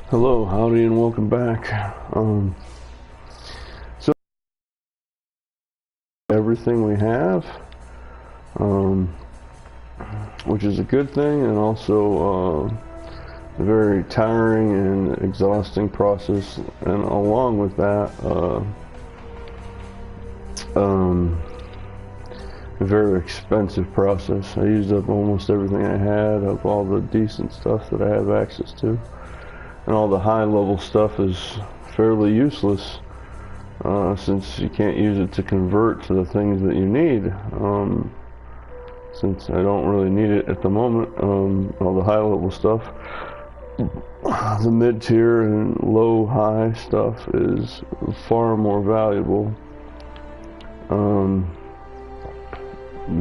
Hello, howdy, and welcome back. So everything we have, which is a good thing, and also a very tiring and exhausting process. And along with that, a very expensive process. I used up almost everything I had of all the decent stuff that I have access to. And all the high level stuff is fairly useless since you can't use it to convert to the things that you need. Since I don't really need it at the moment, all the high level stuff, the mid tier and low high stuff is far more valuable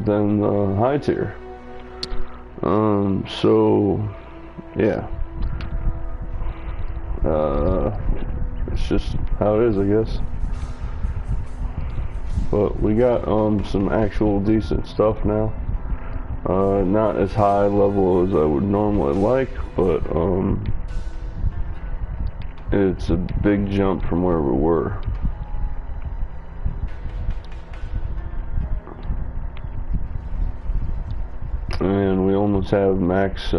than the high tier. So yeah. It's just how it is, I guess. But we got some actual decent stuff now. Not as high level as I would normally like, but it's a big jump from where we were. And we almost have max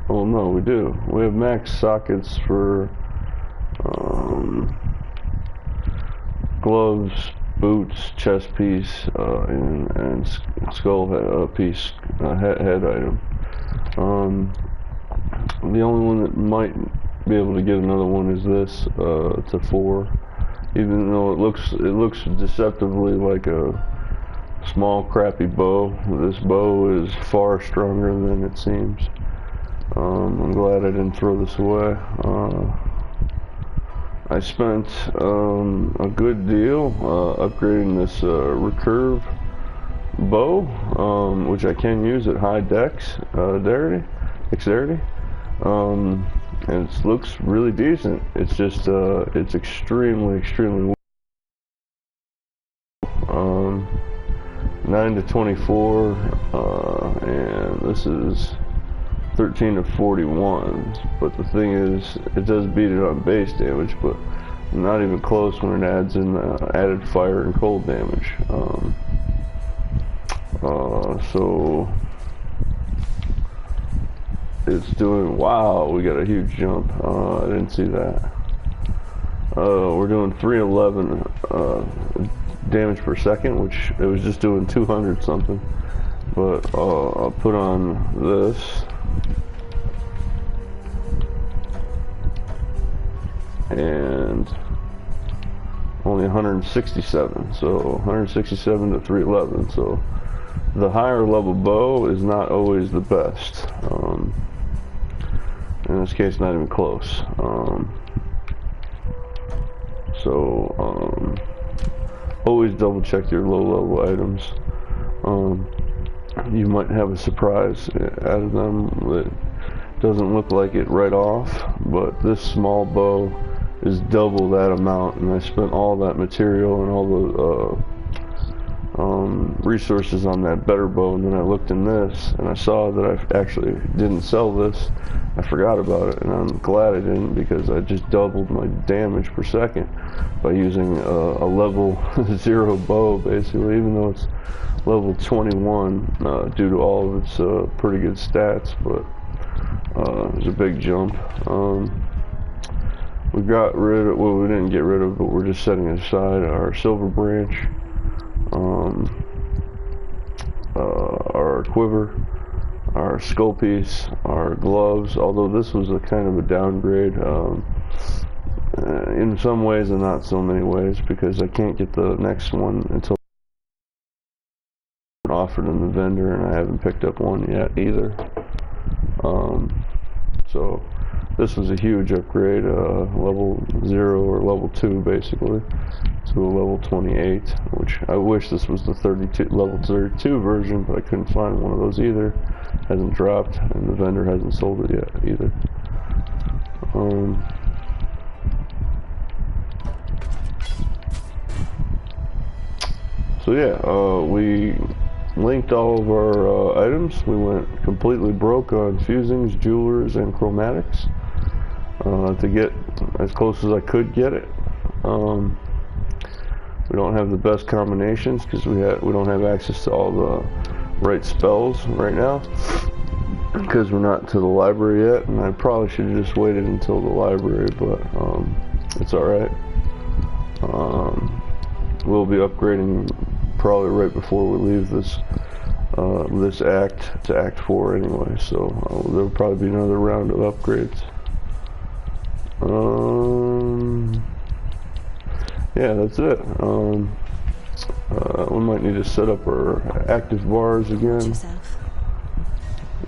oh no, we do. We have max sockets for gloves, boots, chest piece, and skull piece, head item. The only one that might be able to get another one is this. It's a 4, even though it looks deceptively like a small crappy bow. This bow is far stronger than it seems. I'm glad I didn't throw this away. I spent a good deal upgrading this recurve bow, which I can use at high dexterity, and it looks really decent. It's just it's extremely 9 to 24, and this is 13 to 41. But the thing is, it does beat it on base damage, but not even close when it adds in added fire and cold damage. So it's doing, wow, we got a huge jump. I didn't see that. We're doing 311 damage per second, which it was just doing 200 something. But I'll put on this, and only 167, so 167 to 311. So the higher level bow is not always the best. In this case, not even close. Always double check your low level items. You might have a surprise out of them that doesn't look like it right off, but this small bow is double that amount, and I spent all that material and all the resources on that better bow, and then I looked in this and I saw that I actually didn't sell this. I forgot about it, and I'm glad I didn't, because I just doubled my damage per second by using a level 0 bow, basically, even though it's level 21 due to all of its pretty good stats. But it was a big jump. We got rid of, well, we didn't get rid of, but we're just setting aside our silver branch, our quiver, our skull piece, our gloves, although this was a kind of a downgrade in some ways and not so many ways, because I can't get the next one until offered in the vendor, and I haven't picked up one yet either. So this was a huge upgrade, level 0 or level 2 basically, to a level 28, which I wish this was the level 32 version, but I couldn't find one of those either. Hasn't dropped, and the vendor hasn't sold it yet either. So yeah, we linked all of our items. We went completely broke on fusings, jewelers, and chromatics to get as close as I could get it. We don't have the best combinations because we don't have access to all the right spells right now because we're not to the library yet, and I probably should have just waited until the library, but it's alright. We'll be upgrading probably right before we leave this this act to Act 4 anyway, so there'll probably be another round of upgrades. Yeah, that's it. We might need to set up our active bars again.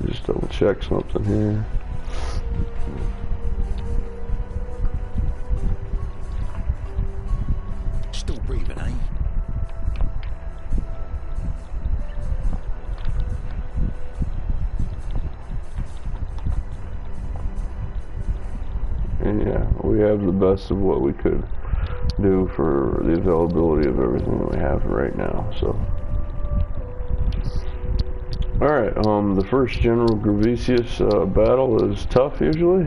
Just double check something here. Still breathing, eh? And yeah, we have the best of what we could do for the availability of everything that we have right now, so. Alright, the first General Gravicius battle is tough usually.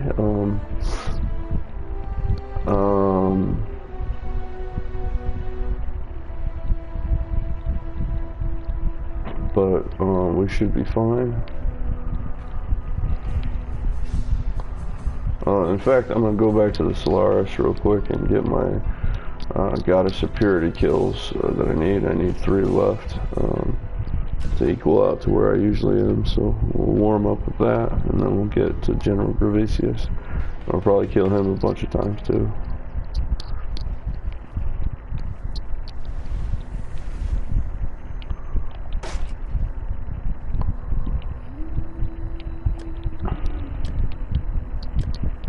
But we should be fine. In fact, I'm going to go back to the Solaris real quick and get my Goddess of Purity kills that I need. I need 3 left to equal out to where I usually am, so we'll warm up with that, and then we'll get to General Gravicius. I'll probably kill him a bunch of times too.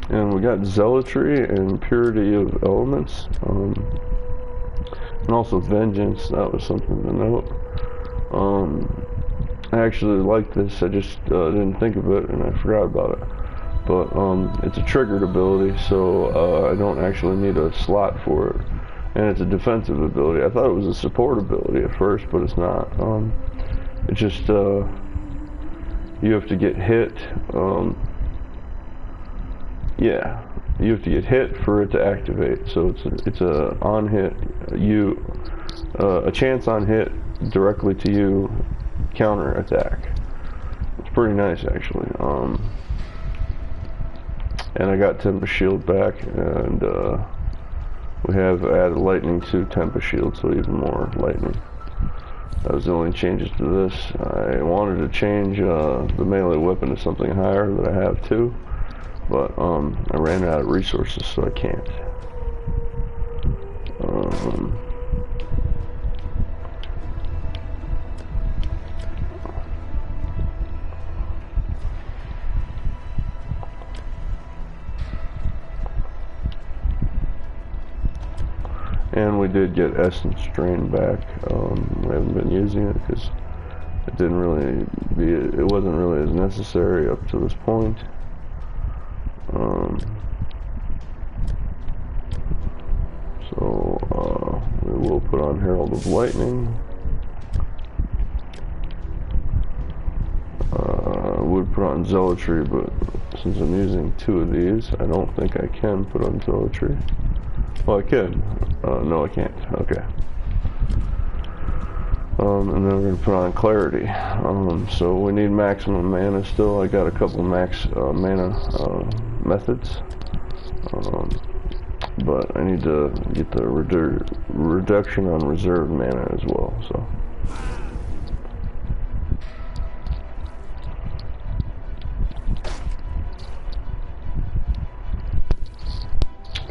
And we got Zealotry and Purity of Elements, and also Vengeance. That was something to note. I actually like this, I just didn't think of it and I forgot about it. But it's a triggered ability, so I don't actually need a slot for it. And it's a defensive ability. I thought it was a support ability at first, but it's not. It's just, you have to get hit. Yeah, you have to get hit for it to activate. So it's a on hit, a chance on hit directly to you counter attack. It's pretty nice actually. And I got Tempest Shield back, and we have added lightning to Tempest Shield, so even more lightning. That was the only changes to this. I wanted to change the melee weapon to something higher that I have too, but I ran out of resources, so I can't. And we did get Essence Drain back. We haven't been using it because it wasn't really as necessary up to this point. So we will put on Herald of Lightning. I would put on Zealotry, but since I'm using 2 of these, I don't think I can put on Zealotry. Well, I can. No, I can't. Okay. And then we're going to put on Clarity. So we need maximum mana still. I got a couple max mana methods. But I need to get the reduction on reserve mana as well. So.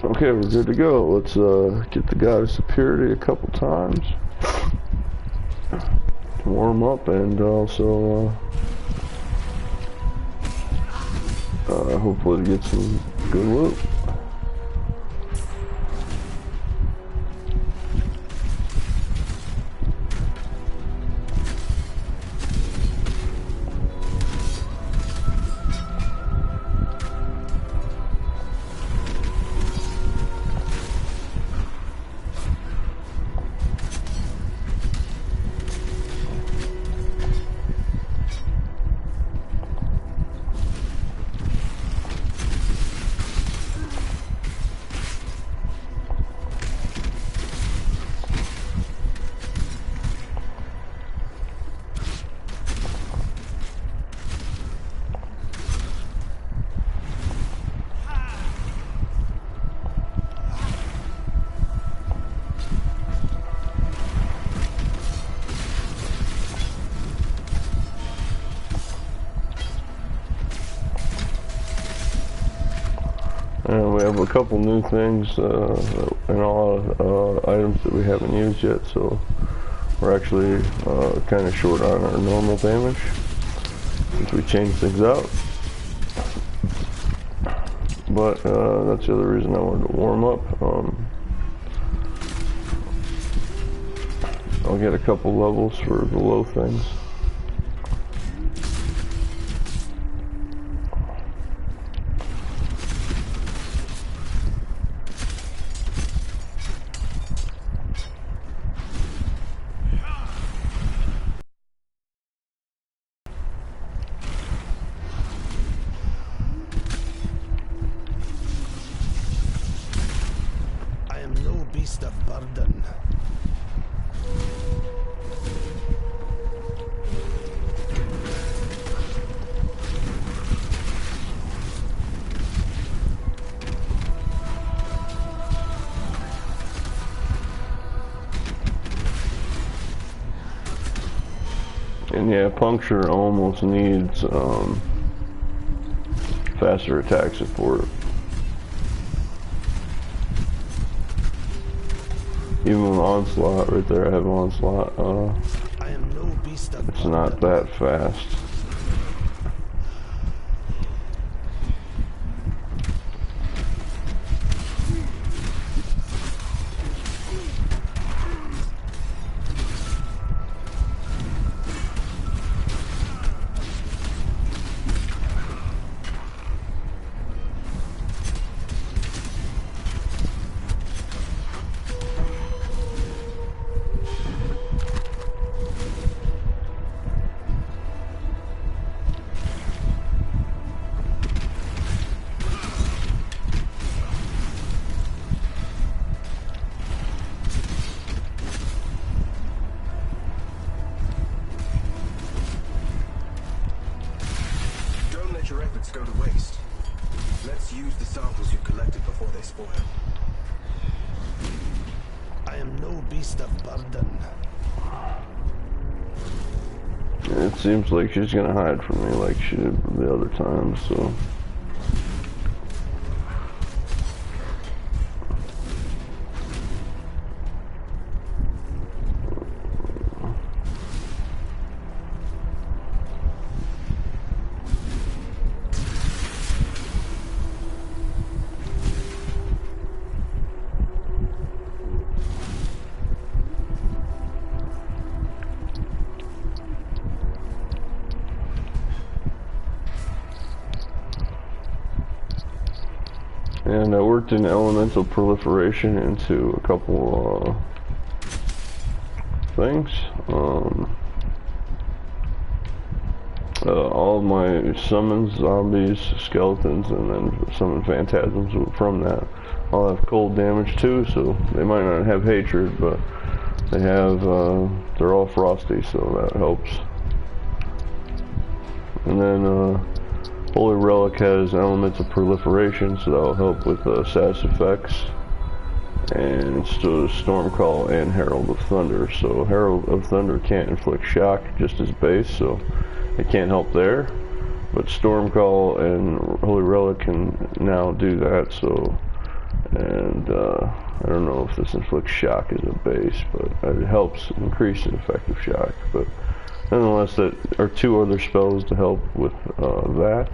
Okay, we're good to go. Let's get the Goddess of Purity a couple times. Warm up and also hopefully get some good loot. couple new things and all items that we haven't used yet, so we're actually kind of short on our normal damage since we changed things out. But that's the other reason I wanted to warm up. I'll get a couple levels for the low things. Beast of burden. And yeah, puncture almost needs faster attack support. Even with onslaught, right there I have onslaught, I am no beast of it's not that fast. Your efforts go to waste. Let's use the samples you've collected before they spoil. I am no beast of burden. It seems like she's gonna hide from me like she did the other time, so. And I worked in elemental proliferation into a couple things. All of my summons, zombies, skeletons, and then summon phantasms from that all have cold damage too, so they might not have hatred, but they have, they're all frosty, so that helps. And then Holy Relic has elements of proliferation, so that'll help with status effects. And so Storm Call and Herald of Thunder. So Herald of Thunder can't inflict shock, just as base, so it can't help there. But Storm Call and Holy Relic can now do that, so. And I don't know if this inflicts shock as a base, but it helps increase an effective shock. But nonetheless, that are two other spells to help with that.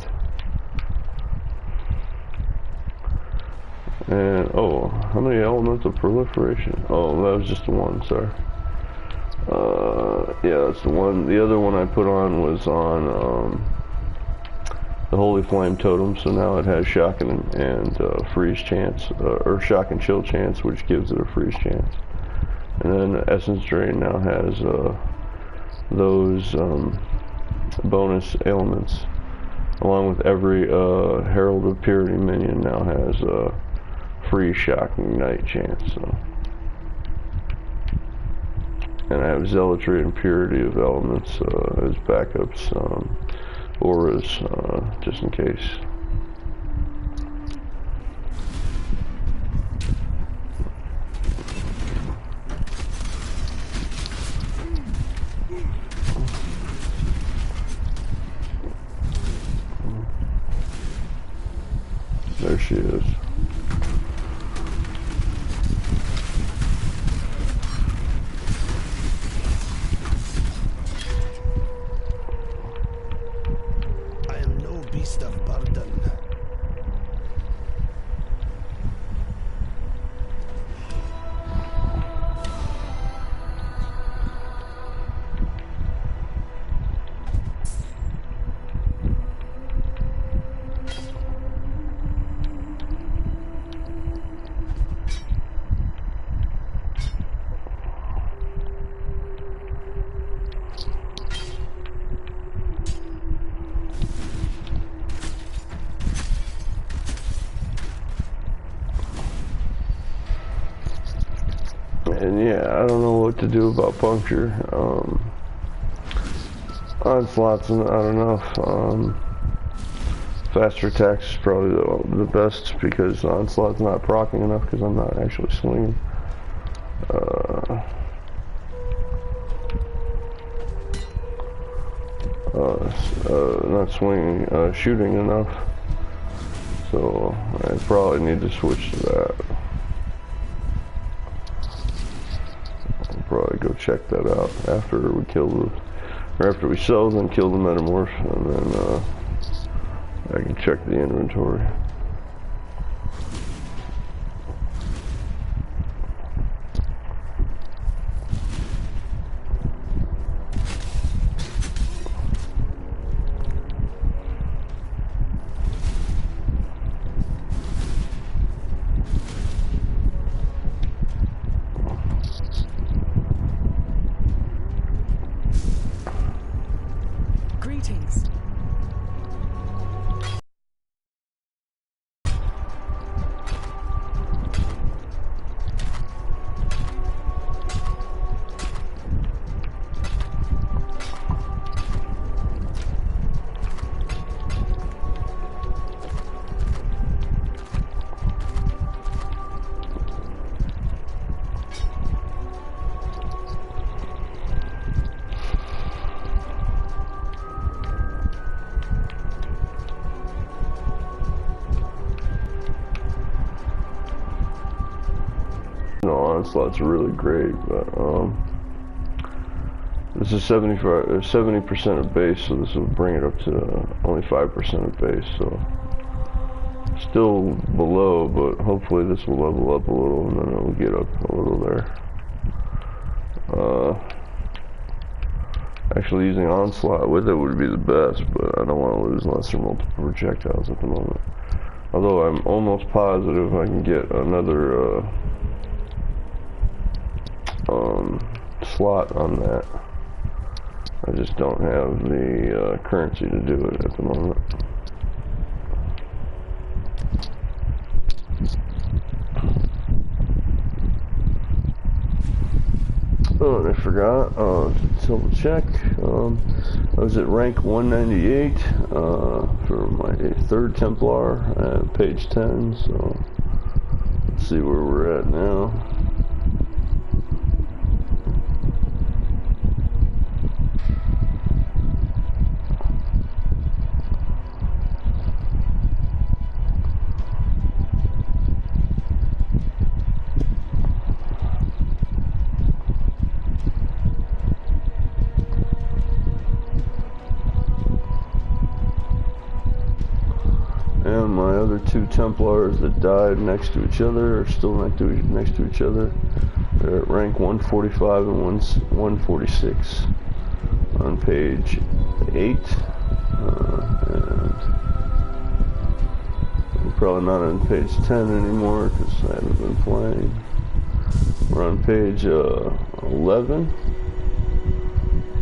And oh, how many elements of proliferation? Oh, that was just the one, sorry. Yeah, that's the one. The other one I put on was on the Holy Flame Totem, so now it has shock and freeze chance, or shock and chill chance, which gives it a freeze chance. And then Essence Drain now has those bonus ailments, along with every Herald of Purity minion now has free shock and ignite chance. So. And I have Zealotry and Purity of Elements as backups, auras, just in case. There she is. And yeah, I don't know what to do about puncture. Onslaught's not enough. Faster attacks is probably the best because Onslaught's not proccing enough because I'm not actually swinging. Not swinging, shooting enough. So I probably need to switch to that. I'll probably go check that out after we kill the, or after we sell them, kill the metamorph, and then I can check the inventory. Greetings. Onslaught's really great, but this is 70% of base, so this will bring it up to only 5% of base, so still below, but hopefully this will level up a little and then it will get up a little there. Actually using Onslaught with it would be the best, but I don't want to lose lesser multiple projectiles at the moment. Although I'm almost positive I can get another slot on that. I just don't have the currency to do it at the moment. Oh, and I forgot to double check. I was at rank 198 for my 3rd Templar at page 10, so let's see where we're at now. And my other 2 Templars that died next to each other are still next to each other. They're at rank 145 and 146 on page 8. And we're probably not on page 10 anymore because I haven't been playing. We're on page 11.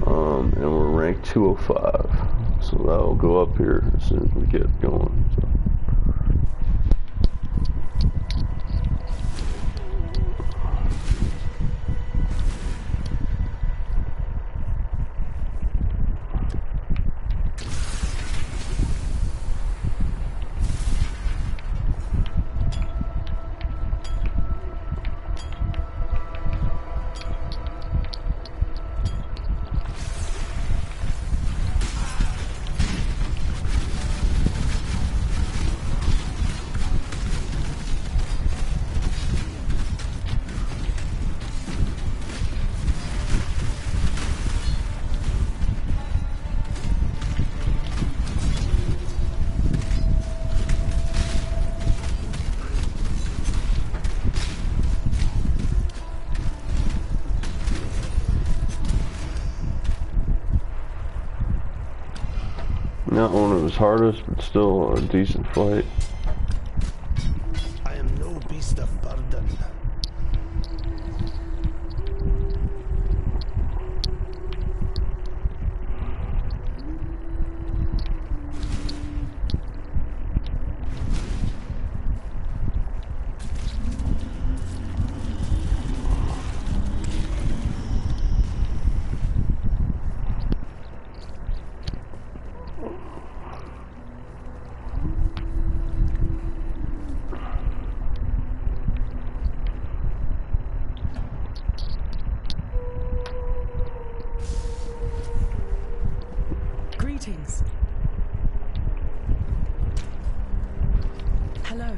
And we're ranked 205. So that'll go up here as soon as we get going. So. Not one of his hardest, but still a decent fight. I am no beast of burden. Settings. Hello.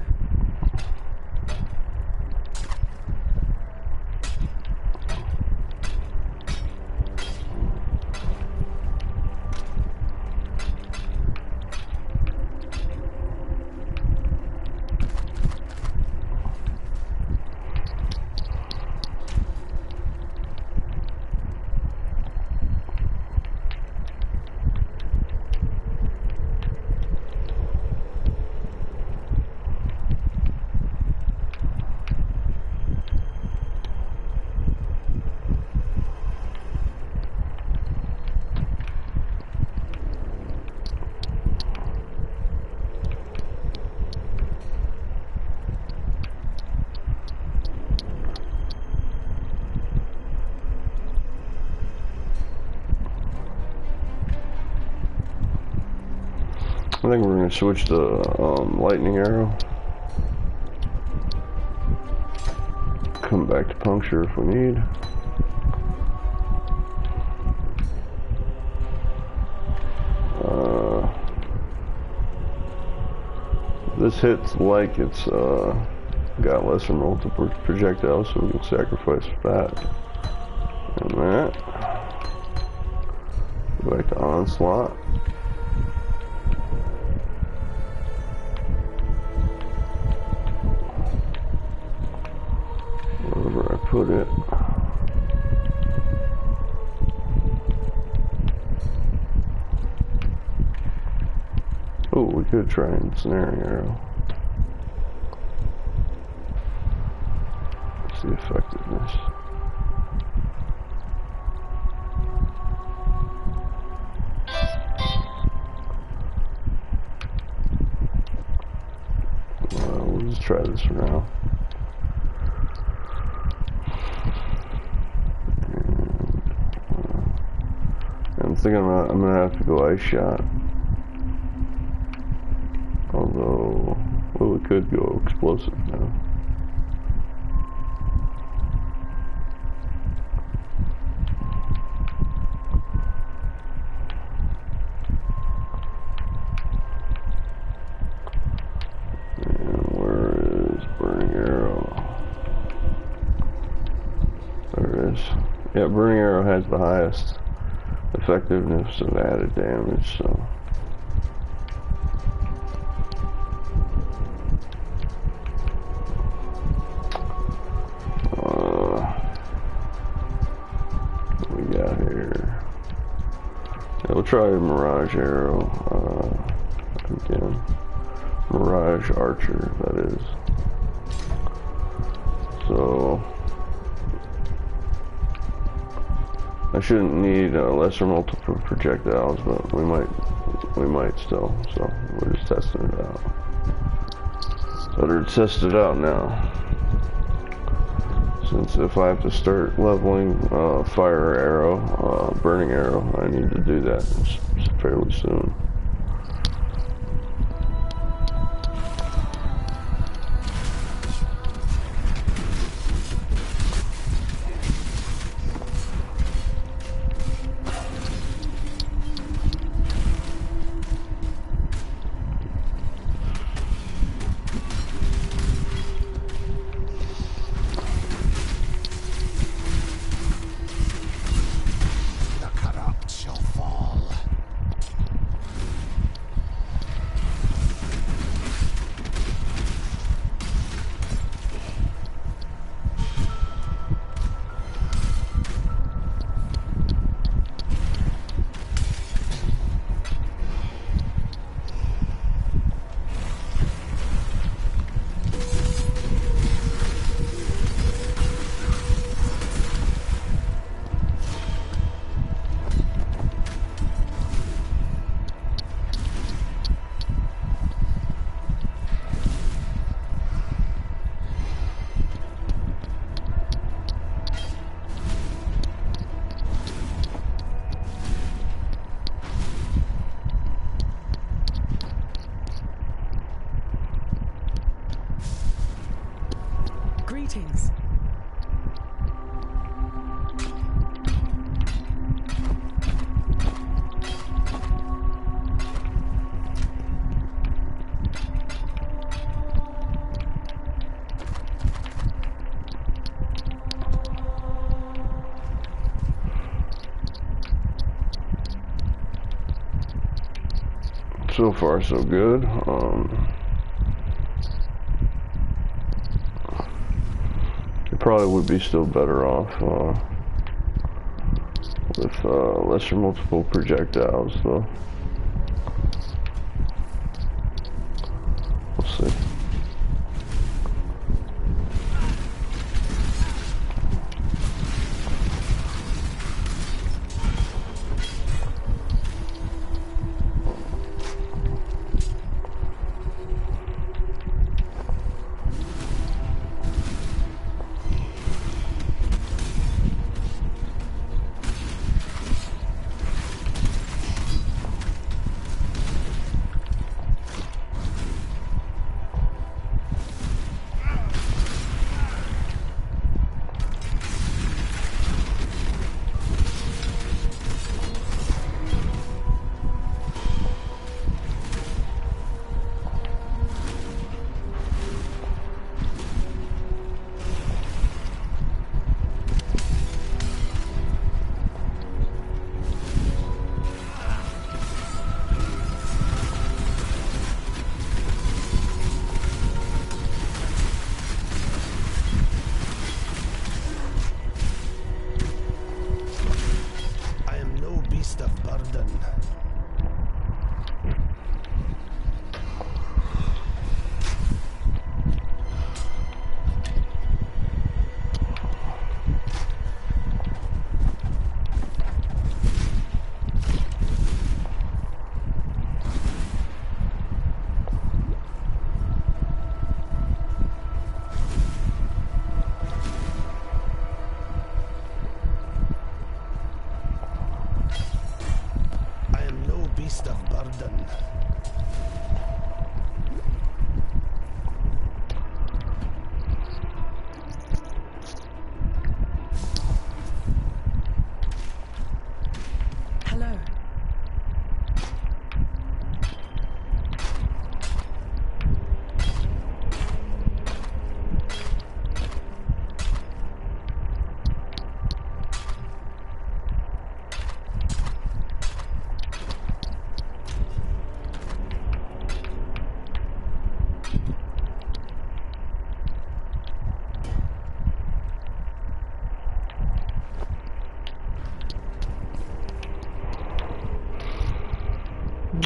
I think we're going to switch to lightning arrow. Come back to puncture if we need. This hits like it's got lesser multiple projectiles, so we can sacrifice that and that. Go back to onslaught. Wherever I put it. Oh, we could try ensnaring arrow. What's the effectiveness? We'll just try this for now. I'm thinking I'm gonna have to go ice shot. Although, well, we could go explosive now. And where is burning arrow? There it is. Yeah, burning arrow has the highest effectiveness of added damage, so. What we got here? Yeah, we'll try Mirage Arrow again. Mirage Archer, that is. So I shouldn't need lesser multiple projectiles, but we might still. So we're just testing it out. Better test it out now. Since if I have to start leveling fire arrow, burning arrow, I need to do that fairly soon. So far, so good. It probably would be still better off with lesser multiple projectiles, though. We'll see.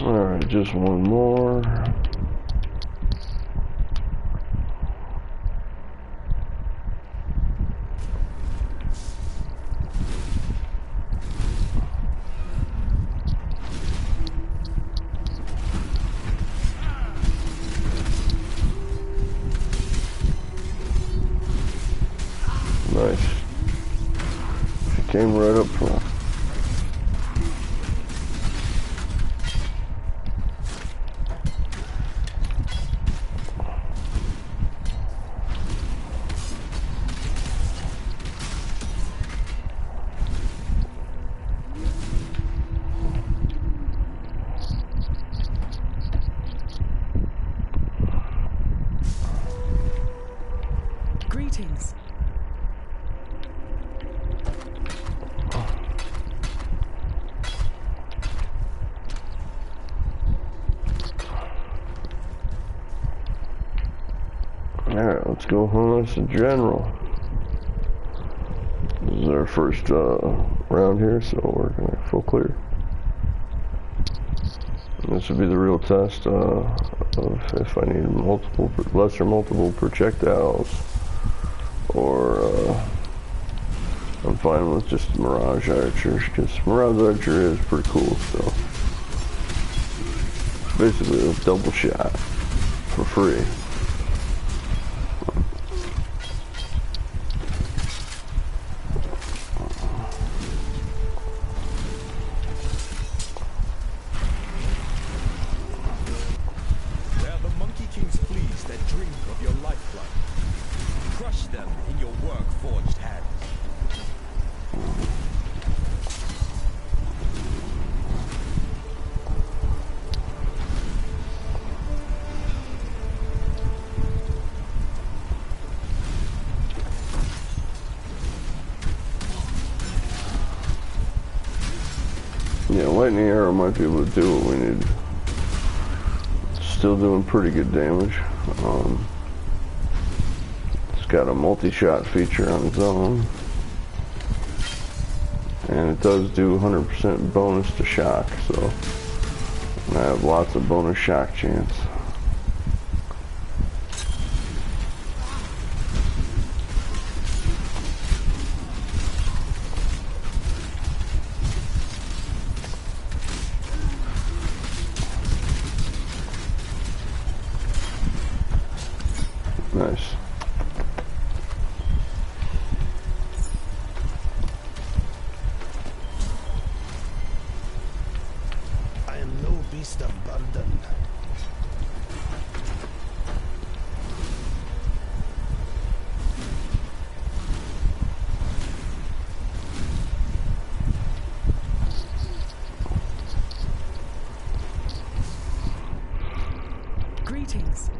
Alright, just one more. Nice. She came right up front. Greetings. Alright, let's go hunt us a general. This is our first round here, so we're gonna full clear. And this would be the real test of if I need lesser multiple projectiles, or I'm fine with just Mirage Archer, because Mirage Archer is pretty cool, so basically a double shot for free. Yeah, lightning arrow might be able to do what we need. still doing pretty good damage. It's got a multi-shot feature on its own. And it does do 100% bonus to shock, so I have lots of bonus shock chance. Nice. I am no beast of burden. Greetings.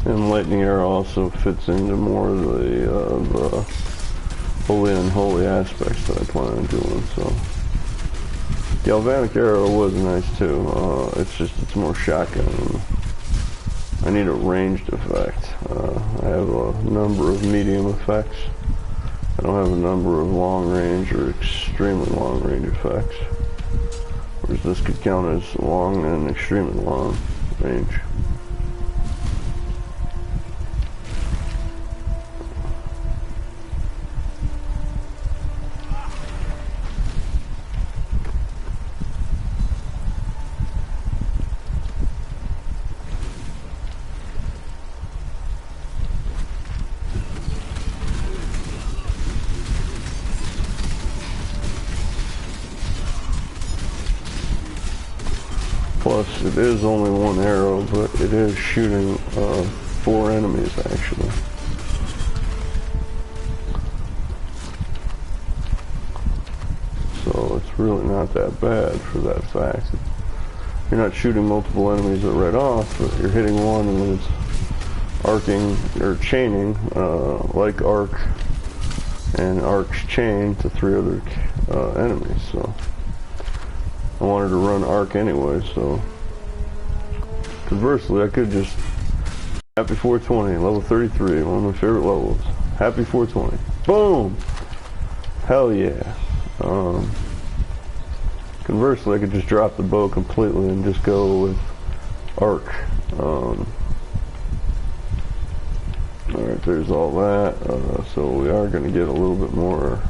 And lightning arrow also fits into more of the holy and unholy aspects that I plan on doing. So the galvanic arrow was nice too. It's just it's more shotgun. I need a ranged effect. I have a number of medium effects. I don't have a number of long range or extremely long range effects. Whereas this could count as long and extremely long range. Plus, it is only one arrow, but it is shooting 4 enemies, actually. So it's really not that bad for that fact. You're not shooting multiple enemies right off, but you're hitting one and then it's arcing, or chaining, like arc, and arcs chain to 3 other enemies, so. I wanted to run arc anyway, so conversely I could just happy 420, level 33, one of my favorite levels. Happy 420. Boom! Hell yeah. Conversely I could just drop the bow completely and just go with arc. Alright, there's all that. So we are going to get a little bit more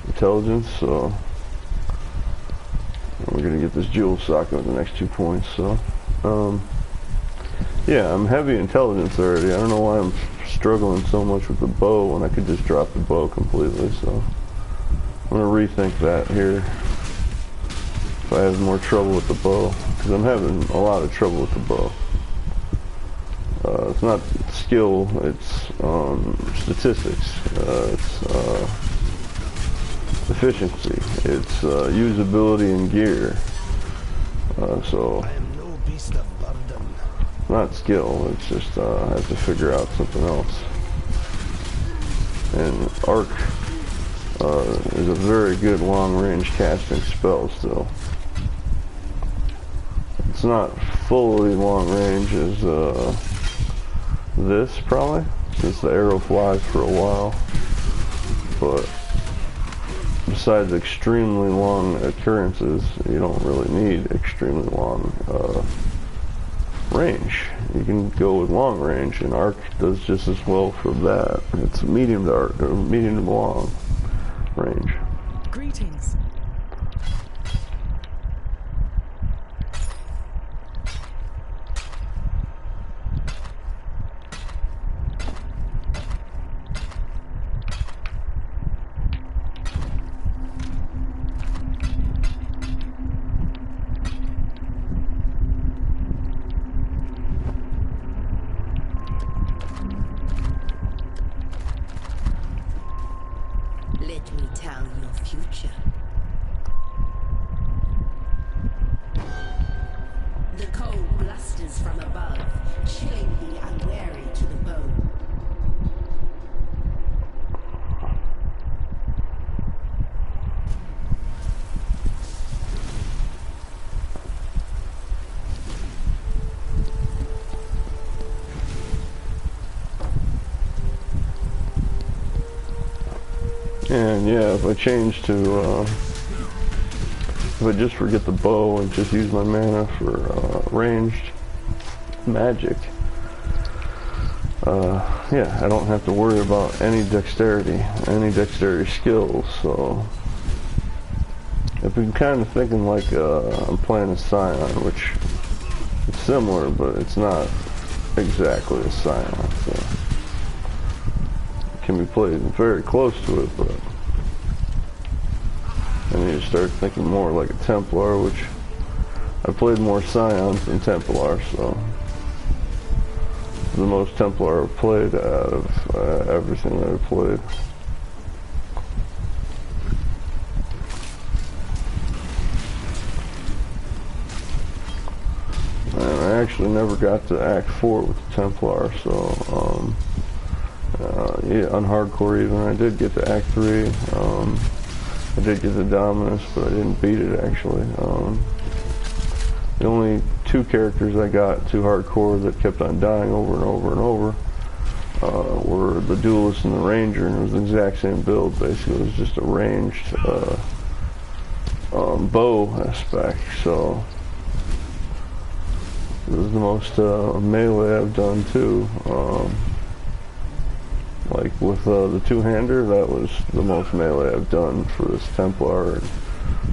intelligence, so we gonna get this jewel socket with the next 2 points. So, yeah, I'm heavy intelligence already. I don't know why I'm struggling so much with the bow when I could just drop the bow completely. So, I'm gonna rethink that here. If I have more trouble with the bow, because I'm having a lot of trouble with the bow. It's not skill, it's statistics, it's efficiency, it's usability and gear. So I am no beast of burden. not skill, it's just I have to figure out something else. And arc is a very good long-range casting spell still. It's not fully long-range as this probably, since the arrow flies for a while, but besides extremely long occurrences, you don't really need extremely long range. You can go with long range, and arc does just as well for that. It's medium to arc, or medium to long range. Greetings. Let me tell your future. The cold blusters from above, chilling the unwary to the bone. And yeah, if I change to, if I just forget the bow and just use my mana for ranged magic, yeah, I don't have to worry about any dexterity skills. So I've been kind of thinking like I'm playing a Scion, which is similar, but it's not exactly a Scion. So can be played very close to it, but I need to start thinking more like a Templar, which I played more Scions than Templar, so the most Templar I've played out of everything that I've played. And I actually never got to Act 4 with the Templar, so yeah, on hardcore even, I did get to Act 3. I did get the Dominus, but I didn't beat it actually. The only two characters I got to hardcore that kept on dying over and over and over were the Duelist and the Ranger, and it was the exact same build basically. It was just a ranged bow aspect, so it was the most melee I've done too. Like with the two-hander, that was the most melee I've done for this Templar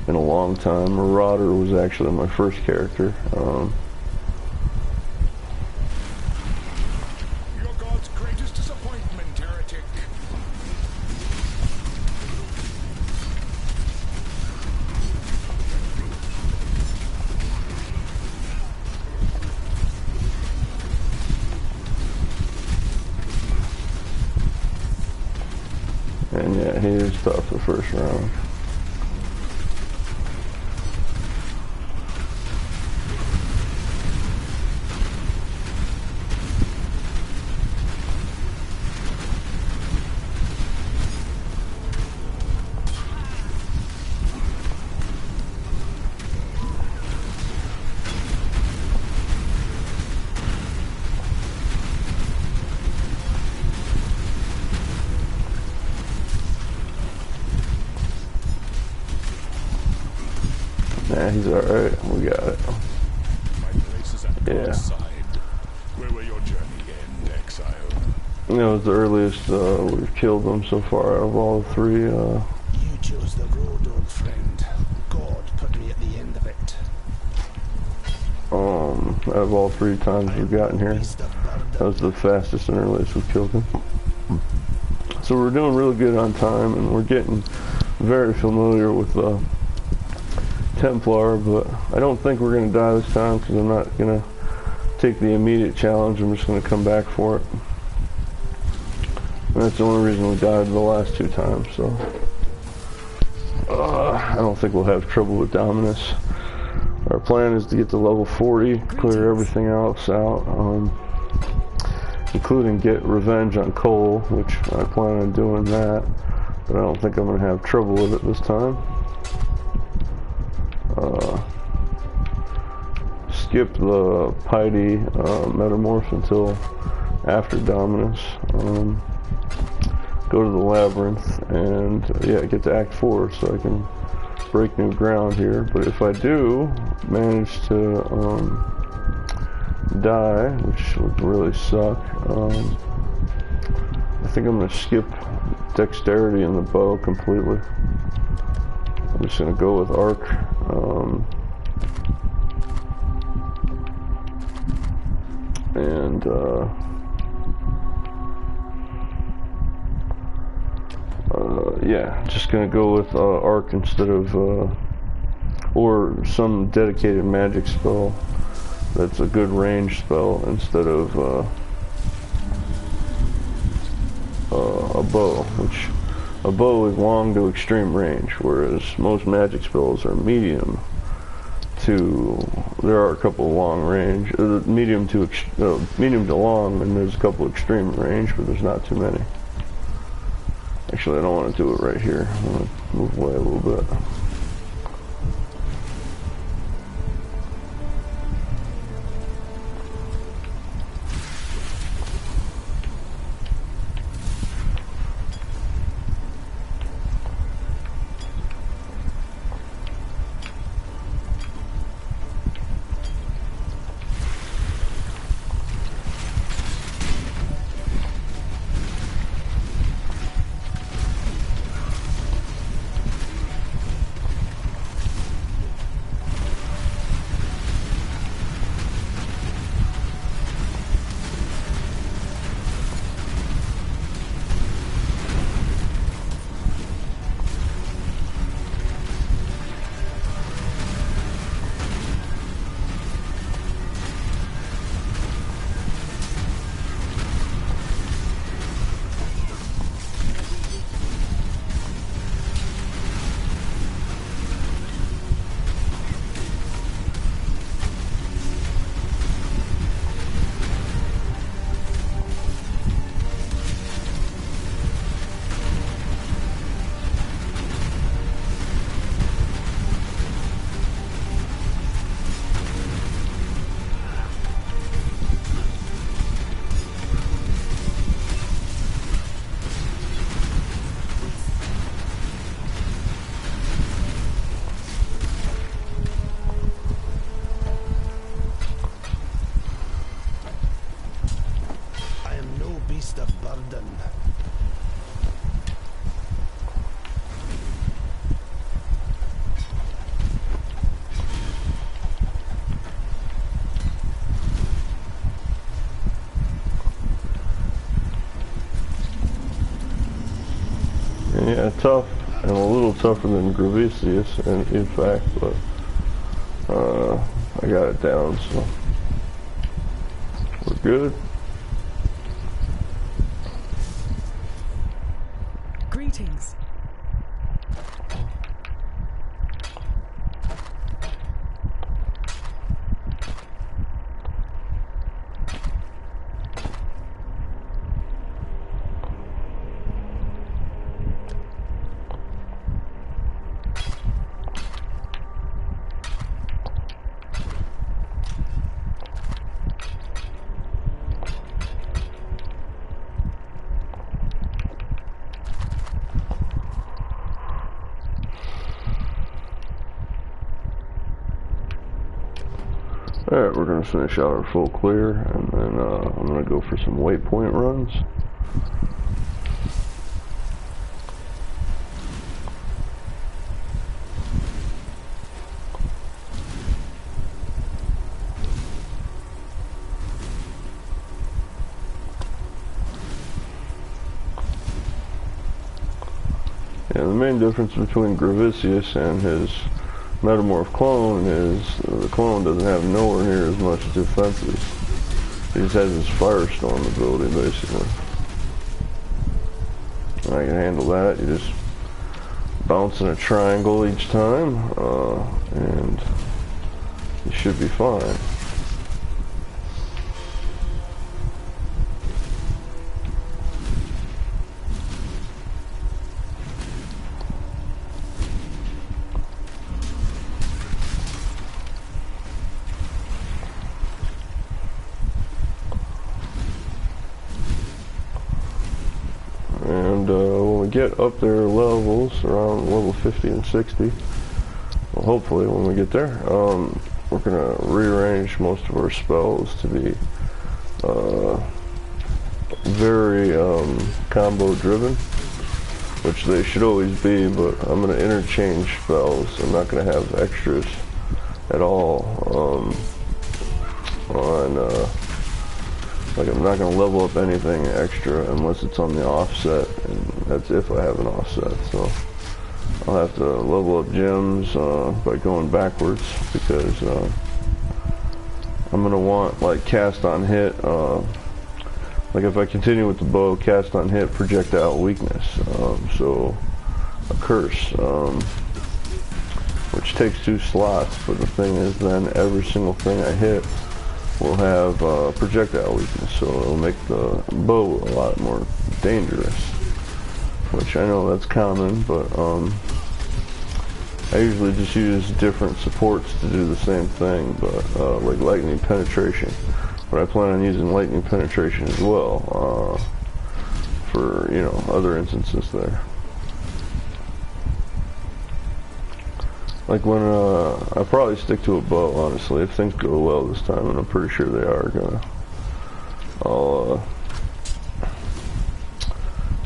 in a long time. Marauder was actually my first character. You're God's greatest disappointment, heretic. And yeah, he was tough the first round. Yeah, he's alright. We got it. My place is at Yeah. God's side. Where will your journey end, exile? That was the earliest we've killed them so far out of all three. You chose the road, old friend. God put me at the end of it. Out of all 3 times we've gotten here, that was the fastest interlace we've killed him. So we're doing really good on time, and we're getting very familiar with Templar, but I don't think we're going to die this time because I'm not going to take the immediate challenge. I'm just going to come back for it. And that's the only reason we died the last 2 times, so I don't think we'll have trouble with Dominus. Our plan is to get to level 40, clear everything else out, including get revenge on Cole, which I plan on doing that, but I don't think I'm going to have trouble with it this time. Skip the Piety metamorph until after Dominus. Go to the Labyrinth and yeah, get to Act 4 so I can break new ground here. But if I do manage to die, which would really suck, I think I'm going to skip Dexterity in the bow completely. I'm just going to go with Arc. Yeah, just gonna go with Arc instead of or some dedicated magic spell that's a good range spell instead of a bow, which a bow is long to extreme range, whereas most magic spells are medium to, there are a couple of long range, medium to long, and there's a couple of extreme range, but there's not too many. Actually, I don't want to do it right here. I want to move away a little bit. Yeah, tough, and a little tougher than Gravicius, in fact, but I got it down, so we're good. Greetings. Alright, we're going to finish out our full clear, and then I'm going to go for some waypoint runs. Yeah, the main difference between Gravicius and his Metamorph clone is the clone doesn't have nowhere near as much defenses. He just has his Firestorm ability, basically. And I can handle that. You just bounce in a triangle each time, and you should be fine. And when we get up their levels, around level 50 and 60, well, hopefully when we get there, we're going to rearrange most of our spells to be very combo driven, which they should always be, but I'm going to interchange spells. I'm not going to have extras at all like I'm not going to level up anything extra unless it's on the offset, and that's if I have an offset. So I'll have to level up gems by going backwards, because I'm going to want like cast on hit, like if I continue with the bow, cast on hit, projectile weakness, so a curse, which takes 2 slots, but the thing is then every single thing I hit will have projectile weakness, so it'll make the bow a lot more dangerous, which I know that's common, but I usually just use different supports to do the same thing, but like lightning penetration. But I plan on using lightning penetration as well for, you know, other instances there. Like when, I'll probably stick to a bow, honestly, if things go well this time, and I'm pretty sure they are gonna. I'll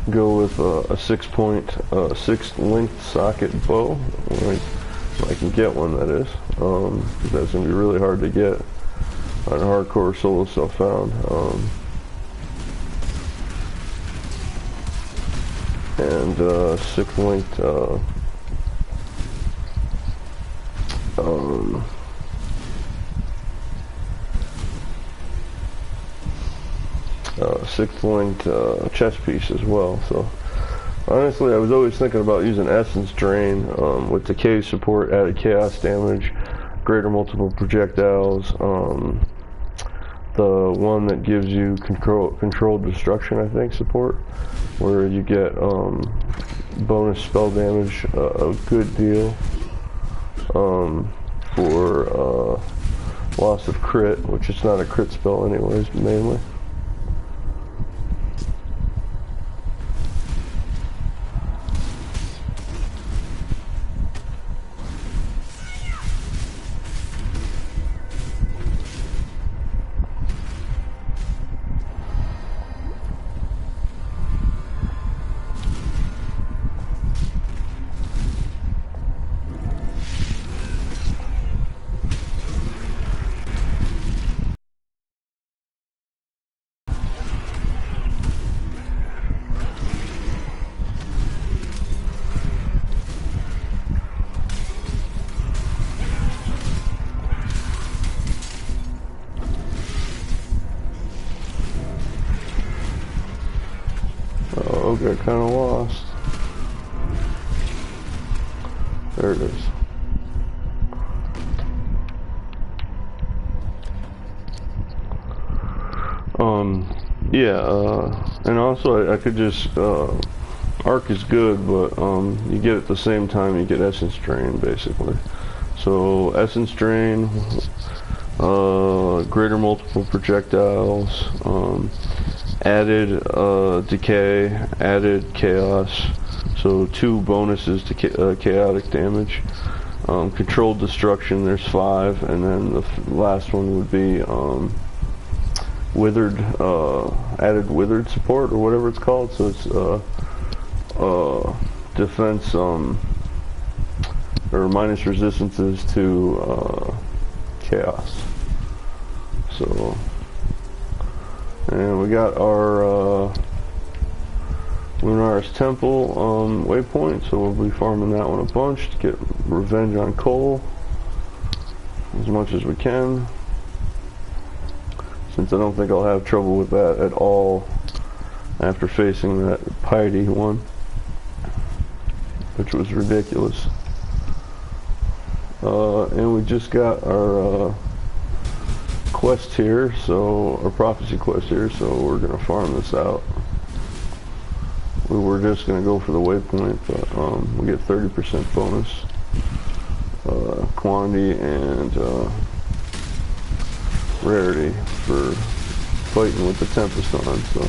go with a 6-length socket bow, if I can get one, that is. That's gonna be really hard to get on hardcore solo self-found. And 6-length 6-length chest piece as well. So honestly, I was always thinking about using Essence Drain with decay support, added chaos damage, greater multiple projectiles, the one that gives you controlled destruction, I think, support, where you get bonus spell damage a good deal for loss of crit, which is not a crit spell anyways, mainly. Oh, got kind of lost. There it is. Yeah, and also I could just, Arc is good, but you get at the same time you get Essence Drain, basically. So Essence Drain, greater multiple projectiles, added decay, added chaos, so 2 bonuses to chaotic damage. Controlled destruction, there's 5, and then the last one would be withered, added withered support, or whatever it's called. So it's defense, or minus resistances to chaos. So, and we got our Lunar's Temple waypoint, so we'll be farming that one a bunch to get revenge on Cole as much as we can, since I don't think I'll have trouble with that at all after facing that piety one, which was ridiculous. And we just got our quest here, so our prophecy quest here, so we're gonna farm this out. We were just gonna go for the waypoint, but we get 30% bonus quantity and rarity for fighting with the Tempest on, so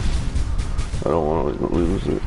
I don't want to lose it.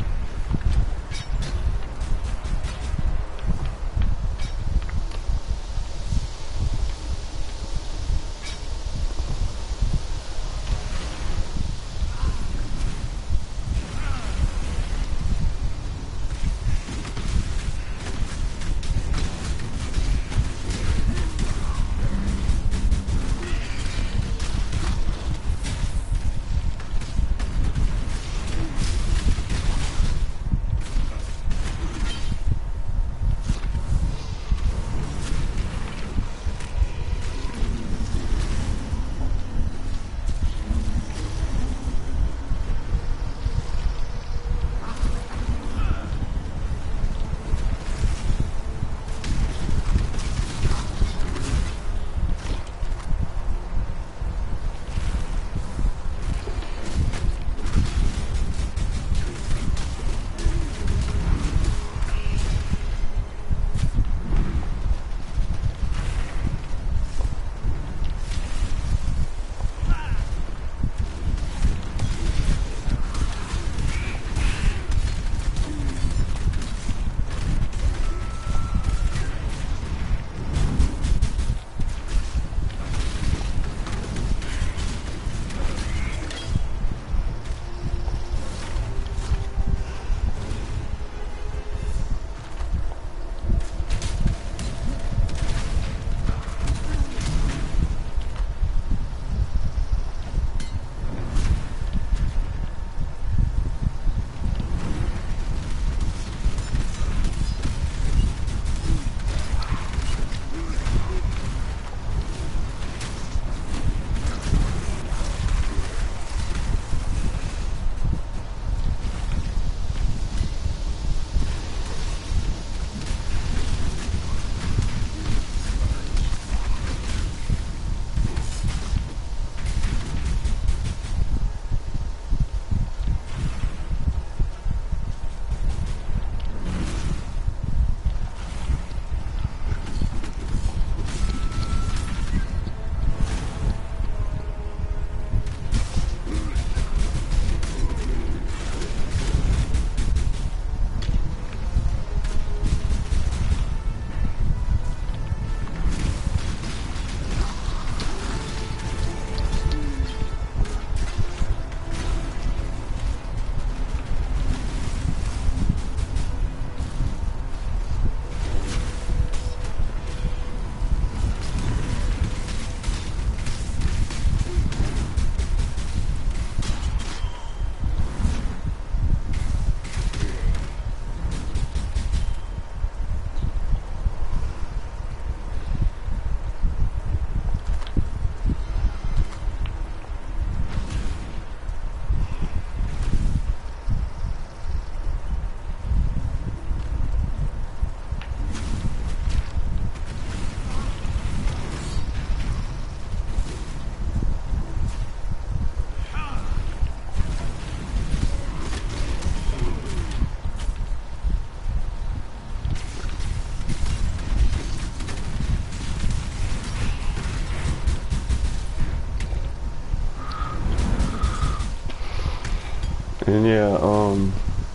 And yeah,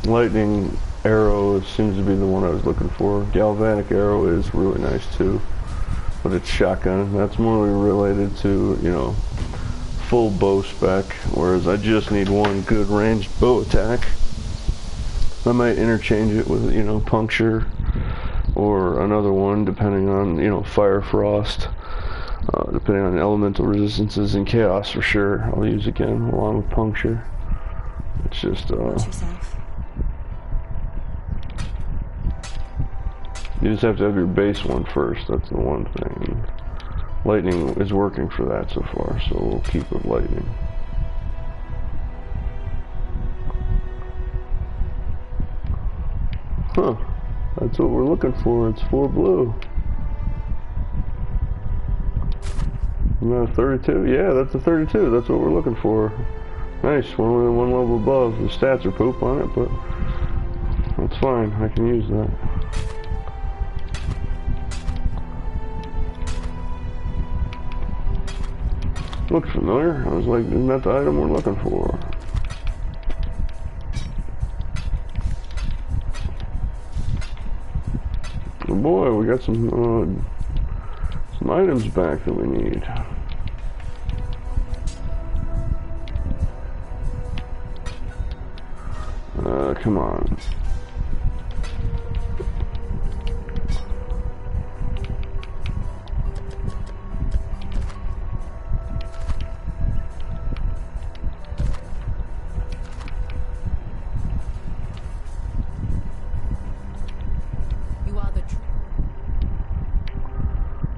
lightning arrow seems to be the one I was looking for. Galvanic arrow is really nice too, but it's shotgun. That's more related to, you know, full bow spec, whereas I just need one good ranged bow attack. I might interchange it with, you know, puncture or another one depending on, you know, fire frost, depending on elemental resistances, and chaos for sure I'll use again along with puncture. It's just Watch yourself. You just have to have your base one first, that's the one thing. Lightning is working for that so far, so we'll keep it lightning. Huh, that's what we're looking for, it's 4 blue. No, 32? Yeah, that's a 32, that's what we're looking for. Nice, one level above. The stats are poop on it, but that's fine, I can use that. Looked familiar. I was like, isn't that the item we're looking for? Oh boy, we got some items back that we need. Come on.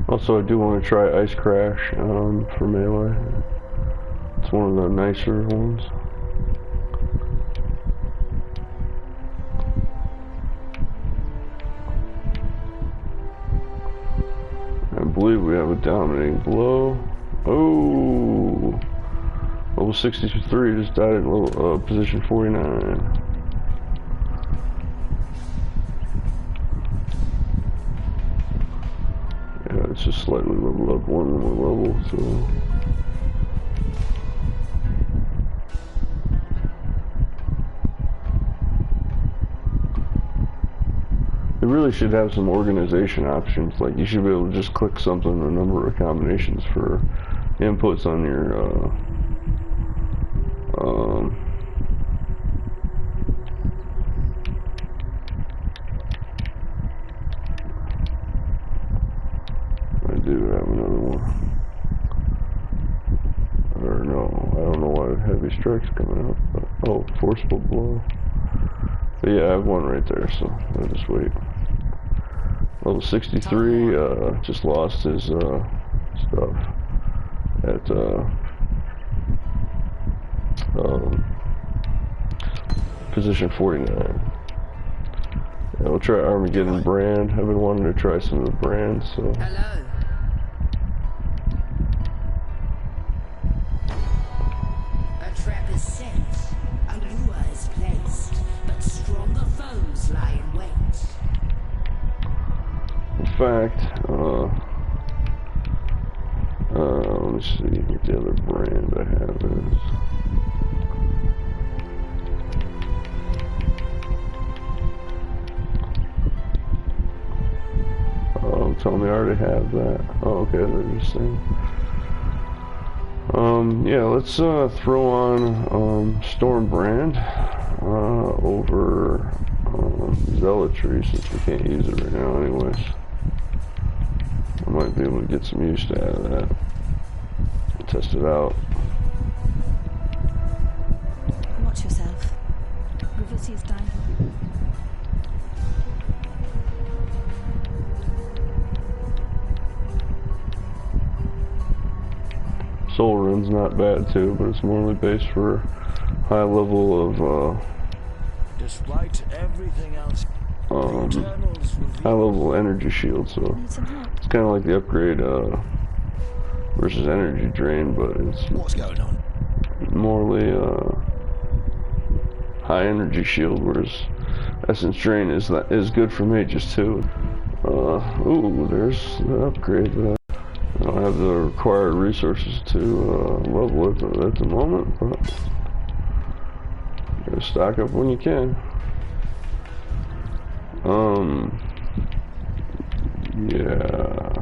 Also, I do want to try Ice Crash for melee. It's one of the nicer ones. I believe we have a dominating blow. Oh! Level 63 just died at level, position 49. It's just slightly leveled up one more level, so it really should have some organization options. Like you should be able to just click something, a number of combinations for inputs on your I do have another one. Or no, I don't know why heavy strike's coming up, but oh, forcible blow. But yeah, I have one right there, so I'll just wait. Level 63, just lost his stuff at position 49. Yeah, we'll try Armageddon brand. I've been wanting to try some of the brands, so. Hello. A trap is set. A lure is placed, but stronger foes lie in wait. In fact, let me see what the other brand I have is. Tell me I already have that. Oh, okay, they're just saying. Yeah, let's throw on Storm Brand over Zealotry since we can't use it right now anyways. I might be able to get some use out of that. Test it out. Watch yourself. Gravity is dying. Soul Run's not bad too, but it's normally based for high level of Despite everything else, high level energy shield, so it's kind of like the upgrade versus energy drain, but it's what's going on? morely high energy shield, whereas essence drain is good for mages too. Ooh, there's the upgrade. I don't have the required resources to level it at the moment, but you gotta stock up when you can. Yeah.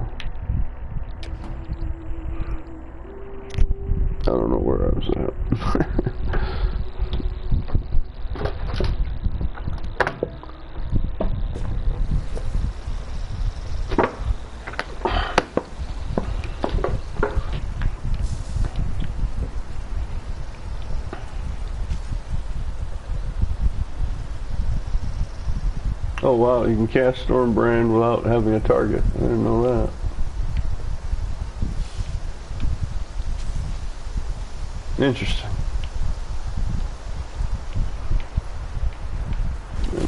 I don't know where I was at. Oh wow, you can cast Stormbrand without having a target. I didn't know that. Interesting.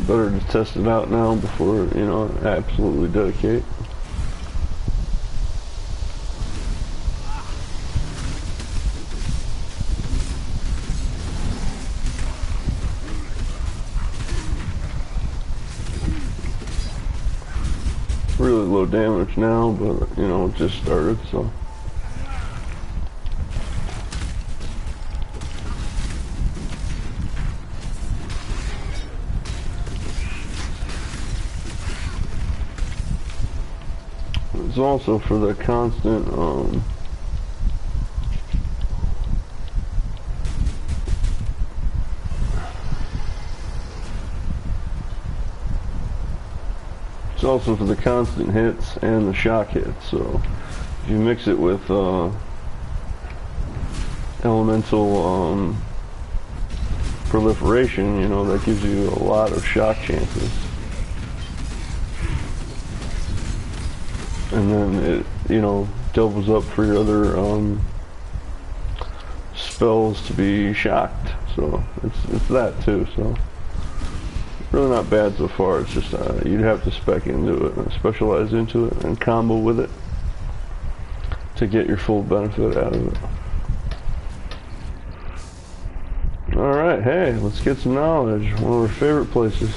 Better to test it out now before, you know, absolutely dedicate. Really low damage now, but, you know, it just started, so. It's also for the constant, it's also for the constant hits and the shock hits, so if you mix it with, elemental, proliferation, you know, that gives you a lot of shock chances. And then it, you know, doubles up for your other spells to be shocked. So it's that too. So really not bad so far. It's just you'd have to spec into it and specialize into it and combo with it to get your full benefit out of it. All right, hey, let's get some knowledge. One of our favorite places.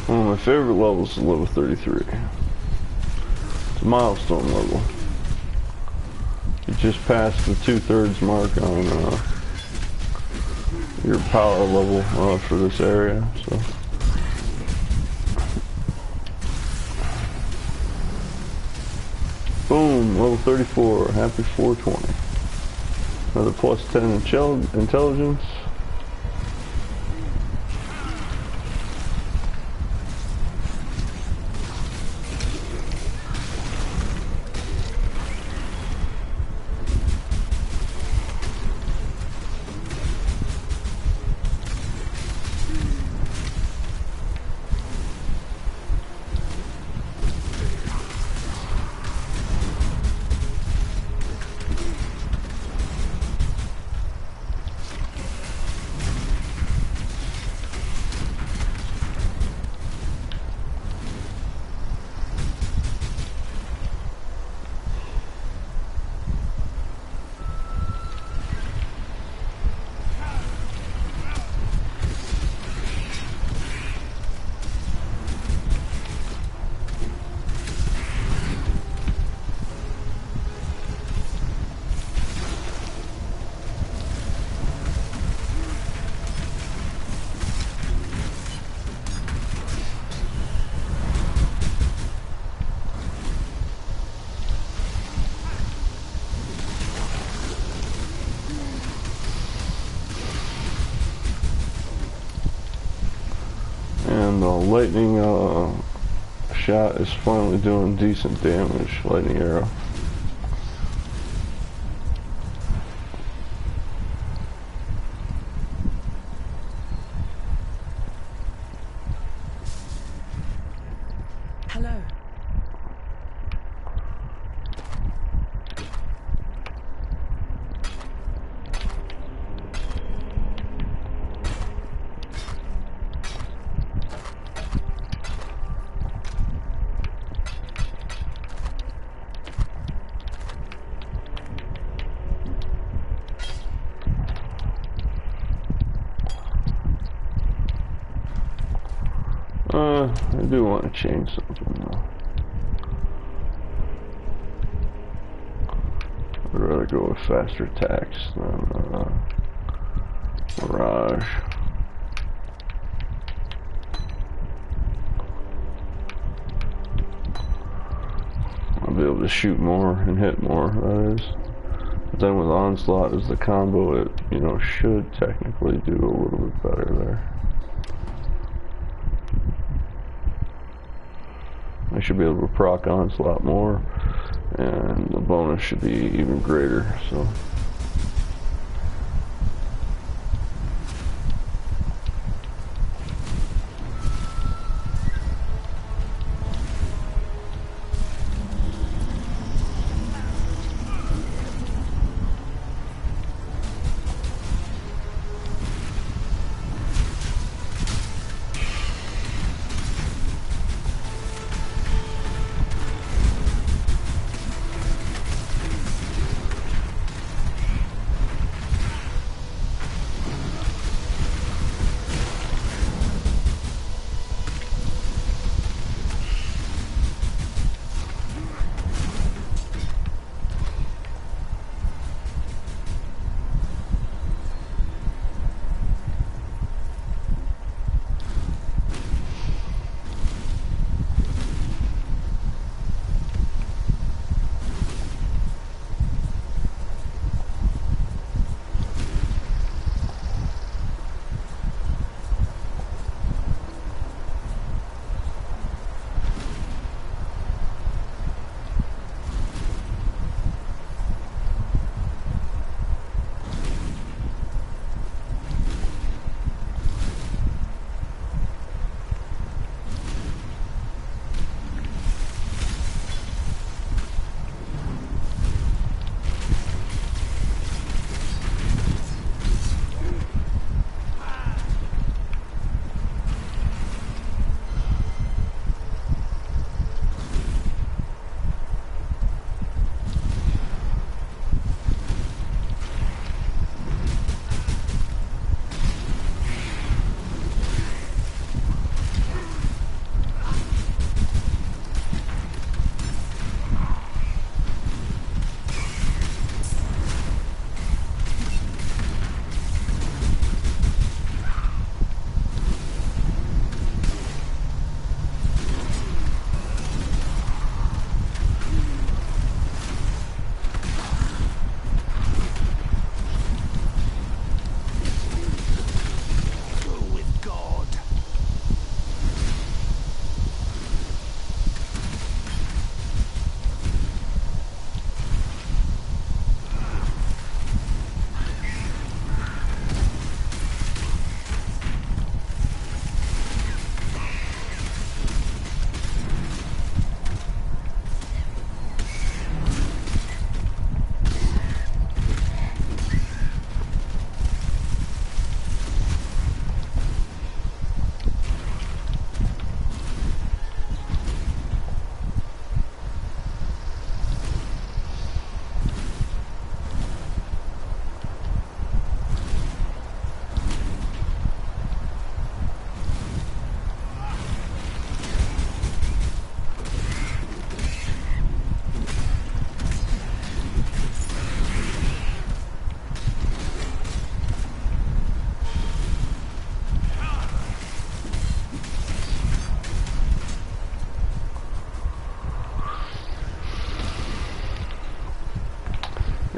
One of my favorite levels is level 33. It's a milestone level. You just passed the 2/3 mark on your power level for this area. So. Boom, level 34. Happy 420. Another plus 10 intelligence. the lightning shot is finally doing decent damage. Lightning arrow. Hello. I do want to change something though. I'd rather go with faster attacks than Mirage. I'll be able to shoot more and hit more, that is. But then with Onslaught as the combo, it, you know, should technically do a little bit better there. I should be able to proc Onslaught more, and the bonus should be even greater, so.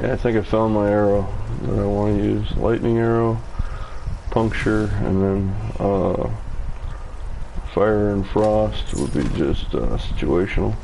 Yeah, I think I found my arrow that I want to use. Lightning arrow, puncture, and then fire and frost would be just situational.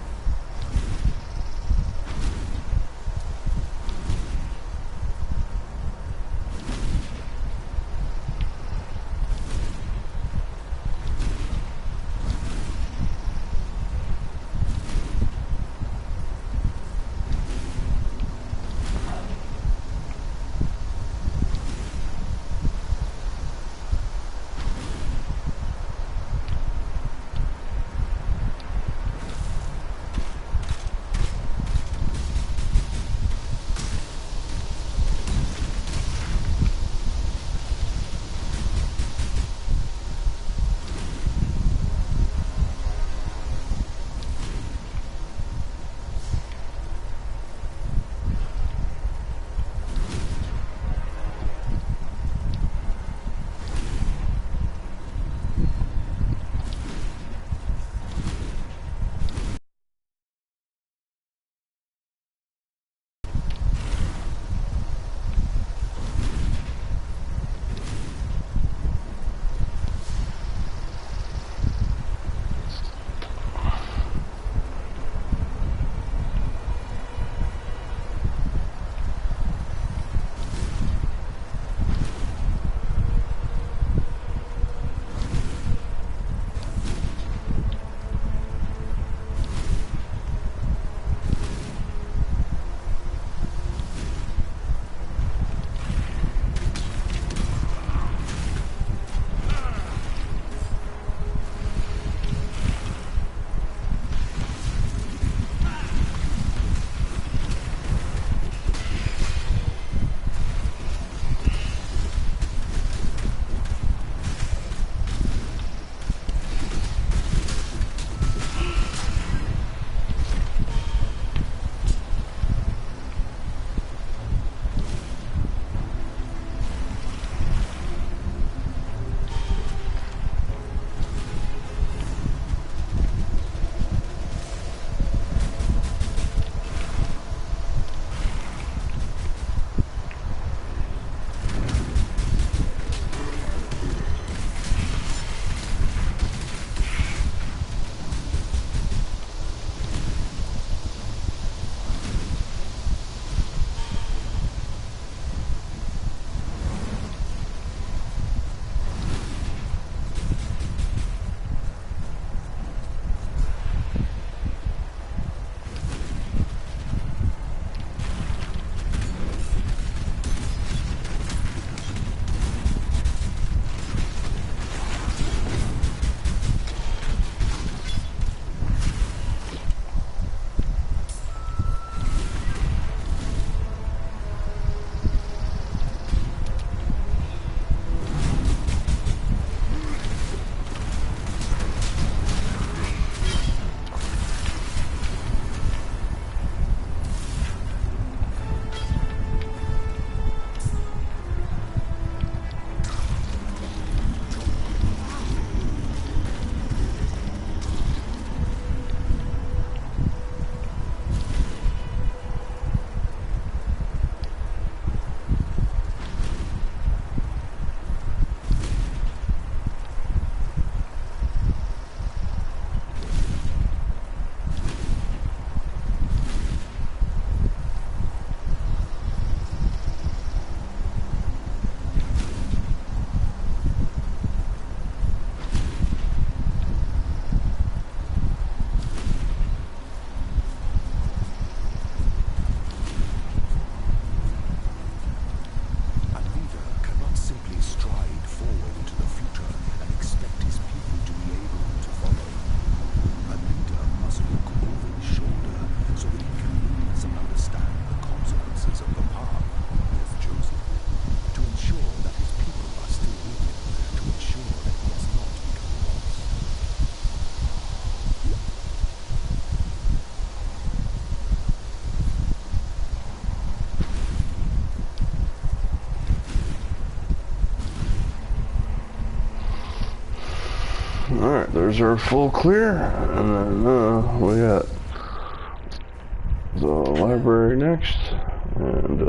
Alright, there's our full clear, and then we got the library next, and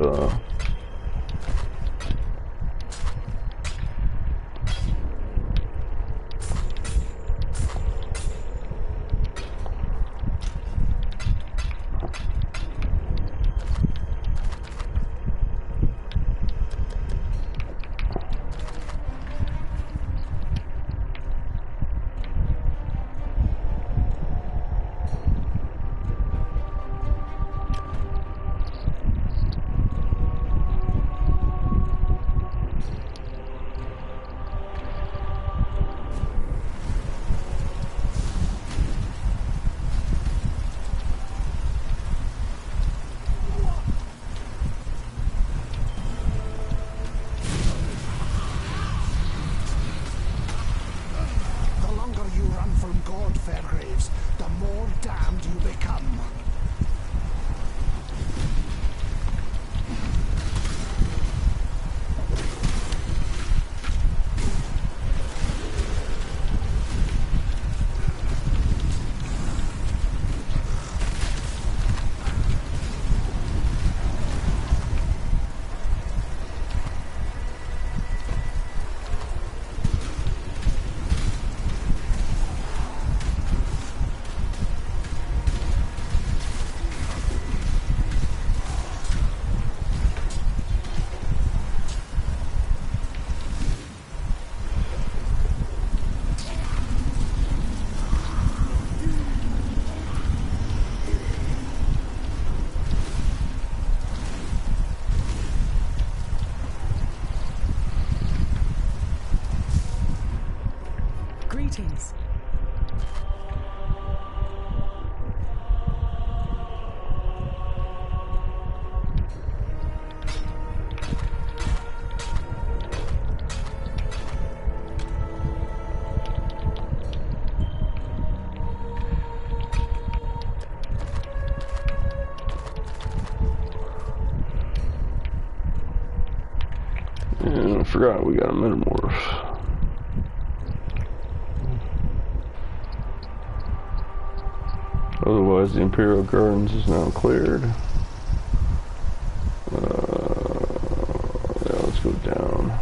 Fairgraves, the more damned you become. Greetings. And I forgot we got a metamorph. Otherwise, the Imperial Gardens is now cleared. Yeah, let's go down.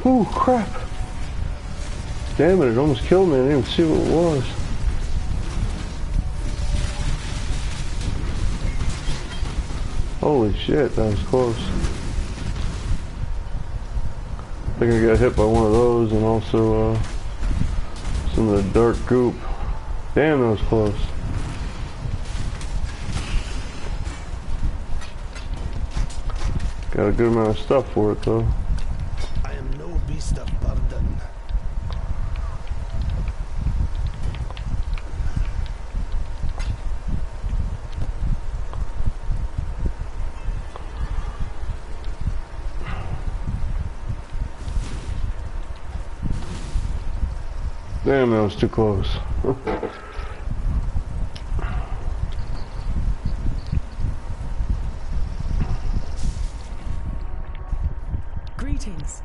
Oh crap! Damn it, it almost killed me. I didn't even see what it was. Holy shit, that was close. I think I got hit by one of those and also some of the dark goop. Damn, that was close. Got a good amount of stuff for it though. Beast of burden. Damn, that was too close. Greetings.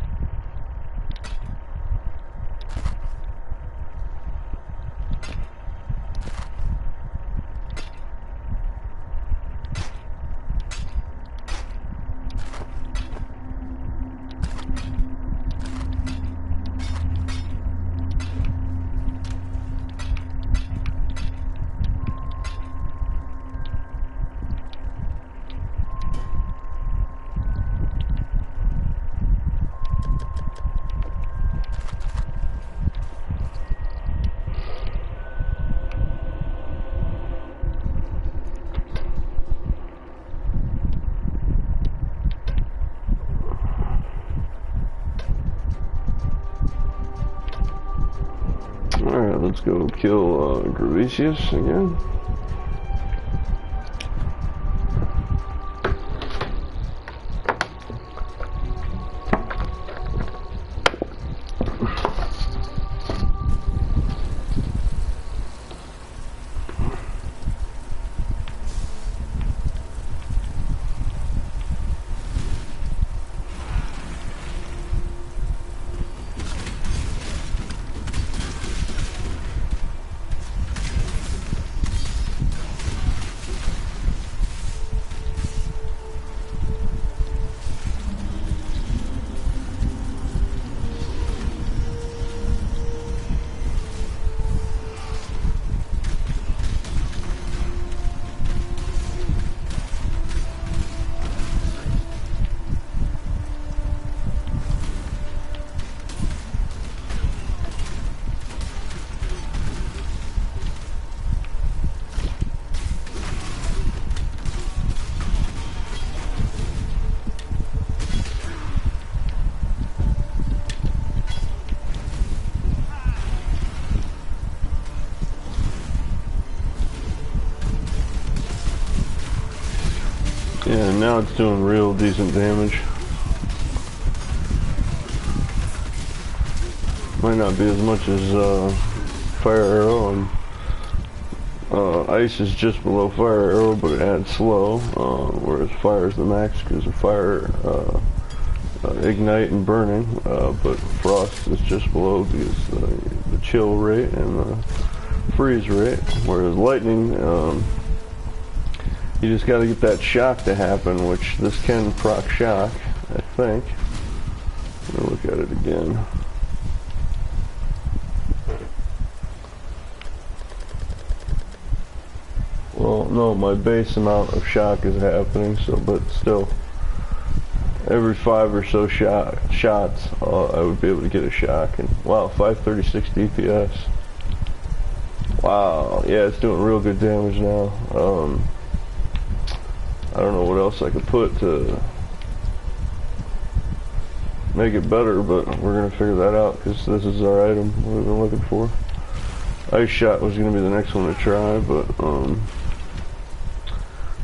Alright, let's go kill Gravicius again. Yeah, now it's doing real decent damage. Might not be as much as Fire Arrow, and Ice is just below Fire Arrow, but it adds slow, whereas Fire is the max because of Fire, Ignite and Burning, but Frost is just below because the chill rate and the freeze rate, whereas Lightning, you just got to get that shock to happen, which this can proc shock, I think. Let me look at it again. Well, no, my base amount of shock is happening, so, but still, every 5 or so shots, I would be able to get a shock, and wow, 536 DPS. Wow, yeah, it's doing real good damage now. I don't know what else I could put to make it better, but we're gonna figure that out because this is our item we've been looking for. Ice Shot was gonna be the next one to try, but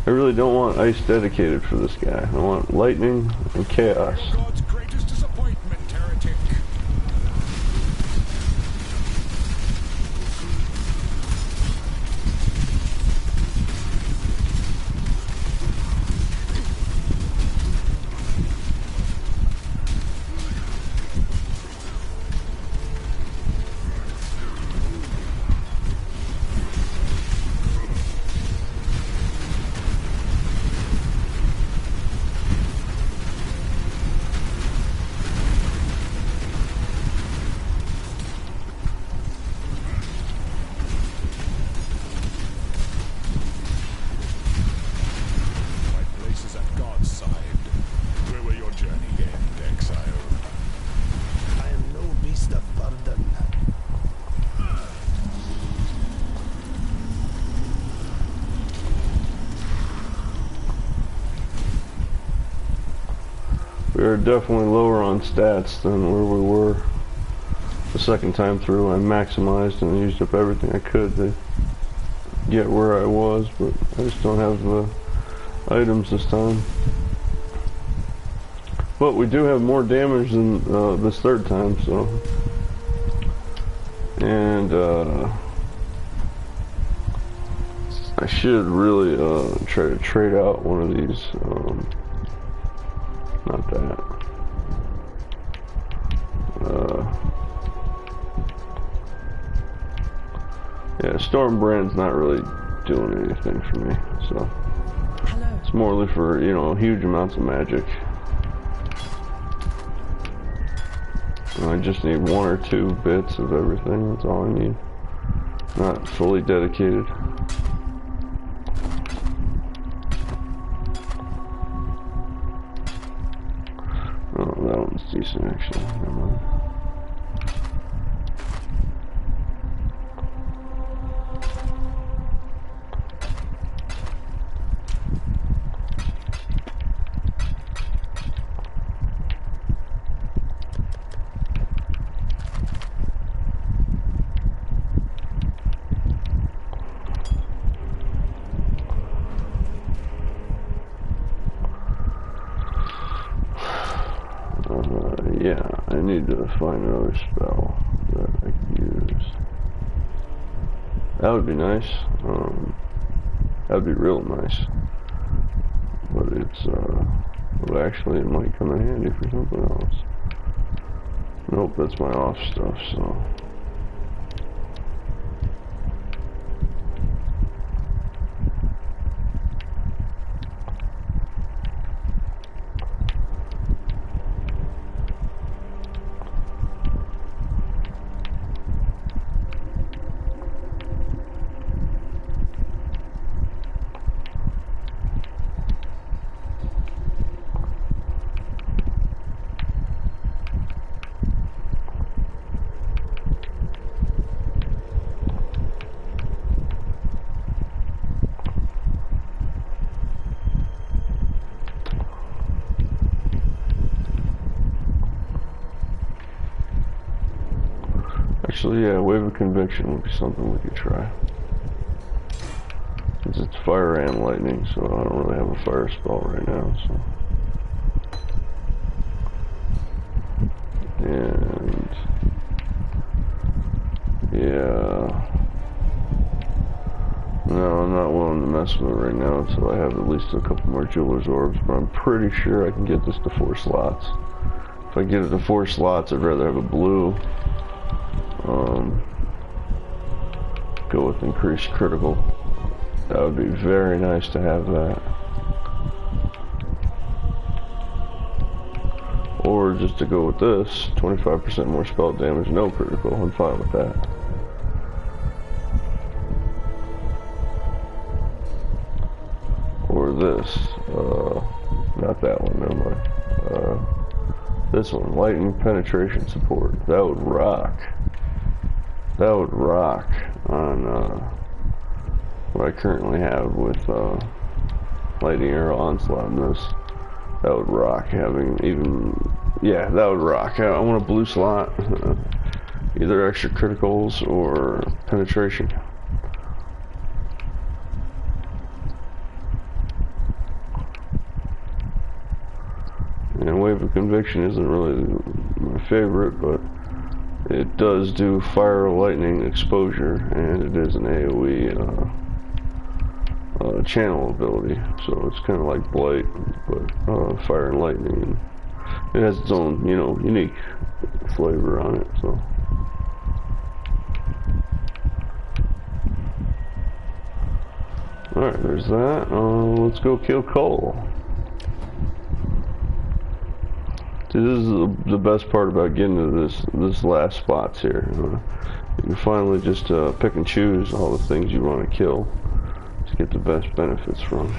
I really don't want Ice dedicated for this guy. I want Lightning and Chaos. God's greatest disappointment, heretic. We are definitely lower on stats than where we were the second time through. I maximized and used up everything I could to get where I was, but I just don't have the items this time. But we do have more damage than this third time, so. And I should really try to trade out one of these. Not that. Yeah, Stormbrand's not really doing anything for me, so. Hello. It's morely for, you know, huge amounts of magic. I just need 1 or 2 bits of everything, that's all I need. Not fully dedicated. Oh, that one's decent actually. Never mind. Yeah, I need to find another spell that I can use. That would be nice. That would be real nice. But it's, well, actually it might come in handy for something else. Nope, that's my off stuff, so. Actually, yeah, Wave of Conviction would be something we could try. Besides, it's fire and lightning, so I don't really have a fire spell right now, so. And yeah, no, I'm not willing to mess with it right now until I have at least a couple more jeweler's orbs, but I'm pretty sure I can get this to 4 slots. If I get it to 4 slots, I'd rather have a blue. Go with increased critical. That would be very nice to have that. Or just to go with this, 25% more spell damage, no critical. I'm fine with that. Or this, not that one, never mind. This one, lightning penetration support. That would rock. That would rock on what I currently have with lightning arrow onslaught and this. That would rock having even, yeah, that would rock. I want a blue slot, either extra criticals or penetration. And Wave of Conviction isn't really my favorite, but it does do fire lightning exposure, and it is an AoE channel ability, so it's kind of like Blight, but fire and lightning, and it has its own, you know, unique flavor on it. So alright, there's that. Let's go kill Cole. See, this is the best part about getting to this last spots here. You can finally just pick and choose all the things you want to kill to get the best benefits from.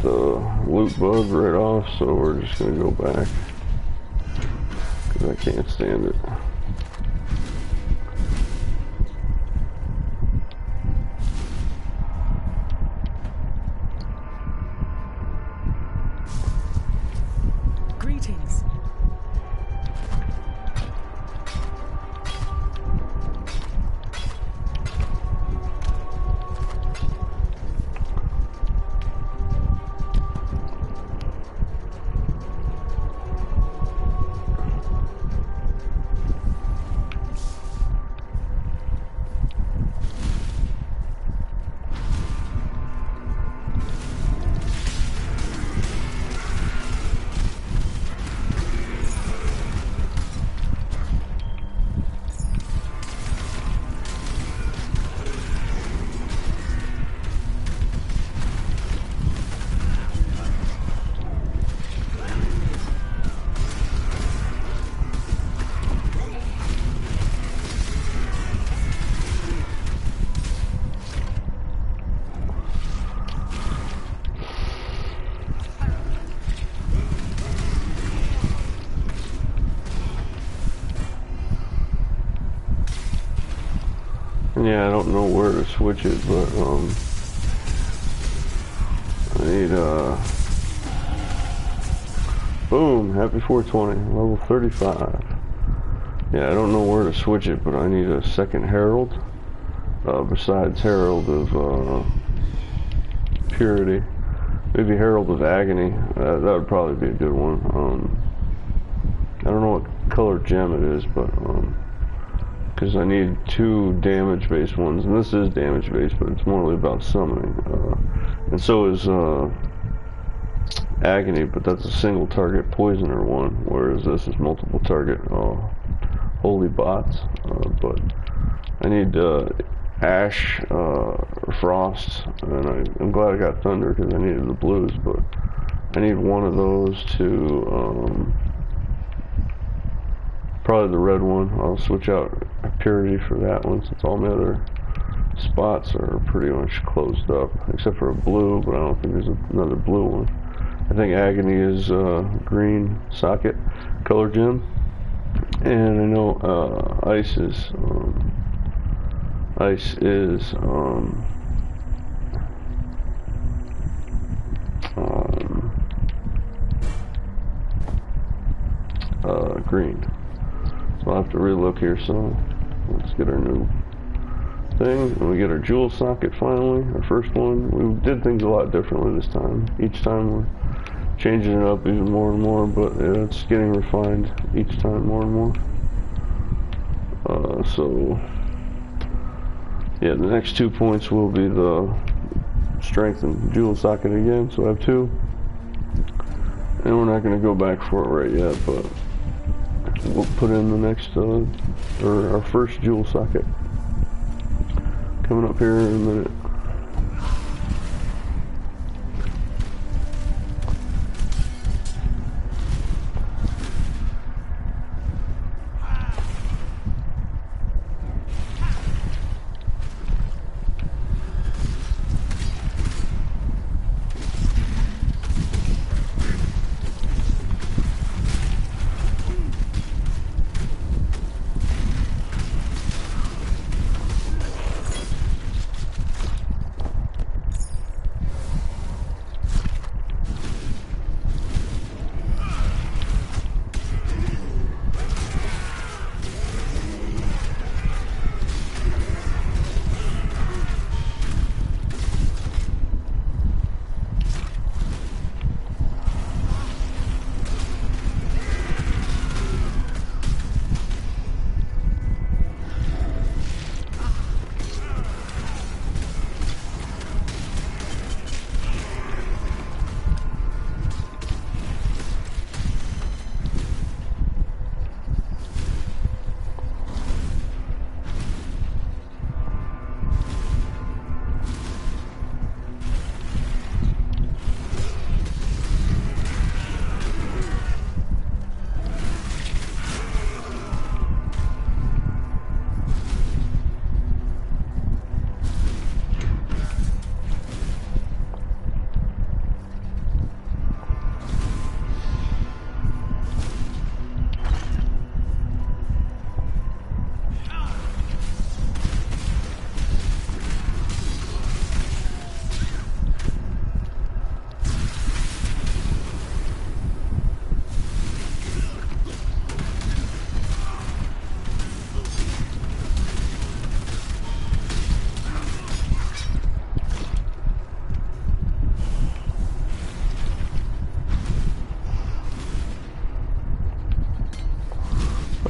The loot bug right off, so we're just gonna go back because I can't stand it. Greetings. Yeah, I don't know where to switch it, but I need boom, happy 420, level 35. Yeah, I don't know where to switch it, but I need a second Herald, besides Herald of Purity. Maybe Herald of Agony, that would probably be a good one. I don't know what color gem it is, but because I need 2 damage-based ones, and this is damage-based, but it's more about summoning. And so is Agony, but that's a single target poisoner one, whereas this is multiple target holy bots. But I need Ash or Frost, and I'm glad I got Thunder because I needed the blues, but I need one of those to probably the red one. I'll switch out Purity for that one since all my other spots are pretty much closed up, except for a blue, but I don't think there's another blue one. I think Agony is green socket color gem. And I know ice is green. So I'll have to relook here. So let's get our new thing, and we get our jewel socket finally. Our first one. We did things a lot differently this time. Each time we're changing it up even more and more, but it's getting refined each time more and more. So yeah, the next 2 points will be the strength and jewel socket again. So I have 2, and we're not going to go back for it right yet, but we'll put in the next or our first jewel socket coming up here in a minute.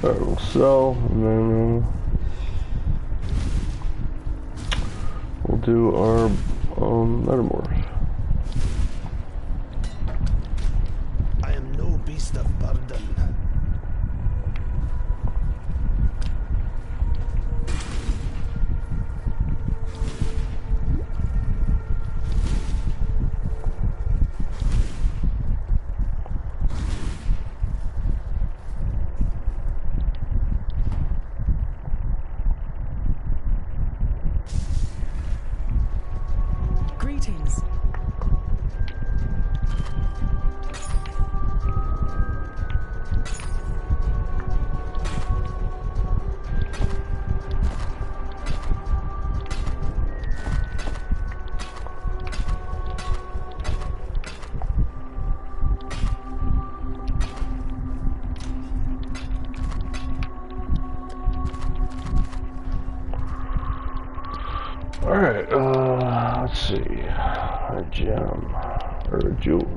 Alright, we'll sell, and then we'll do our metamorph. I am no beast of burden. Greetings. Alright, let's see. A gem, or a jewel.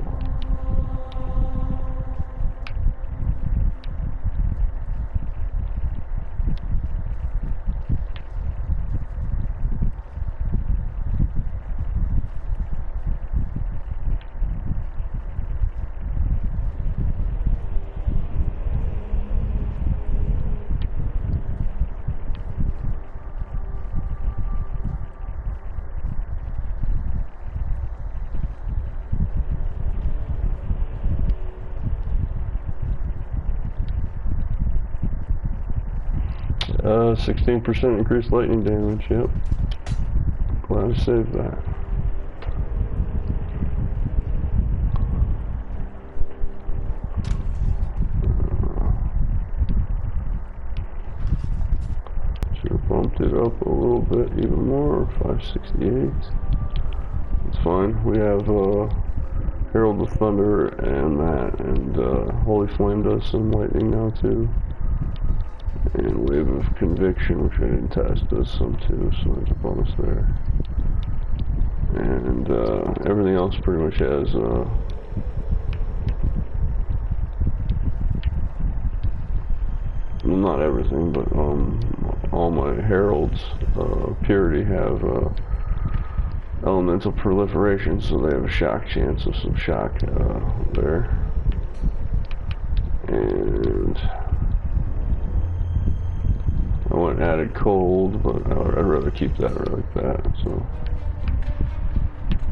Uh, 16% increased lightning damage, yep. Glad I saved that. have bumped it up a little bit even more. 568. It's fine. We have Herald of Thunder and that, and Holy Flame does some lightning now too. And Wave of Conviction, which I didn't test, does some too, so there's a bonus there. And everything else pretty much has well, not everything, but all my Heralds Purity have elemental proliferation, so they have a shock chance of some shock there. And I went and added cold, but I'd rather keep that like that. So,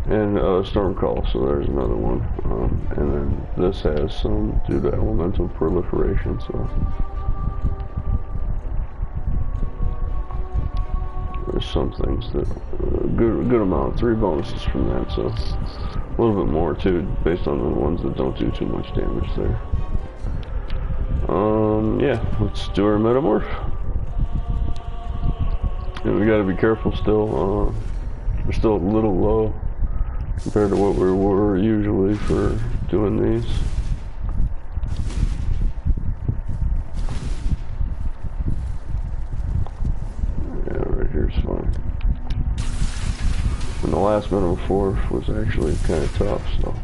and storm call, so there's another one. And then this has some due to elemental proliferation. So there's some things that good amount, 3 bonuses from that. So a little bit more too, based on the ones that don't do too much damage there. Yeah, let's do our metamorph. And we gotta be careful still. We're still a little low compared to what we were usually for doing these. Yeah, right here's fine. And the last metamorph was actually kind of tough, so.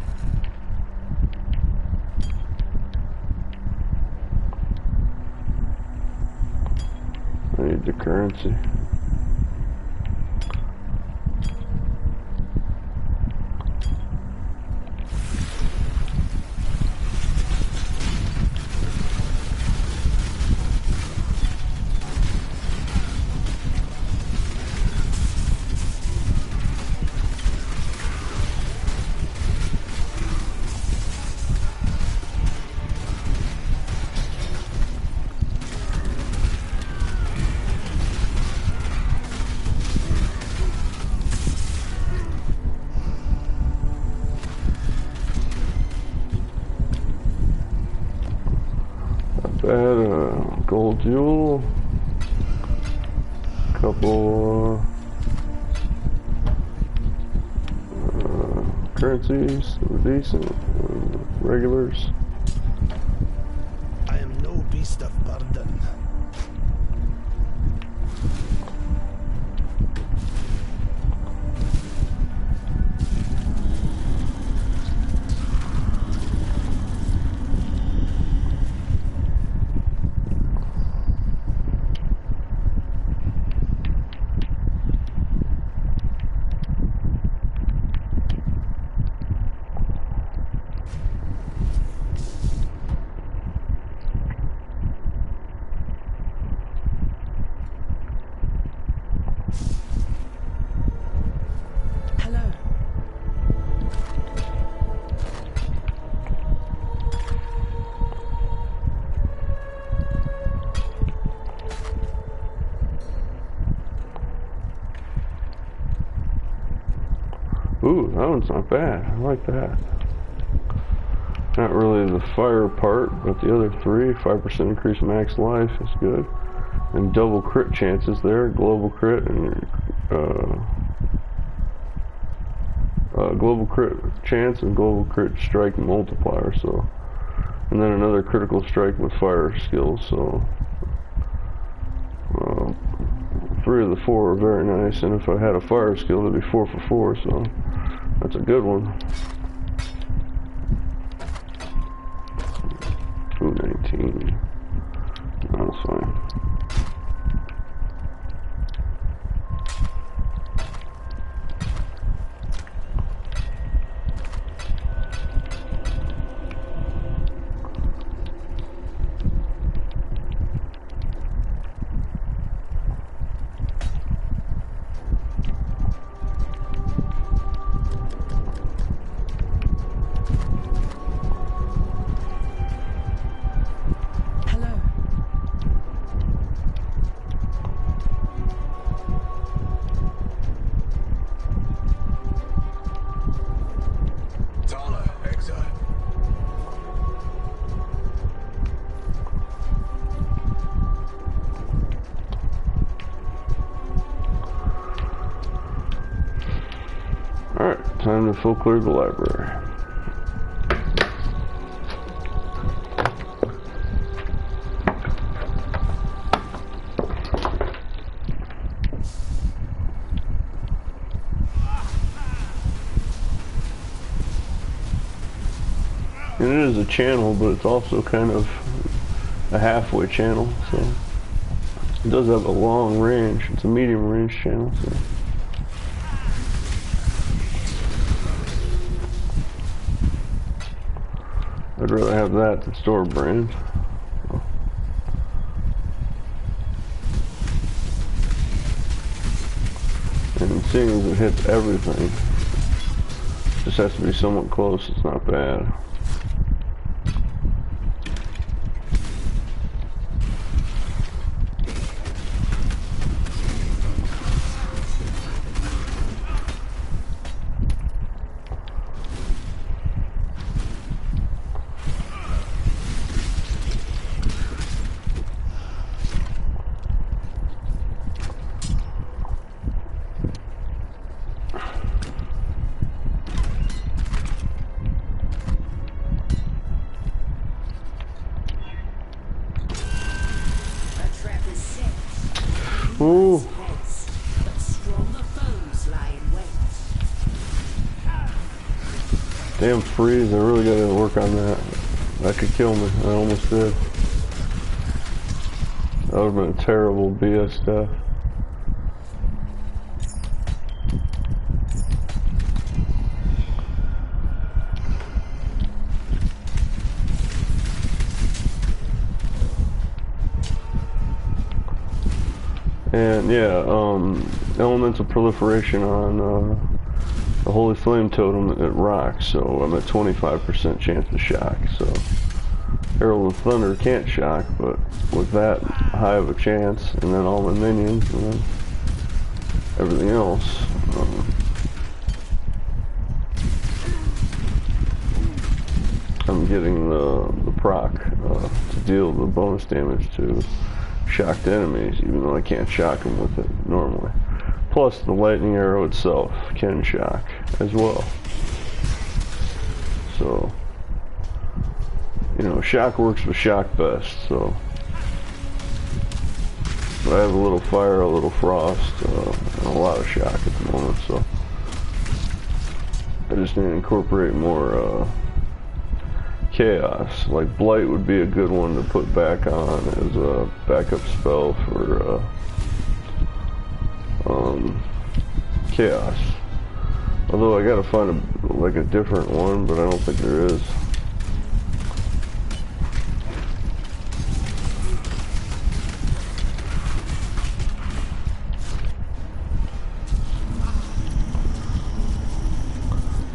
I need the currency. Gold jewel, couple currencies that were decent, regulars. I am no beast of burden. Ooh, that one's not bad. I like that. Not really the fire part, but the other 3, 5% increase max life is good. And double crit chances there, global crit and global crit chance and global crit strike multiplier. So, and then another critical strike with fire skills. So, 3 of the 4 are very nice. And if I had a fire skill, it'd be 4 for 4. So. That's a good one. Ooh, 19. That's fine. Time to full clear the library. And it is a channel, but it's also kind of a halfway channel, so it does have a long range. It's a medium range channel, so. I'd rather have that than store brand. And seeing as it hits everything, just has to be somewhat close, it's not bad. Ooh. Damn freeze, I really gotta work on that. That could kill me. I almost did. That would've been a terrible BS stuff. And yeah, elemental proliferation on the Holy Flame Totem, it rocks, so I'm at 25% chance of shock, so Herald of Thunder can't shock, but with that high of a chance, and then all my minions, and then everything else, I'm getting the proc to deal the bonus damage to shocked enemies, even though I can't shock them with it normally. Plus, the lightning arrow itself can shock as well. So, you know, shock works with shock best, so. But I have a little fire, a little frost, and a lot of shock at the moment, so. I just need to incorporate more, chaos. Like Blight would be a good one to put back on as a backup spell for chaos. Although I gotta find a different one, but I don't think there is.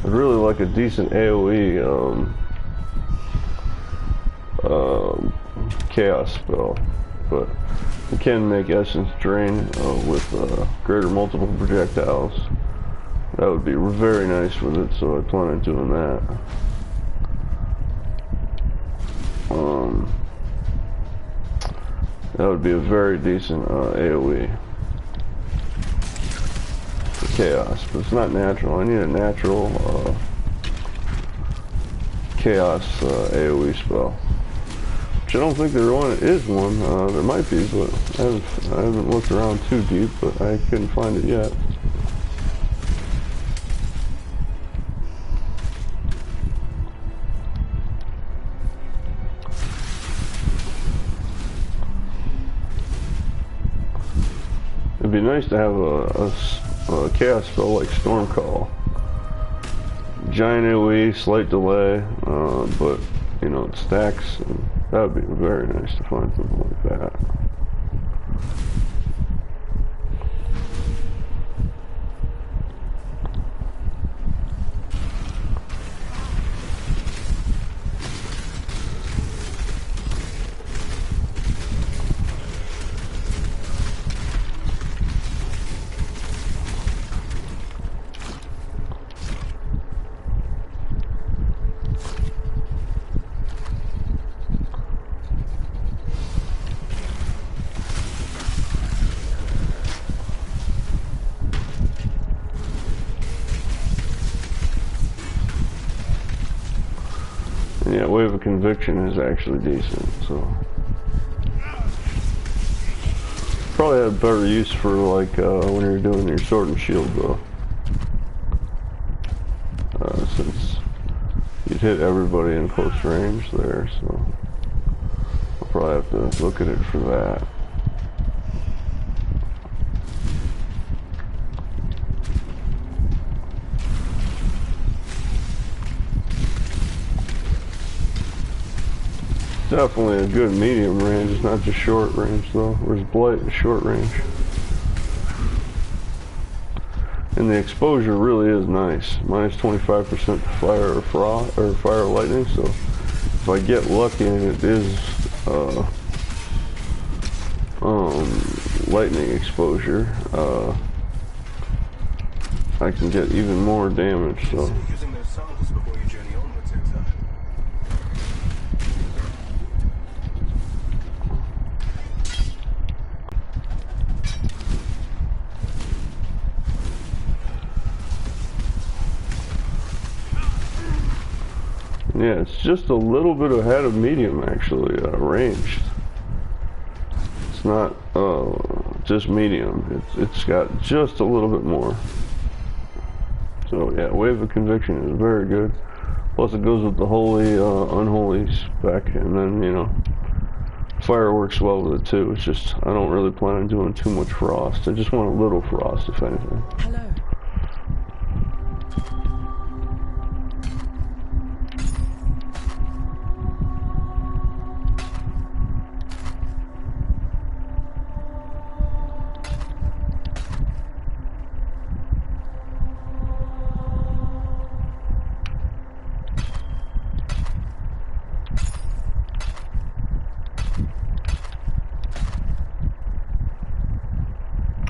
I'd really like a decent AoE chaos spell, but you can make Essence Drain with greater multiple projectiles. That would be very nice with it, so I plan on doing that. That would be a very decent AoE for chaos, but it's not natural. I need a natural chaos AoE spell. I don't think there is one. There might be, but I haven't looked around too deep, but I couldn't find it yet. It'd be nice to have a chaos spell like Storm Call. Giant AoE, slight delay, but you know, it stacks. And that would be very nice to find something like that. Wave of Conviction is actually decent, so probably have better use for like when you're doing your sword and shield though, since you'd hit everybody in close range there, so I'll probably have to look at it for that. Definitely a good medium range, it's not just short range though. Whereas Blight is short range. And the exposure really is nice. Minus 25% fire or frost or fire or lightning, so if I get lucky and it is lightning exposure, I can get even more damage, so. Using those samples before you journey onwards, Exile. Yeah, it's just a little bit ahead of medium actually, ranged. It's not just medium, it's got just a little bit more. So yeah, Wave of Conviction is very good. Plus it goes with the holy, unholy spec, and then, you know, fire works well with it too. It's just, I don't really plan on doing too much frost. I just want a little frost, if anything. Hello.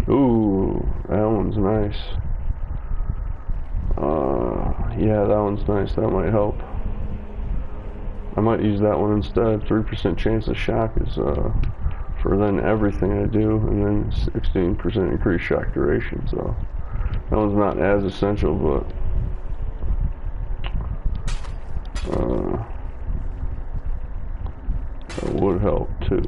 Ooh, that one's nice. Yeah, that one's nice. That might help. I might use that one instead. 3% chance of shock is for then everything I do, and then 16% increased shock duration. So that one's not as essential, but that would help too.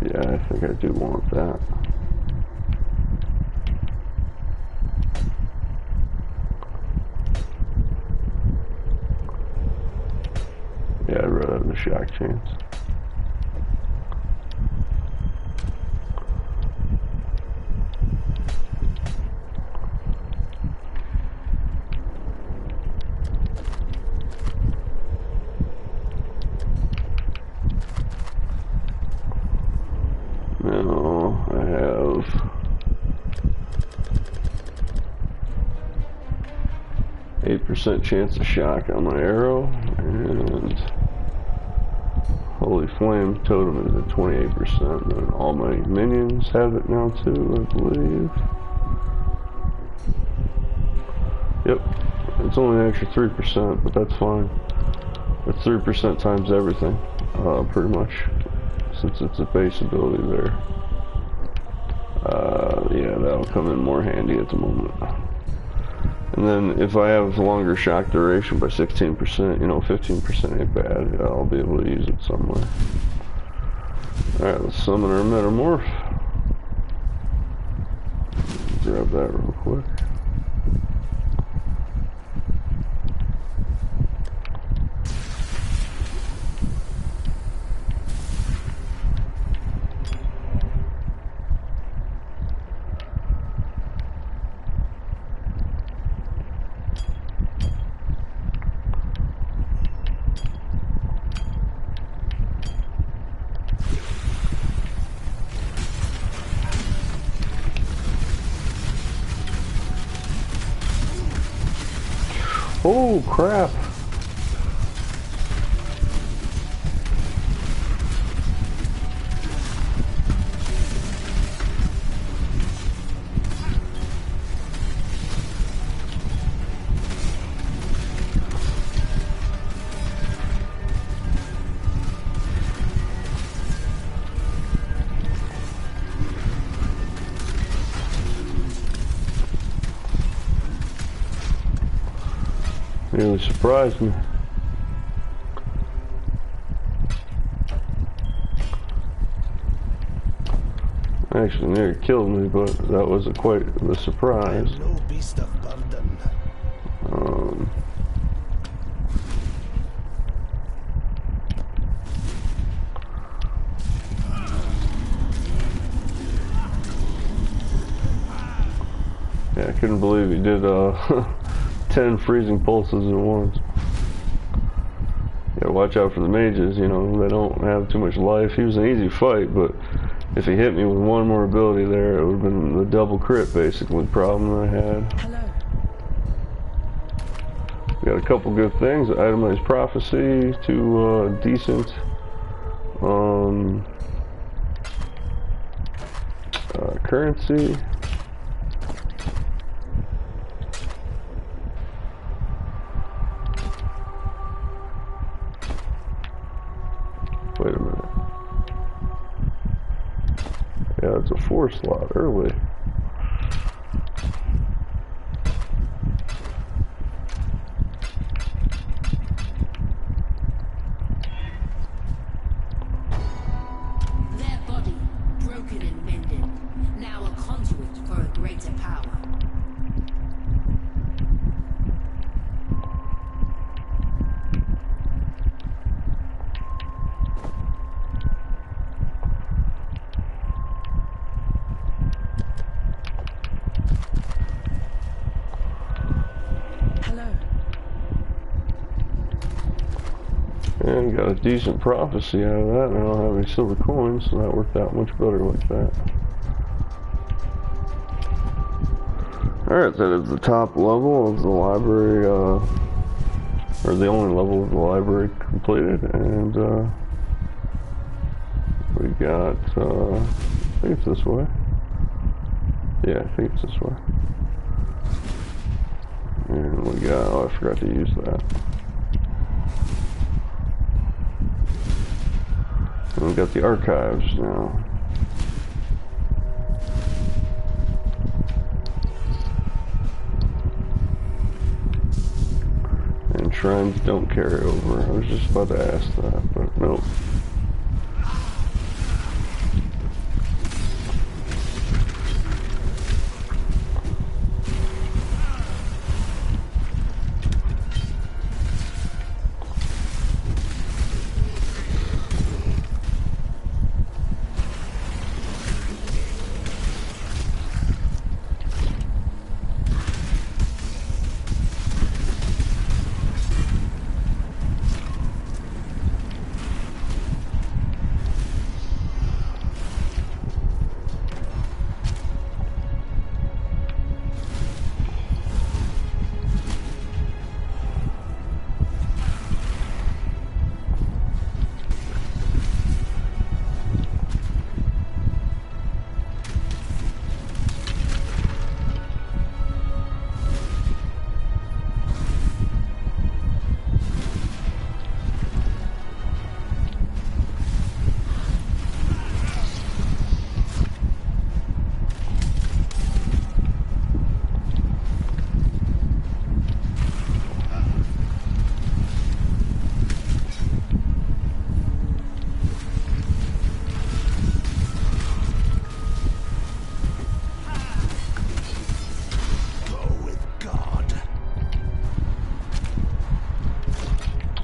Yeah, I think I do want that. Yeah, I'd rather have the shock chance. Now I have 8% chance of shock on my arrow, and Holy Flame Totem is at 28%, and all my minions have it now too, I believe. Yep, it's only an extra 3%, but that's fine. It's 3% times everything, pretty much, since it's a base ability there. Yeah, that'll come in more handy at the moment. And then if I have longer shock duration by 16%, you know, 15% ain't bad. I'll be able to use it somewhere. Alright, let's summon our Metamorph. Grab that real quick. Oh crap! Nearly surprised me. Actually nearly killed me, but that was quite the surprise. I am no beast of burden. Yeah, I couldn't believe he did 10 freezing pulses at once. You gotta watch out for the mages, you know, they don't have too much life. He was an easy fight, but if he hit me with one more ability there, it would have been the double crit, basically, problem I had. Hello. We got a couple good things. Itemized prophecy, 2 decent currency. Wait a minute. Yeah, it's a 4 slot early. Their body, broken and mended, now a conduit for a greater power. Hello. And got a decent prophecy out of that, and I don't have any silver coins, so that worked out much better like that. Alright, that is the top level of the library, or the only level of the library completed, and we got, I think it's this way. Yeah, I think it's this way. And we got, oh, I forgot to use that. And we got the archives now. And shrines don't carry over. I was just about to ask that, but nope.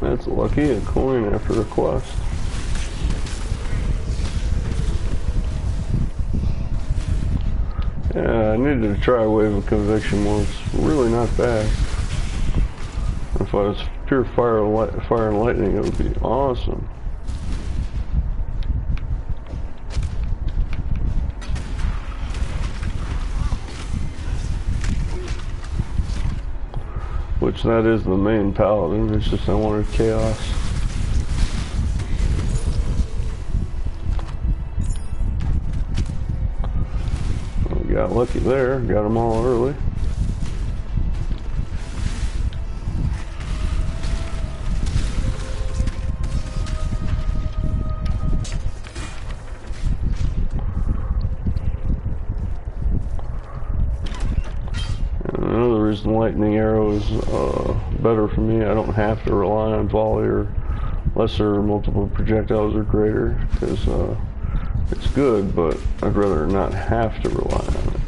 That's lucky, a coin after a quest. Yeah, I needed to try Wave of Conviction once. Really not bad. If I was pure fire and lightning, it would be awesome. Which that is the main paladin, it's just I wanted chaos. We got lucky there, got them all early. lightning arrow is better for me. I don't have to rely on volley or lesser multiple projectiles or greater, because it's good, but I'd rather not have to rely on it.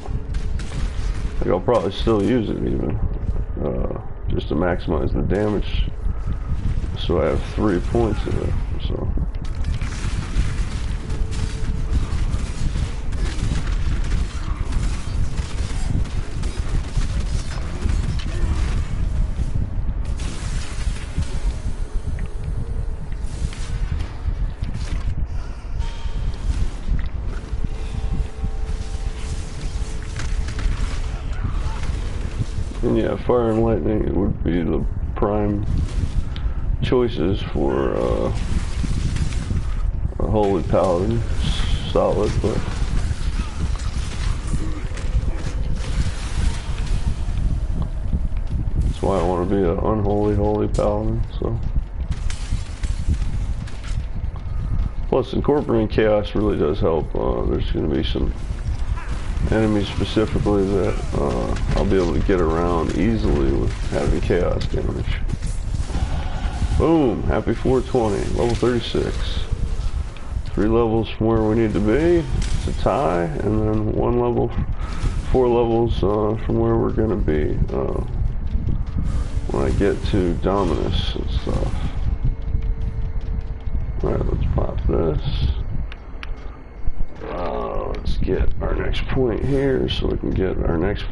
Like, I'll probably still use it even, just to maximize the damage, so I have 3 points of it. So. And yeah, fire and lightning, it would be the prime choices for a holy paladin. Solid, but that's why I want to be an unholy holy paladin. So, plus incorporating chaos really does help. There's going to be some enemies specifically that I'll be able to get around easily with having chaos damage. Boom! Happy 420, level 36. 3 levels from where we need to be. It's a tie, and then 1 level, 4 levels from where we're gonna be when I get to Dominus and stuff. Alright, let's pop this. Let's get our next point here, so we can get our next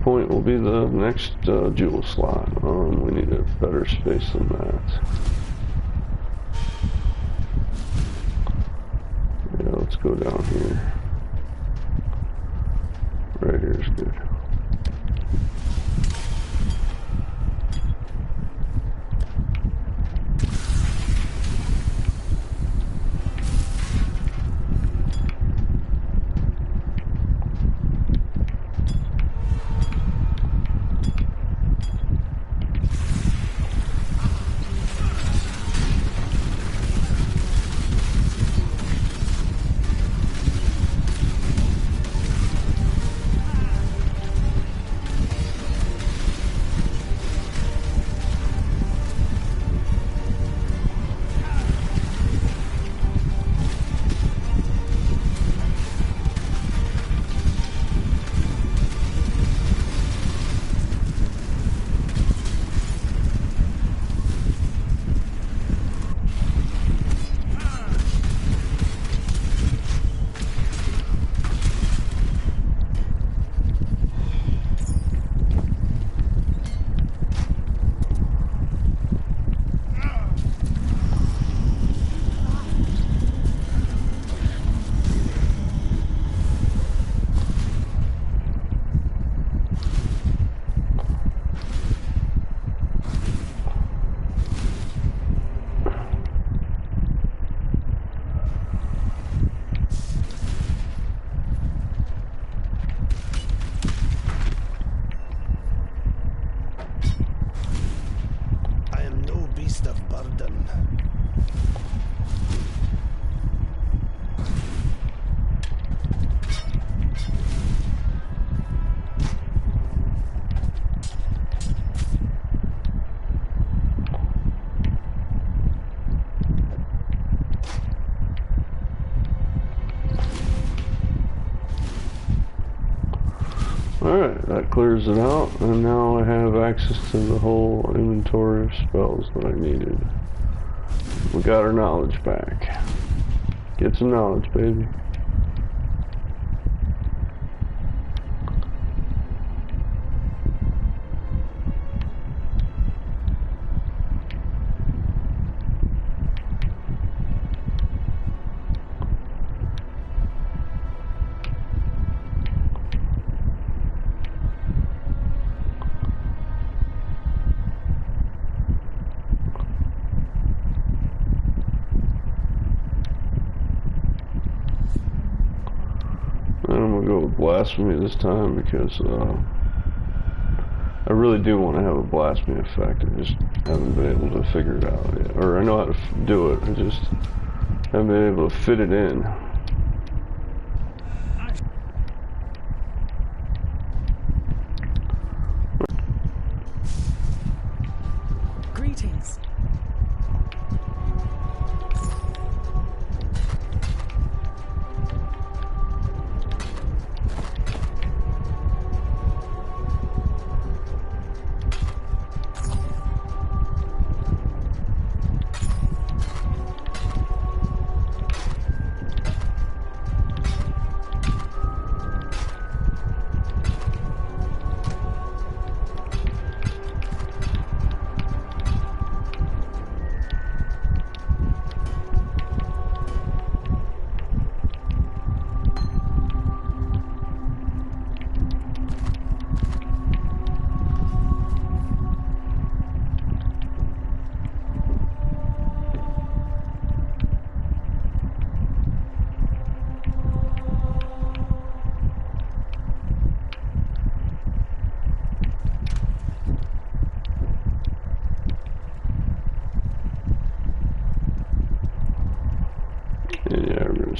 point will be the next jewel slot. We need a better space than that. Yeah, let's go down here. Right here is good. Alright, that clears it out, and now I have access to the whole inventory of spells that I needed. We got our knowledge back. Get some knowledge, baby. I'm gonna go with blasphemy this time because I really do want to have a blasphemy effect. I just haven't been able to figure it out yet. Or I know how to do it, I just haven't been able to fit it in.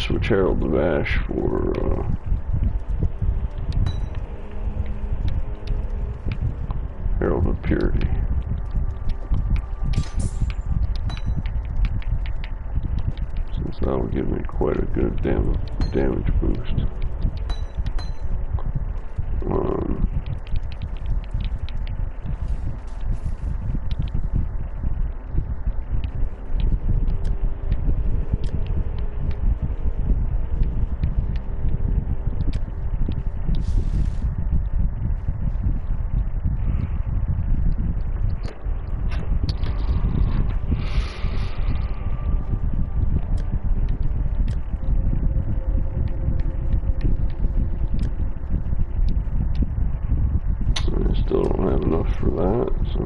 switch Herald of Ash for Herald of Purity. Since that will give me quite a good damage boost. Still don't have enough for that, so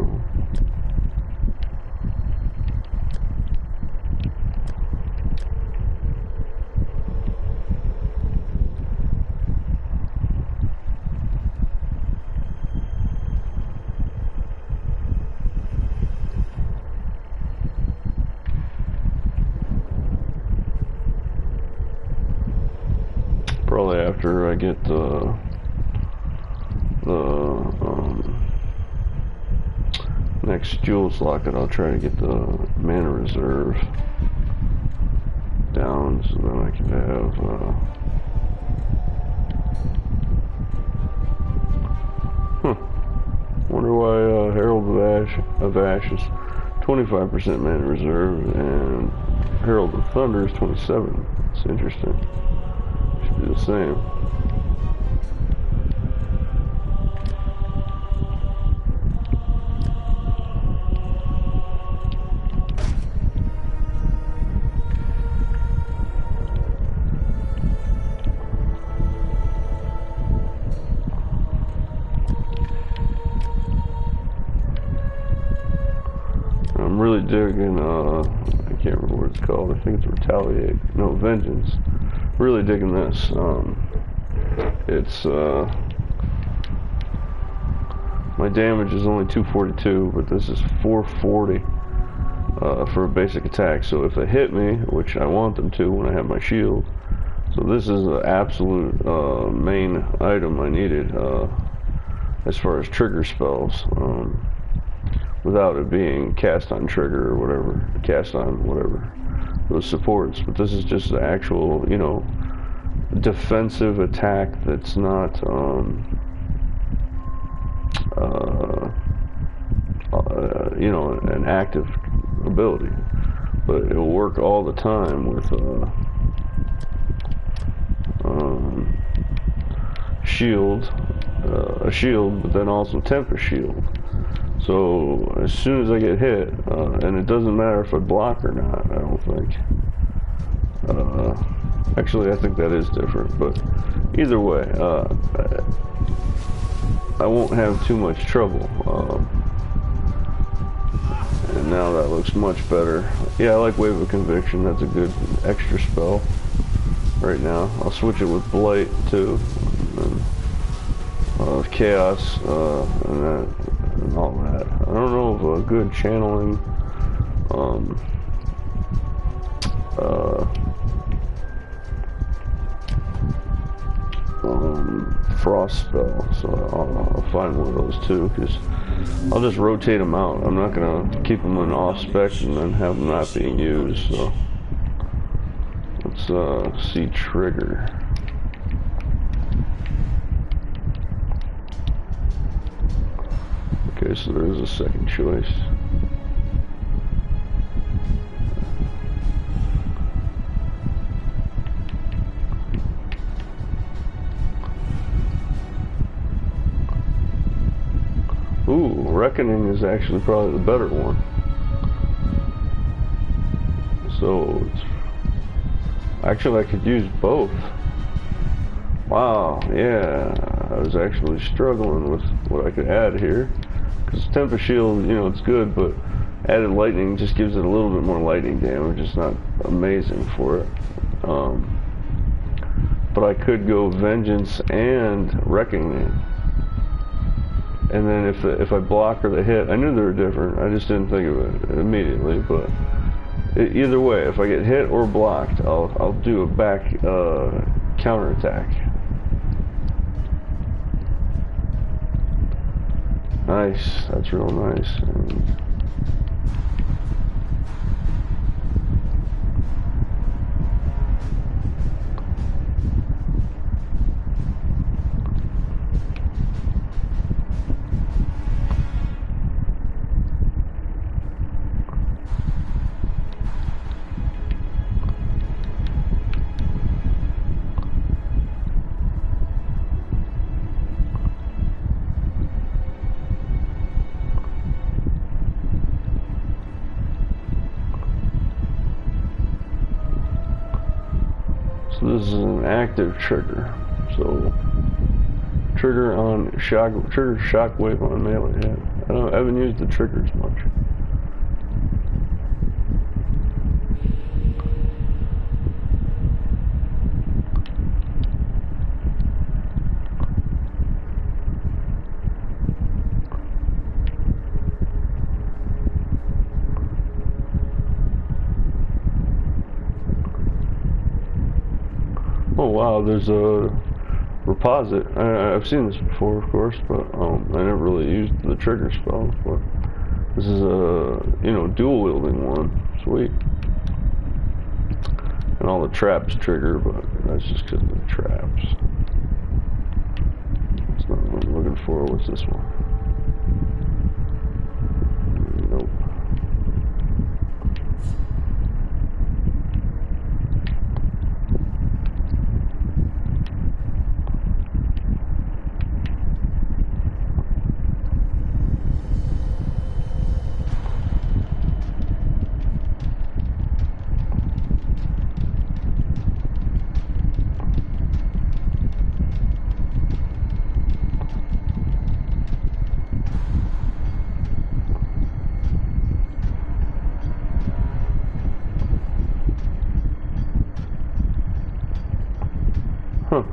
probably after I get the next Jewel's Locket, I'll try to get the mana reserve down so then I can have wonder why Herald of Ash is 25% mana reserve and Herald of Thunder is 27. It's interesting. Should be the same. I'm really digging, I can't remember what it's called, I think it's Retaliate, no, Vengeance. Really digging this. It's, my damage is only 242, but this is 440 for a basic attack. So if they hit me, which I want them to when I have my shield, so this is the absolute main item I needed as far as trigger spells. Without it being cast on trigger or whatever, cast on whatever, those supports. But this is just the actual, you know, defensive attack that's not, you know, an active ability. But it'll work all the time with shield, a shield, but then also Tempest Shield. So as soon as I get hit, and it doesn't matter if I block or not, I don't think. Actually, I think that is different, but either way, I won't have too much trouble. And now that looks much better. Yeah, I like Wave of Conviction. That's a good extra spell right now. I'll switch it with Blight too, and Chaos, and that. And all that. I don't know if a good channeling frost spell, so I'll find one of those too, because I'll just rotate them out. I'm not gonna keep them in off spec and then have them not being used. So let's see trigger. Okay, so there is a second choice. Ooh, Reckoning is actually probably the better one. So, actually I could use both. Wow, yeah, I was actually struggling with what I could add here. Because Tempest Shield, you know, it's good, but added lightning just gives it a little bit more lightning damage. It's not amazing for it. But I could go Vengeance and Reckoning. And then if I block or the hit, I knew they were different. I just didn't think of it immediately, but Either way, if I get hit or blocked, I'll do a back counterattack. Nice, that's real nice. This is an active trigger, so trigger shockwave on melee hit. I haven't used the triggers much. Oh wow, there's a reposit. I've seen this before, of course, but I never really used the trigger spell. But this is a dual wielding one. Sweet. And all the traps trigger, but that's just because of the traps. That's not what I'm looking for. What's this one? Nope. Huh.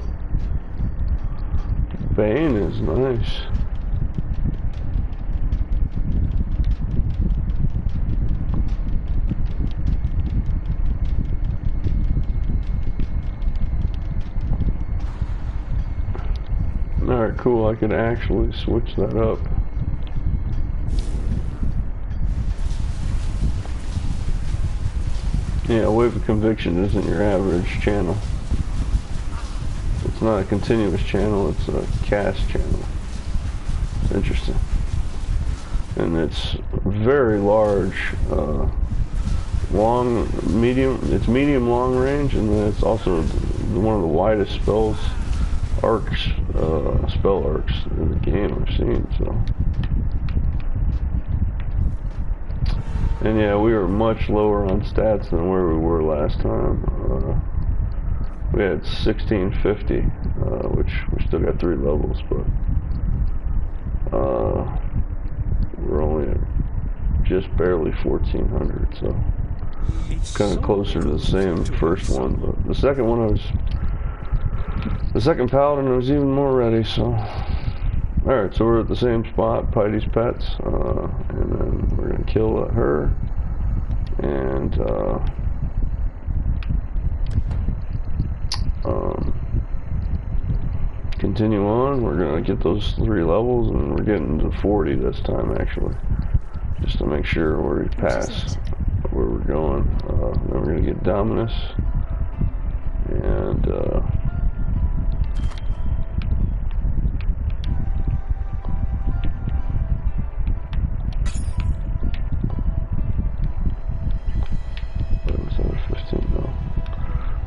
Bane is nice. Alright, cool. I could actually switch that up. Yeah, Wave of Conviction isn't your average channel. It's not a continuous channel, it's a cast channel. It's interesting. And it's very large, it's medium long range, and then it's also one of the widest spell arcs in the game I've seen, so. And yeah, we were much lower on stats than where we were last time. We had 1650, which we still got 3 levels, but we're only at just barely 1400, so kind of closer to the same first one. But the second one, the second paladin was even more ready. So, all right, so we're at the same spot, Pity's Pets, and then we're gonna kill her, and continue on. We're gonna get those 3 levels, and we're getting to 40 this time actually, just to make sure we pass where we're going. Then we're gonna get Dominus, and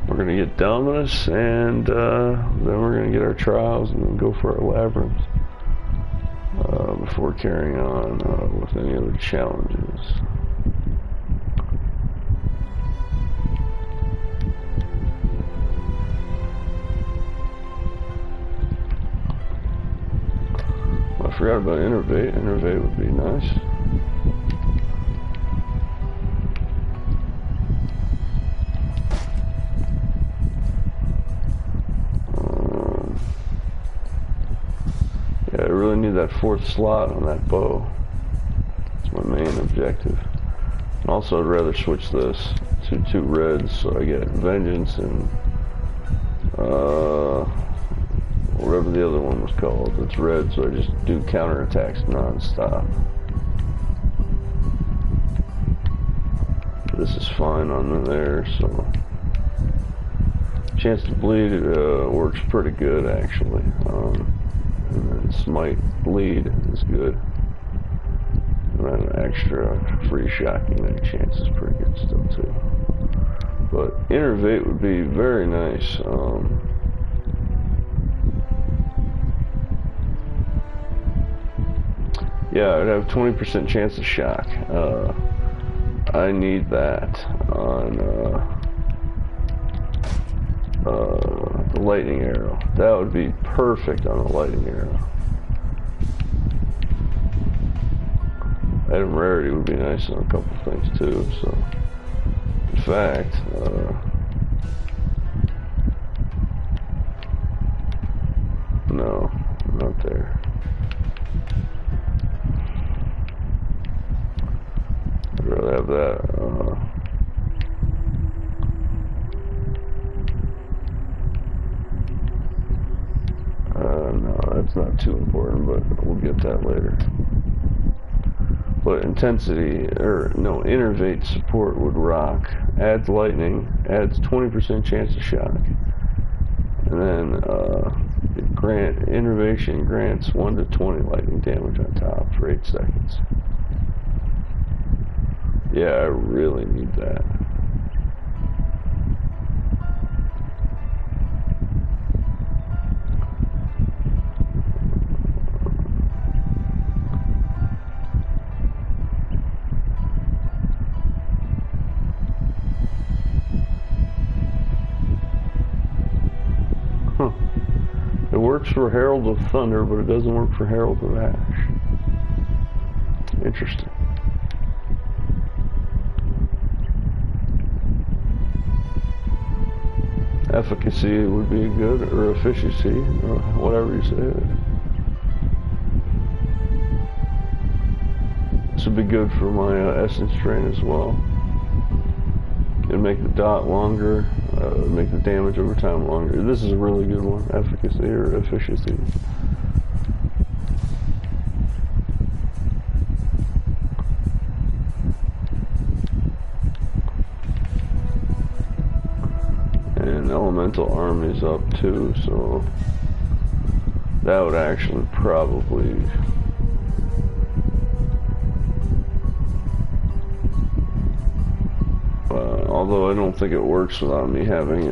we're gonna get Dominus, and then we're gonna get our trials, and then go for our labyrinth before carrying on with any other challenges. I forgot about Innervate. Innervate would be nice. Yeah, I really need that 4th slot on that bow. It's my main objective. Also, I'd rather switch this to 2 reds so I get Vengeance and whatever the other one was called. It's red, so I just do counterattacks non-stop. This is fine on there, so chance to bleed works pretty good actually. And then smite bleed is good. And then extra free shocking that chance is pretty good still too. But innervate would be very nice. Yeah, I'd have 20% chance of shock. I need that on the lightning arrow. That would be perfect on the lightning arrow. Item rarity would be nice on a couple things too. So, in fact, no, not there. I'd rather have that. No, that's not too important, but we'll get that later. But intensity, or no, innervate support would rock. Adds lightning, adds 20% chance of shock. And then innervation grants 1 to 20 lightning damage on top for 8 seconds. Yeah, I really need that. It works for Herald of Thunder, but it doesn't work for Herald of Ash. Interesting. Efficacy would be good, or efficiency, or whatever you say. This would be good for my essence drain as well. It'd make the dot longer, make the damage over time longer. This is a really good one, efficacy or efficiency. And elemental army's up too, so that would actually probably although I don't think it works without me having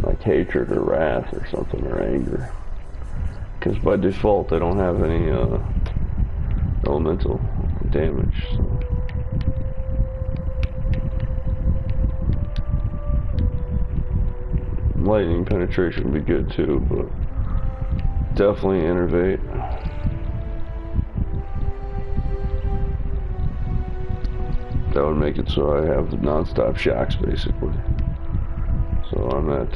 like hatred or wrath or something, or anger, because by default I don't have any elemental damage, so. Lightning penetration would be good too, but definitely innervate. That would make it so I have the non-stop shocks basically. So I'm at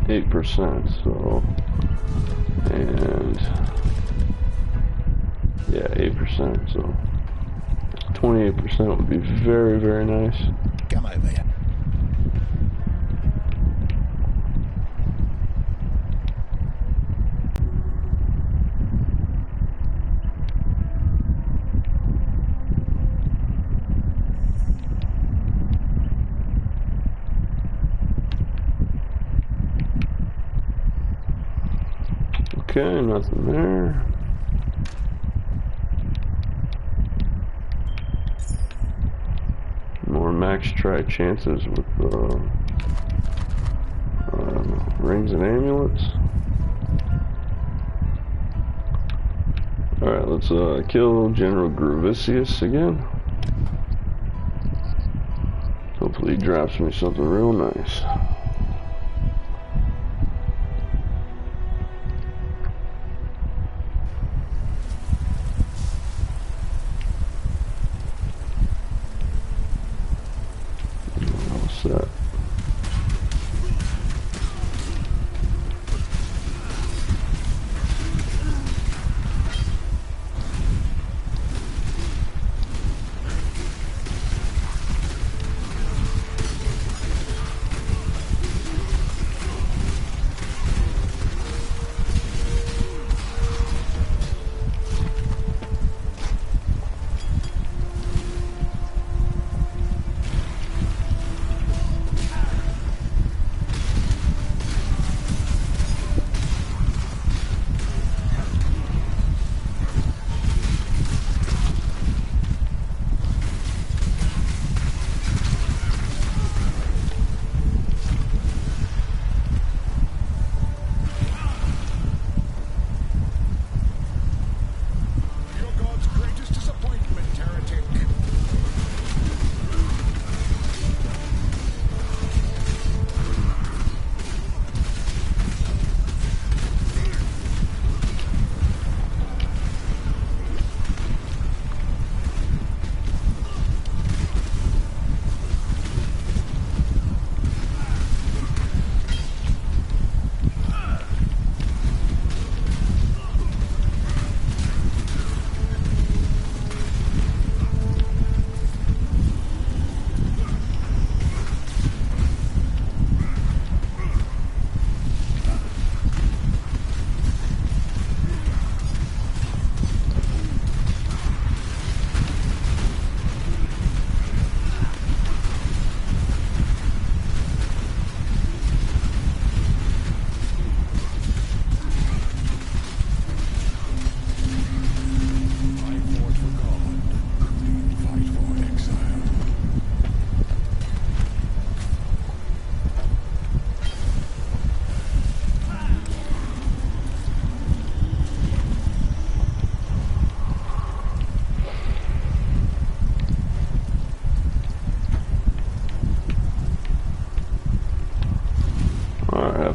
8%, so, and yeah, 8%, so 28% would be very, very nice. Come over here. Okay, nothing there. More max try chances with rings and amulets. Alright, let's kill General Gruvisius again. Hopefully he drops me something real nice.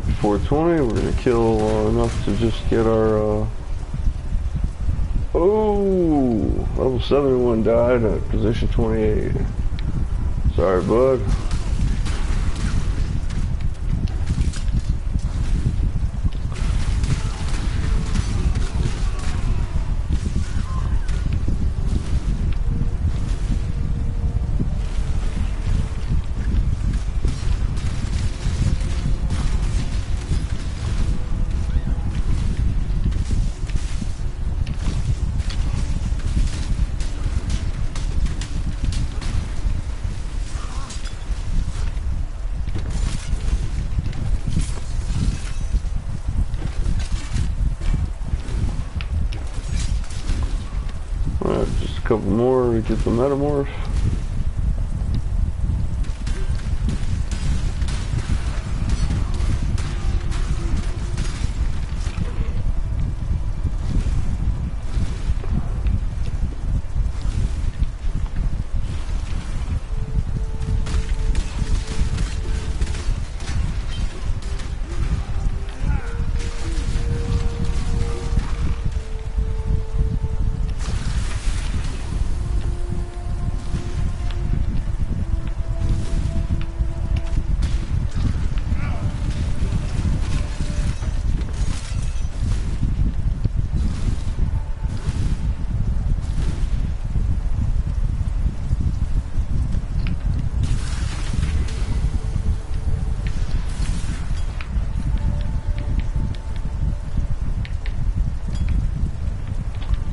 Happy 420. We're gonna kill enough to just get our. Oh, level 71 died at position 28. Sorry, bud. Alright, just a couple more to get the metamorph.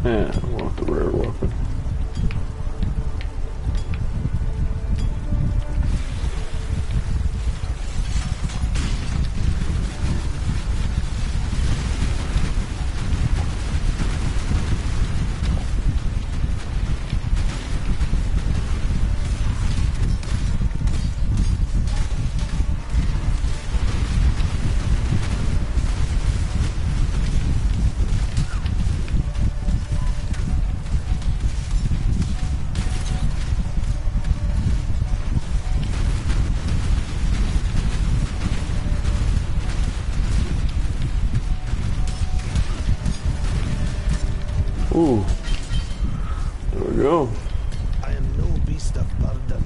Yeah, I want the rare weapon. Ooh, there we go. I am no beast of burden.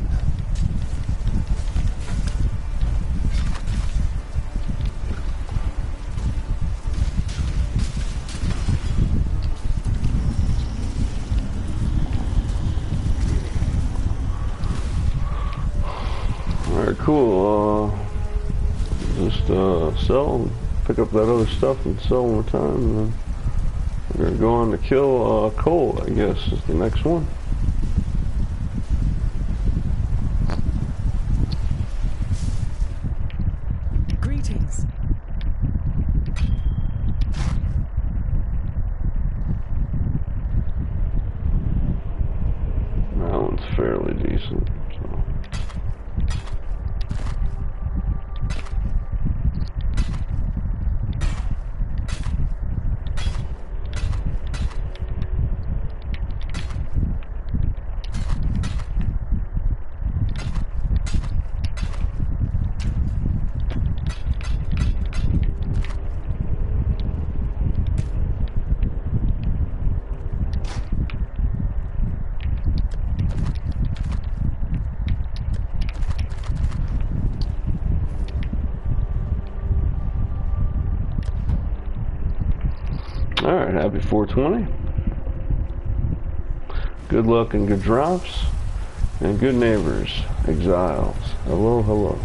Alright, cool. Just sell, pick up that other stuff and sell one more time, and then we're gonna go on to kill Cole, I guess, is the next one. Greetings. That one's fairly decent. So. Alright, happy 420. Good luck and good drops. And good neighbors, exiles. Hello, hello.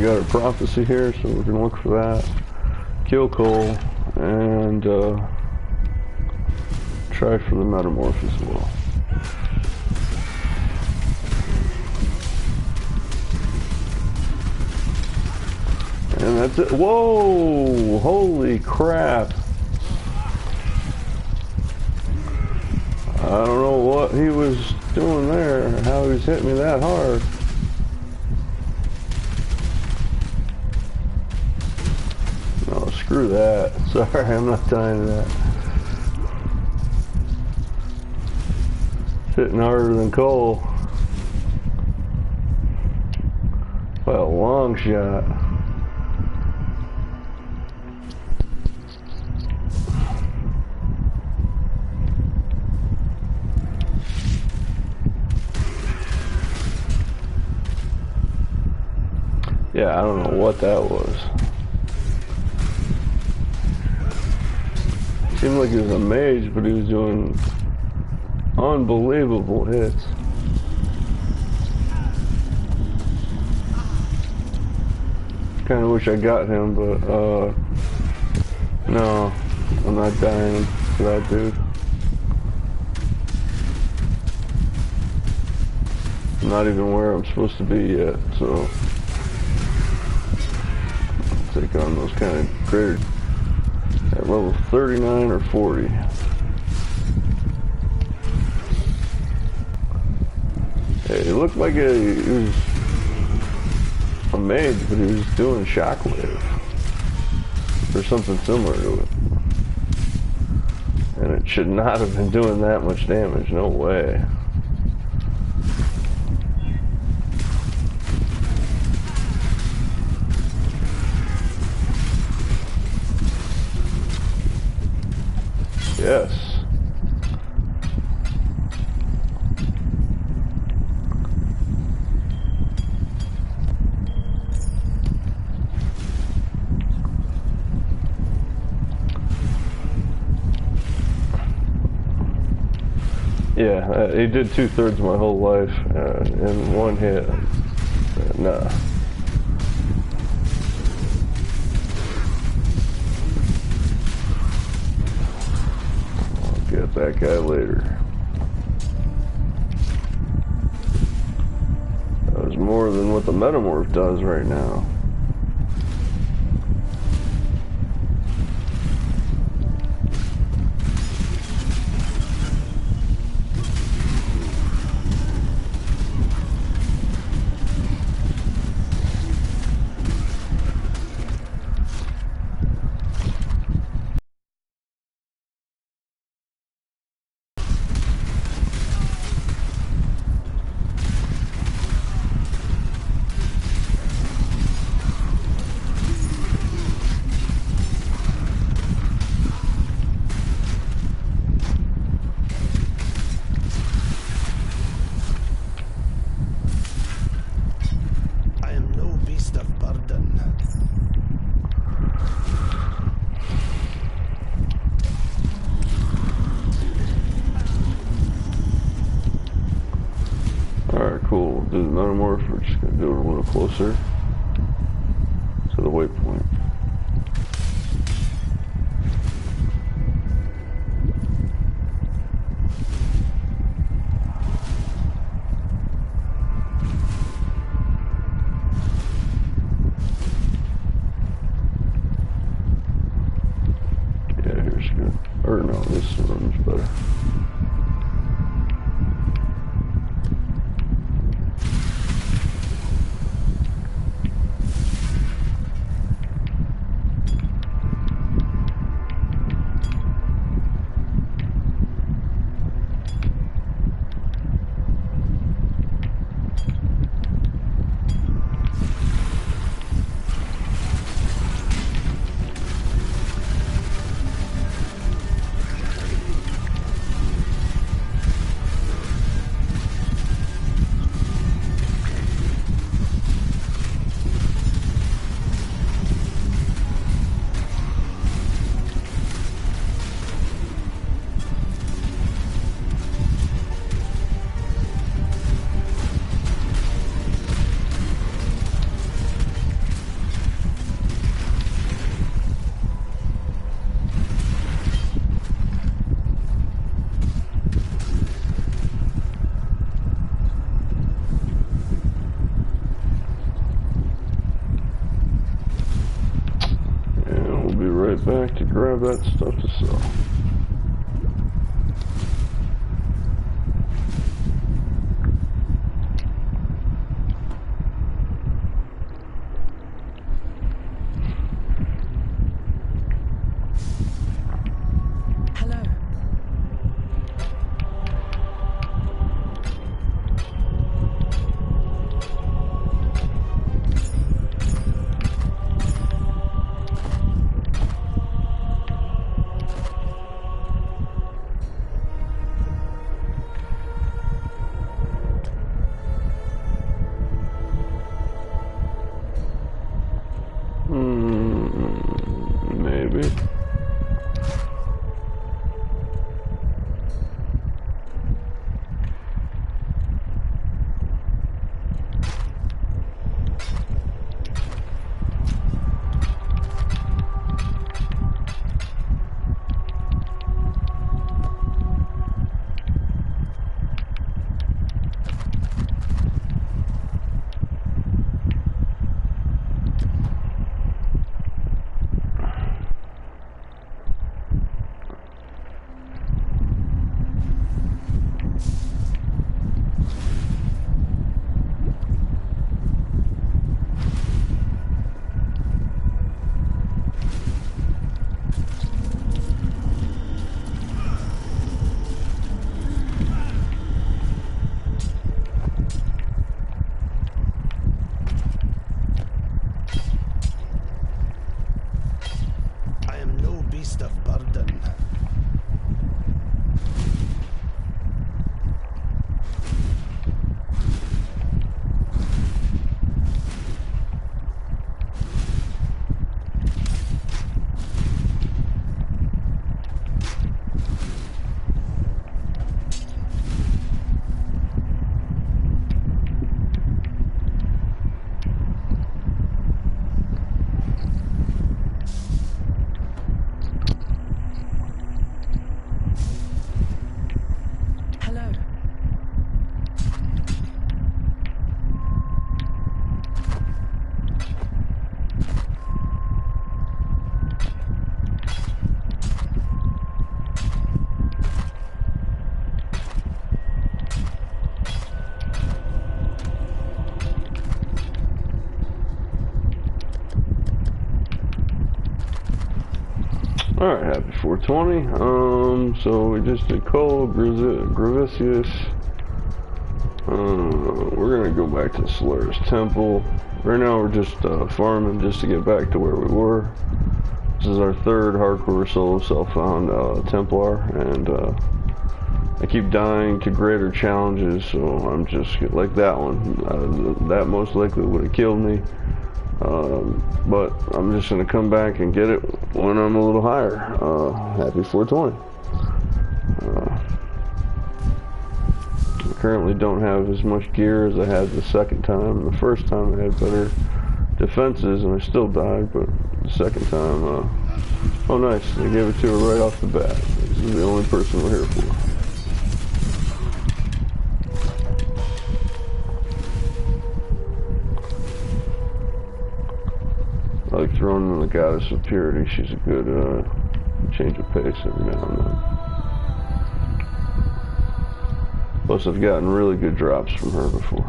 got our prophecy here, so we're gonna look for that. Kill Cole and try for the metamorph as well. And that's it. Whoa! Holy crap! I don't know what he was doing there, how he was hitting me that hard. No, screw that. Sorry, I'm not dying to that. It's hitting harder than Cole. By a long shot. Yeah, I don't know what that was. Seemed like he was a mage, but he was doing unbelievable hits. Kinda wish I got him, but no, I'm not dying for that dude. I'm not even where I'm supposed to be yet, so take on those kind of critters at level 39 or 40. Hey, it looked like he was a mage, but he was doing shockwave or something similar to it. And it should not have been doing that much damage, no way. Yes. Yeah, he did 2/3 of my whole life in one hit. Nah. Get that guy later. That was more than what the metamorph does right now. Cool, do the metamorph. We're just going to do it a little closer to the waypoint. Yeah, here's good. Or no, this room's better. grab that stuff to sell. Maybe. Alright, happy 420. So we just did Cole, Gravicius. We're gonna go back to Solaris Temple. Right now we're just farming just to get back to where we were. This is our third hardcore solo self-found Templar, and I keep dying to greater challenges, so I'm just like that one. That most likely would have killed me. But I'm just going to come back and get it when I'm a little higher. Happy 420. I currently don't have as much gear as I had the second time. The first time I had better defenses and I still died, but the second time, oh nice, they gave it to her right off the bat. This is the only person we're here for. I like throwing in the Goddess of Purity. She's a good change of pace every now and then. Plus, I've gotten really good drops from her before.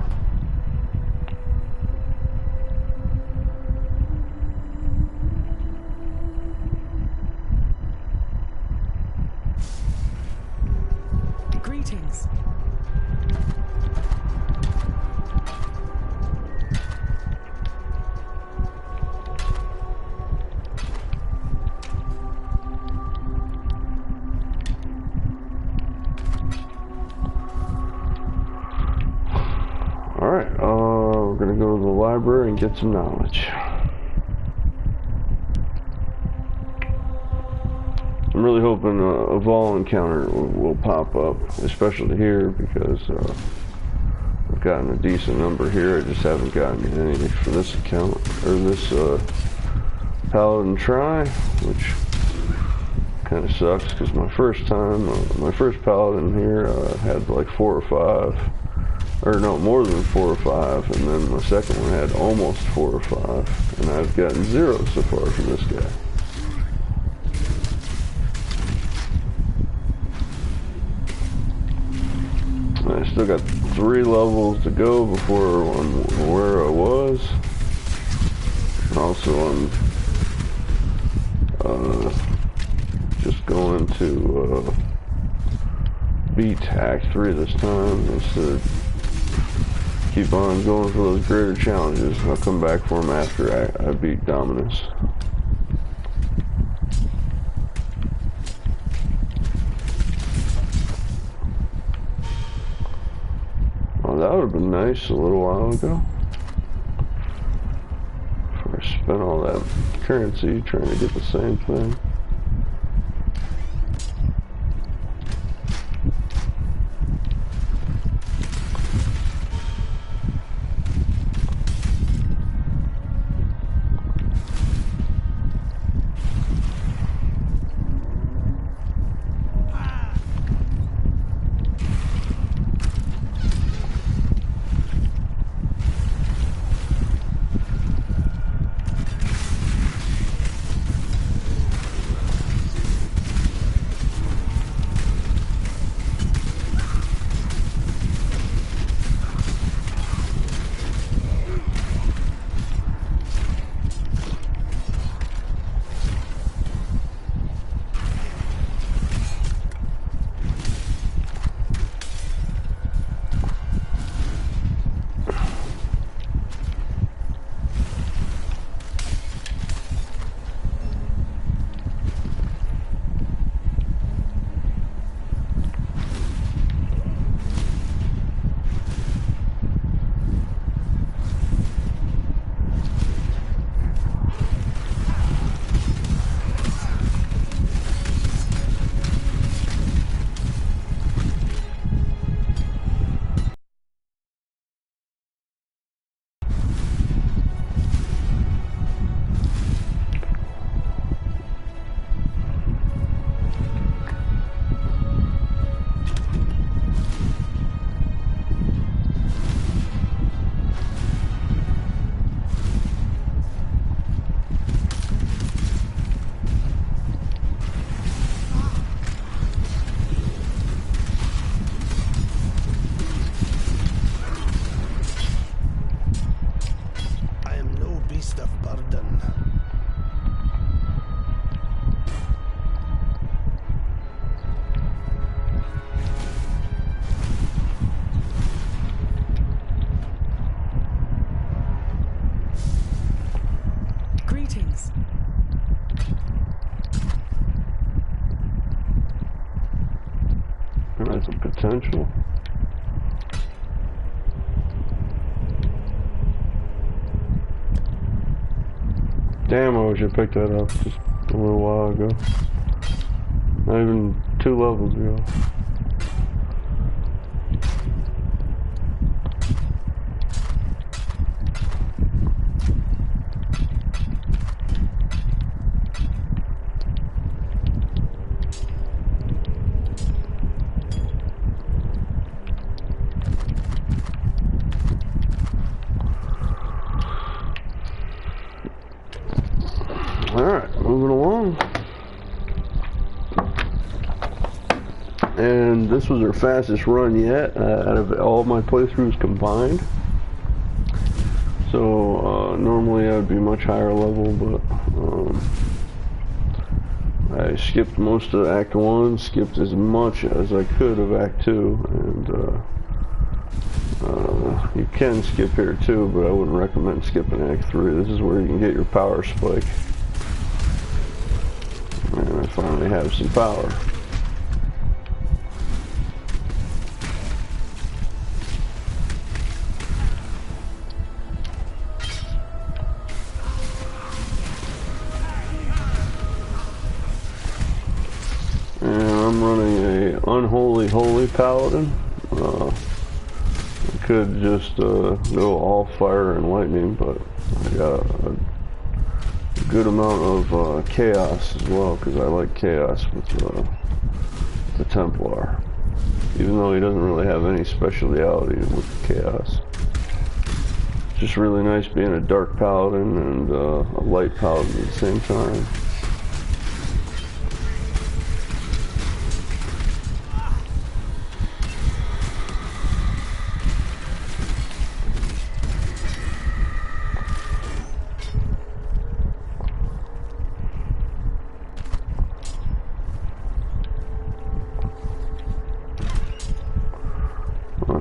Greetings. Alright, we're gonna go to the library and get some knowledge. I'm really hoping a Vol encounter will pop up, especially here, because I've gotten a decent number here. I just haven't gotten any for this account, or this Paladin try, which kind of sucks, because my first time, my first Paladin here had like 4 or 5. Or no, more than 4 or 5, and then my second one had almost 4 or 5, and I've gotten 0 so far from this guy. I still got 3 levels to go before I'm where I was. Also, I'm just going to beat Act 3 this time instead of keep on going for those greater challenges. I'll come back for them after I beat Dominus. Oh, that would have been nice a little while ago. Before I spent all that currency trying to get the same thing. Greetings. That's a potential. Damn, I wish I picked that up just a little while ago. Not even 2 levels ago. Alright, moving along. And this was our fastest run yet out of all my playthroughs combined. So normally I'd be much higher level, but I skipped most of Act 1, skipped as much as I could of Act 2, and you can skip here too, but I wouldn't recommend skipping Act 3. This is where you can get your power spike. And I finally have some power. And I'm running a unholy holy paladin. I could just go all fire and lightning, but I got a good amount of chaos as well, because I like chaos with the Templar, even though he doesn't really have any speciality with chaos. It's just really nice being a dark paladin and a light paladin at the same time.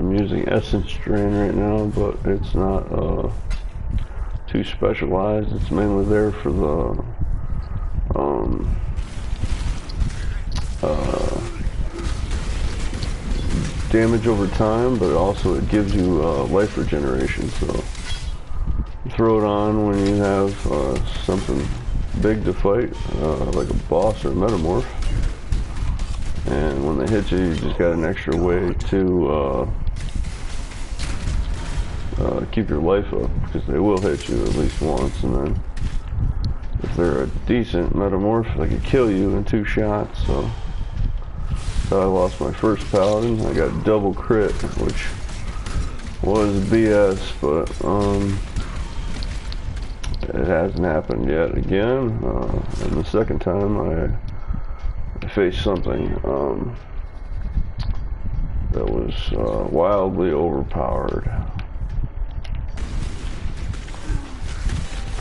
I'm using Essence Drain right now, but it's not too specialized. It's mainly there for the damage over time, but also it gives you life regeneration. So you throw it on when you have something big to fight, like a boss or a metamorph, and when they hit you, you just got an extra way to keep your life up, because they will hit you at least once, and then if they're a decent metamorph, they could kill you in 2 shots. So I lost my first paladin. I got double crit, which was BS, but it hasn't happened yet again. And the second time I faced something that was wildly overpowered.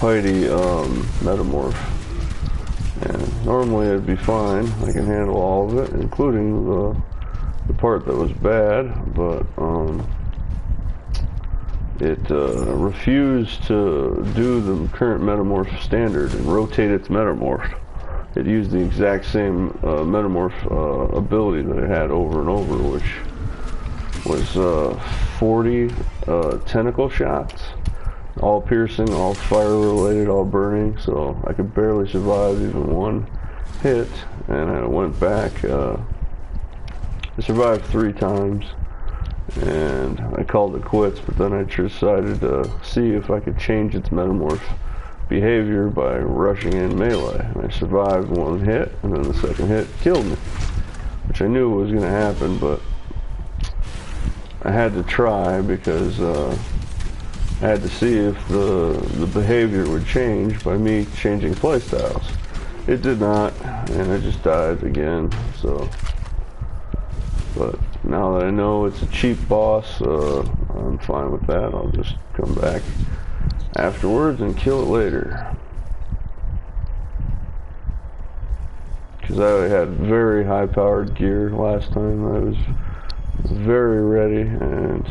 Mighty metamorph, and normally it'd be fine. I can handle all of it, including the part that was bad, but it refused to do the current metamorph standard and rotate its metamorph. It used the exact same metamorph ability that it had over and over, which was 40 tentacle shots. All piercing, all fire related, all burning, so I could barely survive even one hit, and I went back. I survived 3 times, and I called it quits, but then I decided to see if I could change its metamorph behavior by rushing in melee. And I survived 1 hit, and then the second hit killed me, which I knew was going to happen, but I had to try because I had to see if the behavior would change by me changing playstyles. It did not, and I just died again. So, but now that I know it's a cheap boss, I'm fine with that. I'll just come back afterwards and kill it later. Because I had very high-powered gear last time. I was very ready, and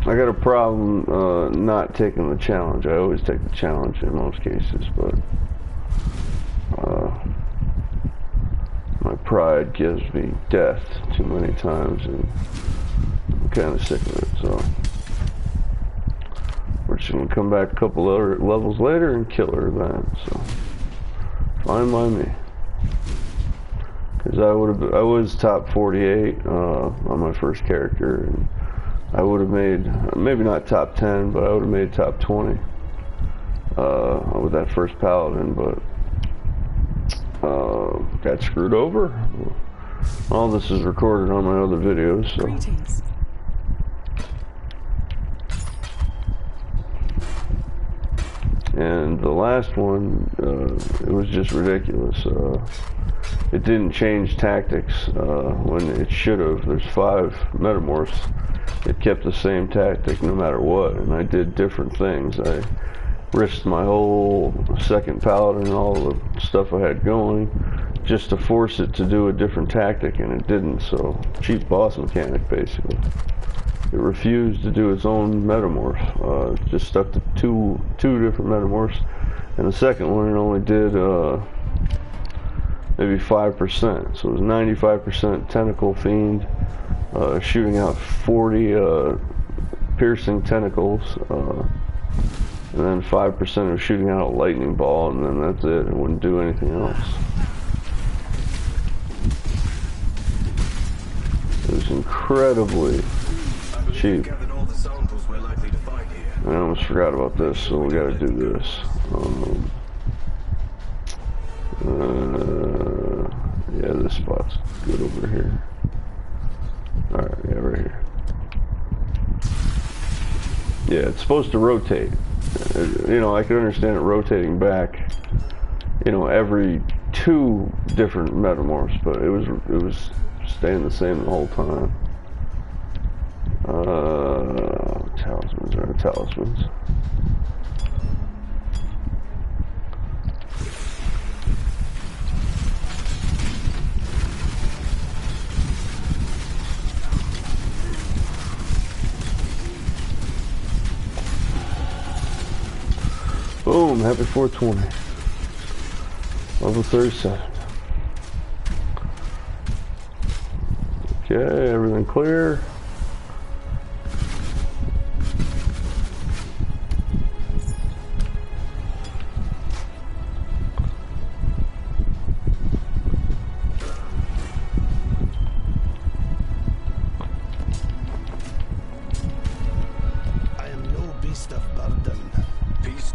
I got a problem not taking the challenge. I always take the challenge in most cases, but my pride gives me death too many times, and I'm kind of sick of it. So we're just gonna come back a couple other levels later and kill her then. So fine by me. Because I was top 48 on my first character, and I would have made, maybe not top 10, but I would have made top 20 with that first paladin, but got screwed over. All this is recorded on my other videos, so. Greetings. And the last one, it was just ridiculous. It didn't change tactics when it should have. There's 5 metamorphs. It kept the same tactic no matter what, and I did different things. I risked my whole second paladin and all the stuff I had going just to force it to do a different tactic, and it didn't. So cheap boss mechanic, basically. It refused to do its own metamorph. Just stuck to two different metamorphs, and the second one it only did maybe 5%. So it was 95% tentacle fiend, shooting out 40 piercing tentacles, and then 5% of shooting out a lightning ball, and then that's it. It wouldn't do anything else. It was incredibly cheap. I almost forgot about this, so we gotta do this. Yeah, this spot's good over here. Alright, yeah, right here. Yeah, it's supposed to rotate. You know, I could understand it rotating back, you know, every 2 different metamorphs, but it was staying the same the whole time. Talismans are talismans. Boom, happy 420. Level 37. Okay, everything clear. I am no beast of burden. Peace.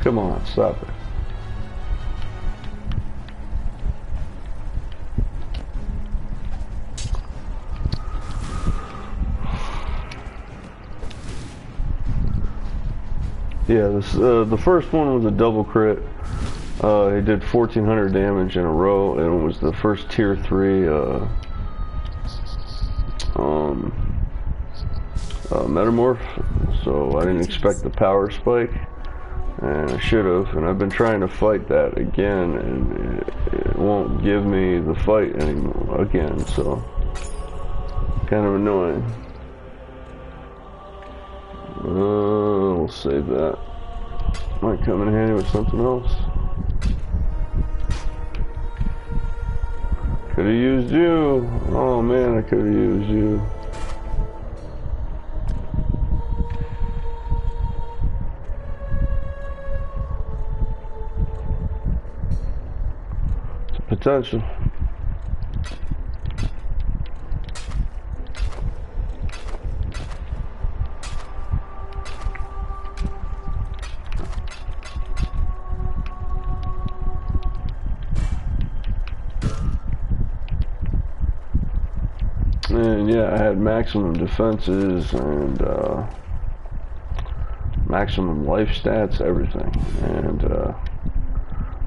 Come on, stop it. Yeah, this the first one was a double crit. He did 1,400 damage in a row, and it was the first tier 3 metamorph. So I didn't expect the power spike, and I should have. And I've been trying to fight that again, and it won't give me the fight anymore again. So kind of annoying. We'll save that. Might come in handy with something else. Could have used you. Oh man, I could have used you. It's a potential. And yeah, I had maximum defenses and maximum life stats, everything. And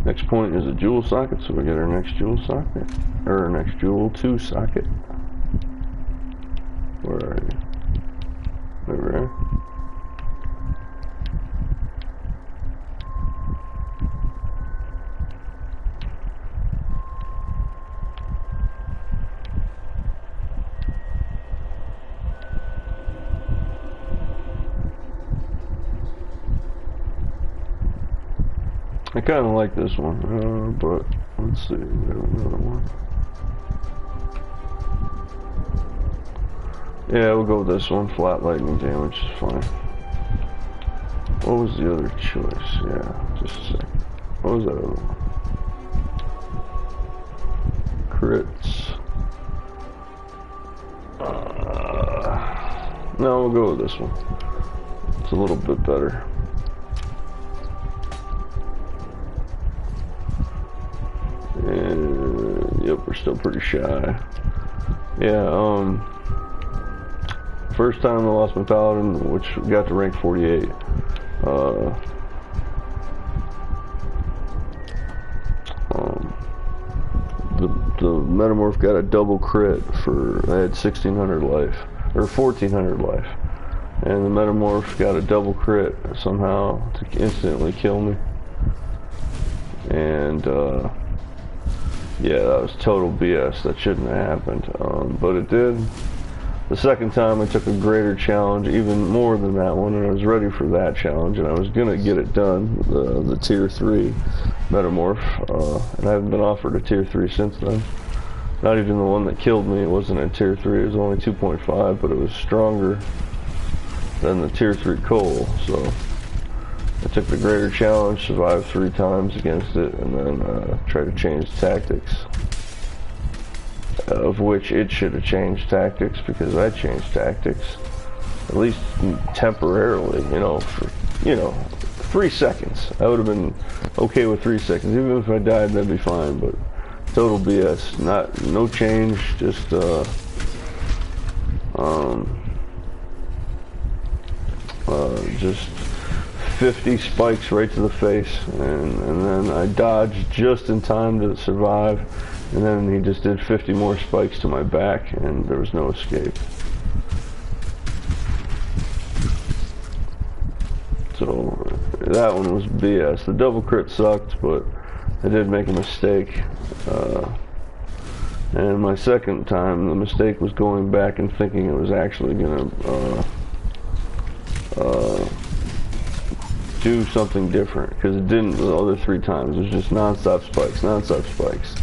next point is a jewel socket, so we get our next jewel socket, or our next jewel 2 socket. Where are you? Over there. I kind of like this one, but let's see, we have another one. Yeah, we'll go with this one, flat lightning damage is fine. What was the other choice? Yeah, just a second. What was that other one? Crits. No, we'll go with this one. It's a little bit better. And yep, we're still pretty shy. Yeah, first time I lost my paladin, which got to rank 48. The metamorph got a double crit for, I had 1,600 life, or 1,400 life. And the metamorph got a double crit somehow to instantly kill me. And, yeah, that was total BS. That shouldn't have happened, but it did. The second time I took a greater challenge, even more than that one, and I was ready for that challenge, and I was gonna get it done, the tier 3 metamorph, and I haven't been offered a tier 3 since then. Not even the one that killed me, it wasn't a tier 3, it was only 2.5, but it was stronger than the tier 3 coal, so I took the greater challenge, survived 3 times against it, and then tried to change tactics. Of which it should have changed tactics, because I changed tactics. At least temporarily, you know, for, 3 seconds. I would have been okay with 3 seconds. Even if I died, that'd be fine, but total BS. No change, just, just 50 spikes right to the face, and then I dodged just in time to survive, and then he just did 50 more spikes to my back, and there was no escape. So that one was BS. The double crit sucked, but I did make a mistake. And my second time, the mistake was going back and thinking it was actually gonna do something different, because it didn't the other 3 times. It was just non-stop spikes, non-stop spikes.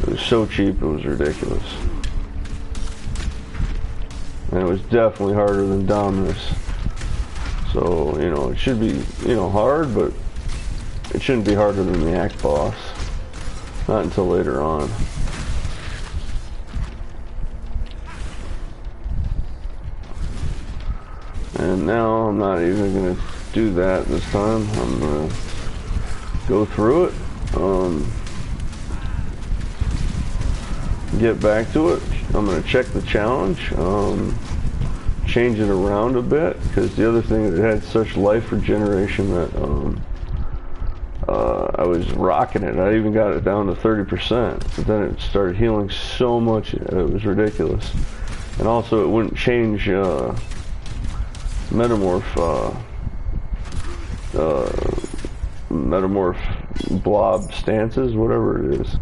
It was so cheap, it was ridiculous. And it was definitely harder than Dominus. So, you know, it should be, you know, hard, but it shouldn't be harder than the Act boss. Not until later on. And now I'm not even going to do that this time. I'm going to go through it. Get back to it. I'm going to check the challenge. Change it around a bit, because the other thing, it had such life regeneration that I was rocking it. I even got it down to 30%, but then it started healing so much, it was ridiculous. And also it wouldn't change metamorph blob stances, whatever it is.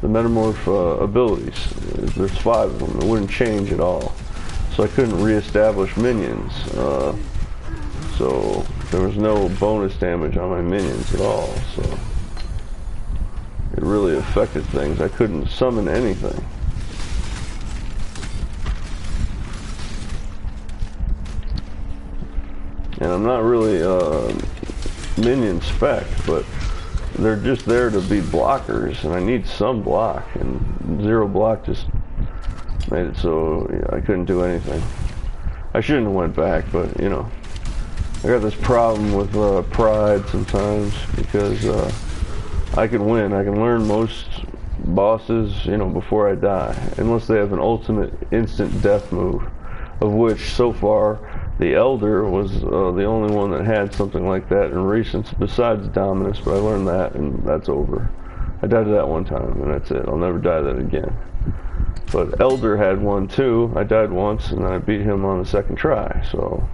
The metamorph abilities. There's 5 of them. It wouldn't change at all. So I couldn't reestablish minions. So there was no bonus damage on my minions at all. So it really affected things. I couldn't summon anything. And I'm not really minion spec, but they're just there to be blockers, and I need some block, and 0 block just made it so I couldn't do anything. I shouldn't have went back, but you know, I got this problem with pride sometimes, because I can win. I can learn most bosses, you know, before I die, unless they have an ultimate instant death move, of which so far the Elder was the only one that had something like that in recent, besides Dominus, but I learned that, and that's over. I died to that one time, and that's it. I'll never die that again. But Elder had one too. I died once, and then I beat him on the 2nd try, so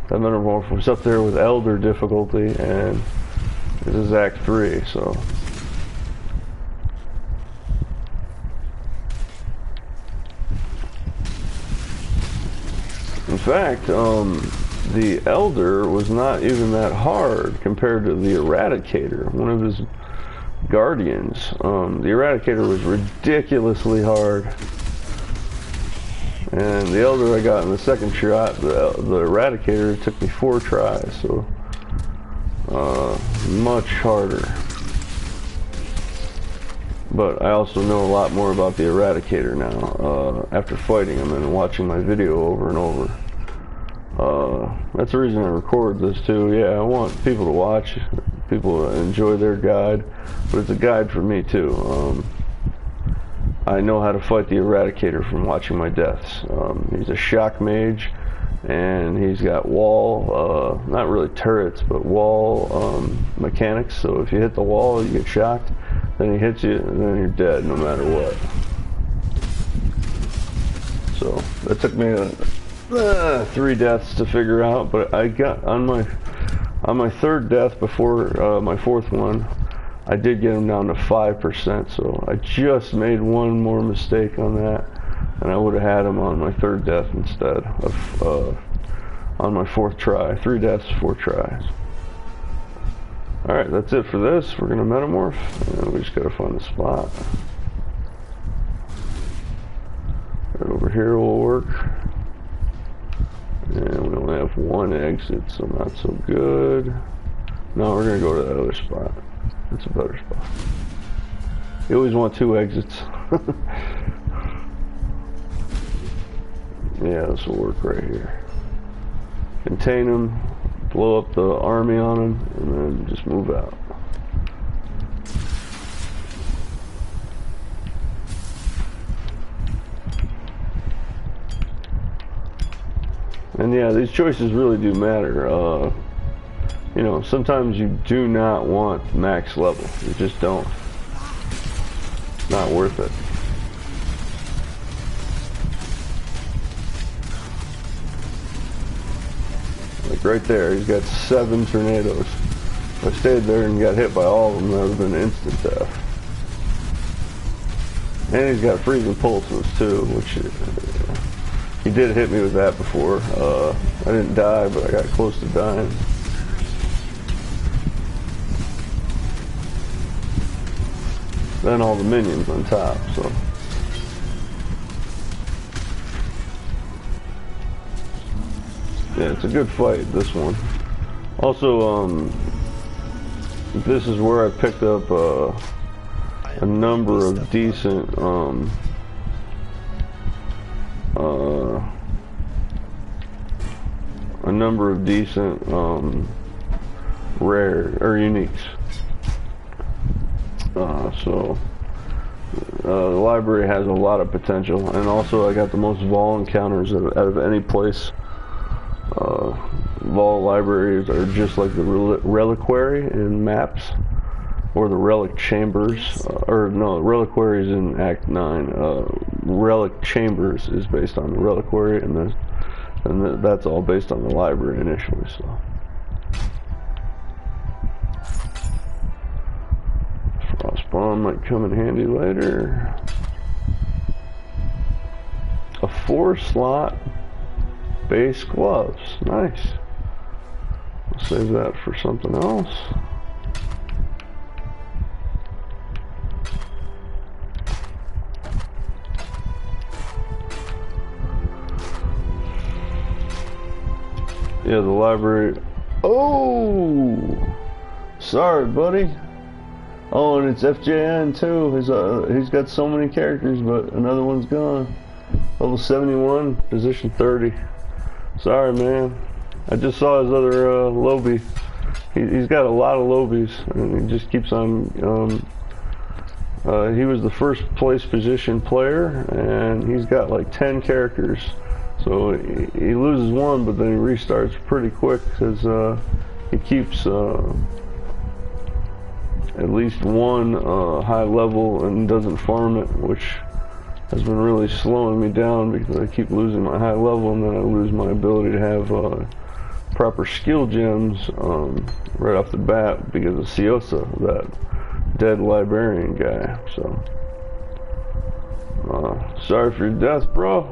that metamorph was up there with Elder difficulty, and this is Act 3, so. In fact, the Elder was not even that hard compared to the Eradicator, one of his guardians. The Eradicator was ridiculously hard. And the Elder I got in the 2nd shot, the Eradicator took me 4 tries, so much harder. But I also know a lot more about the Eradicator now, after fighting him and watching my video over and over. That's the reason I record this too. Yeah, I want people to watch, people to enjoy their guide, but it's a guide for me too. I know how to fight the Eradicator from watching my deaths. He's a shock mage, and he's got wall, not really turrets, but wall mechanics. So if you hit the wall, you get shocked, then he hits you, and then you're dead no matter what. So that took me 3 deaths to figure out, but I got on my 3rd death before my 4th one, I did get him down to 5%, so I just made one more mistake on that, and I would have had him on my 3rd death instead of on my 4th try. 3 deaths, 4 tries. Alright, that's it for this. We're gonna metamorph, and we just gotta find the spot. Right over here will work. And we only have 1 exit, so not so good. No, we're gonna go to that other spot. It's a better spot. You always want 2 exits. Yeah, this will work right here. Contain him, blow up the army on him, and then just move out. And yeah, these choices really do matter. You know, sometimes you do not want max level. You just don't. It's not worth it. Like right there, he's got 7 tornadoes. If I stayed there and got hit by all of them, that would have been instant death. And he's got freezing pulses too, which he did hit me with that before. I didn't die, but I got close to dying. then all the minions on top, so. Yeah, it's a good fight, this one. Also, this is where I picked up a number of decent, rare or uniques. So the library has a lot of potential, and also I got the most Vol encounters out of any place. Vol libraries are just like the reliquary in maps, or the relic chambers, or no, reliquaries in Act 9. Relic chambers is based on the reliquary, and that's all based on the library initially. So. Frostbomb might come in handy later. A 4-slot base gloves. Nice. I'll save that for something else. Yeah, the library. Oh! Sorry, buddy. Oh, and it's FJN too. He's got so many characters, but another one's gone. Level 71, position 30. Sorry, man. I just saw his other lobby. He's got a lot of lobbies, and he just keeps on. He was the first place position player, and he's got like 10 characters. So he loses one, but then he restarts pretty quick because he keeps at least one high level and doesn't farm it, which has been really slowing me down because I keep losing my high level, and then I lose my ability to have proper skill gems right off the bat because of Ciosa, that dead librarian guy. So sorry for your death, bro.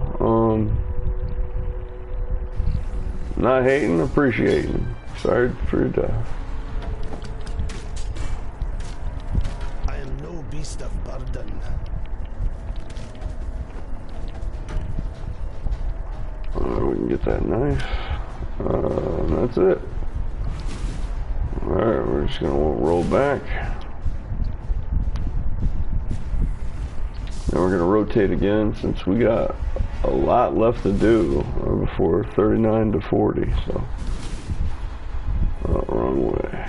Not hating, appreciating. Sorry for your death. I am no beast of burden. Alright, we can get that knife. And that's it. Alright, we're just gonna roll back. Then we're gonna rotate again since we got a lot left to do before 39 to 40, so. Wrong way.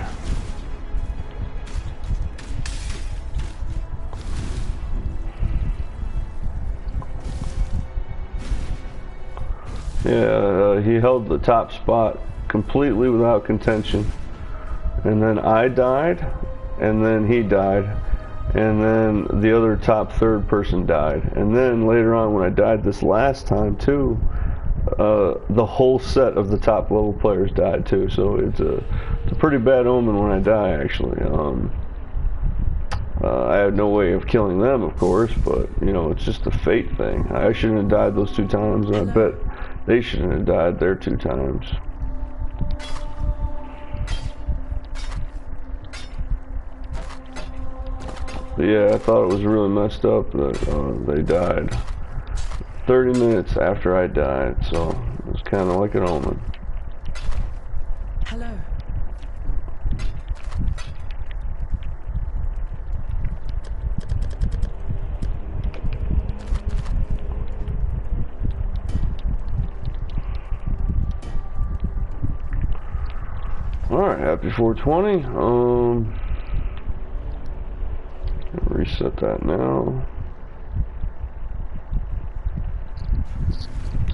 Yeah, he held the top spot completely without contention. And then I died, and then he died, and then the other top third person died. And then later on when I died this last time too, the whole set of the top level players died too. So it's a pretty bad omen when I die, actually. I had no way of killing them, of course, but you know, it's just a fate thing. I shouldn't have died those 2 times, and I bet they shouldn't have died their 2 times. But yeah, I thought it was really messed up that they died 30 minutes after I died, so it was kind of like an omen. Hello. Alright, happy 420. Reset that now.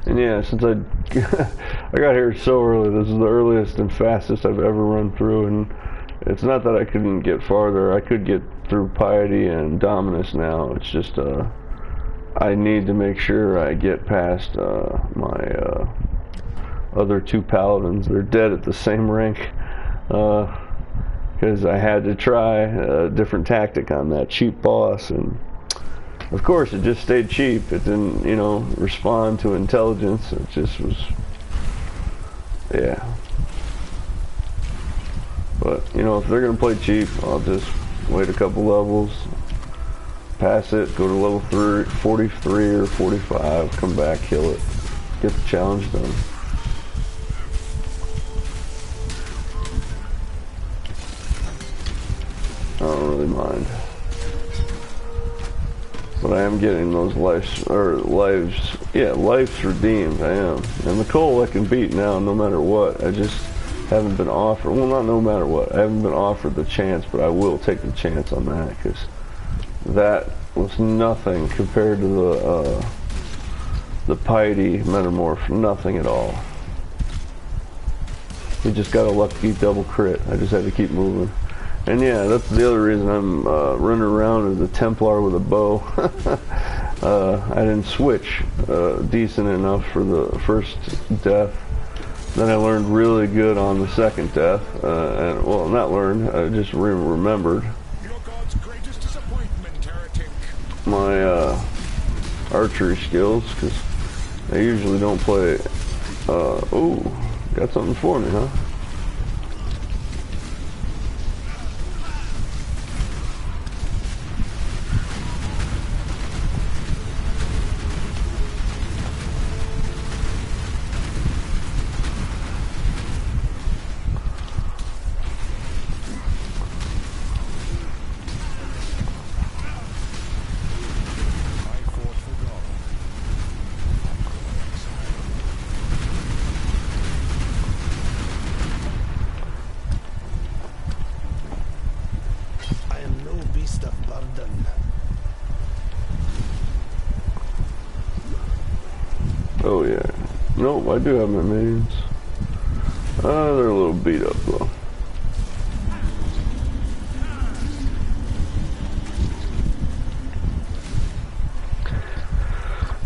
And yeah, since I got here so early, this is the earliest and fastest I've ever run through, and it's not that I couldn't get farther. I could get through Piety and Dominus now. It's just I need to make sure I get past my other 2 paladins. They're dead at the same rank. Because I had to try a different tactic on that cheap boss, and of course it just stayed cheap. It didn't, you know, respond to intelligence. It just was, yeah. But, you know, if they're gonna play cheap, I'll just wait a couple levels, pass it, go to level 43 or 45, come back, kill it, get the challenge done. I don't really mind. But I am getting those lives redeemed, I am. And the Cole I can beat now no matter what. I just haven't been offered, well, not no matter what, I haven't been offered the chance, but I will take the chance on that, because that was nothing compared to the Piety Metamorph, nothing at all. We just got a lucky double crit, I just had to keep moving. And yeah, that's the other reason I'm running around as a Templar with a bow. I didn't switch decent enough for the first death. Then I learned really good on the second death. And, well, not learned, I just remembered. Your god's greatest disappointment, heretic. My archery skills, because I usually don't play. Ooh, got something for me, huh? Oh yeah. Nope, I do have my minions. They're a little beat up though.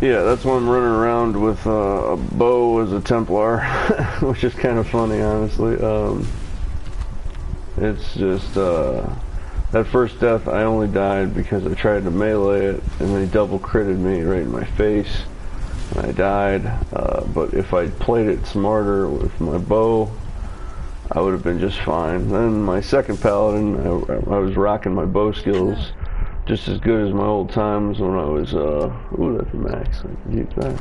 Yeah, that's why I'm running around with a bow as a Templar, which is kind of funny, honestly. It's just, that first death I only died because I tried to melee it, and they double critted me right in my face, and I died. But if I played it smarter with my bow, I would have been just fine. Then my second paladin, I was rocking my bow skills just as good as my old times when I was, ooh, that's a max, I can keep that.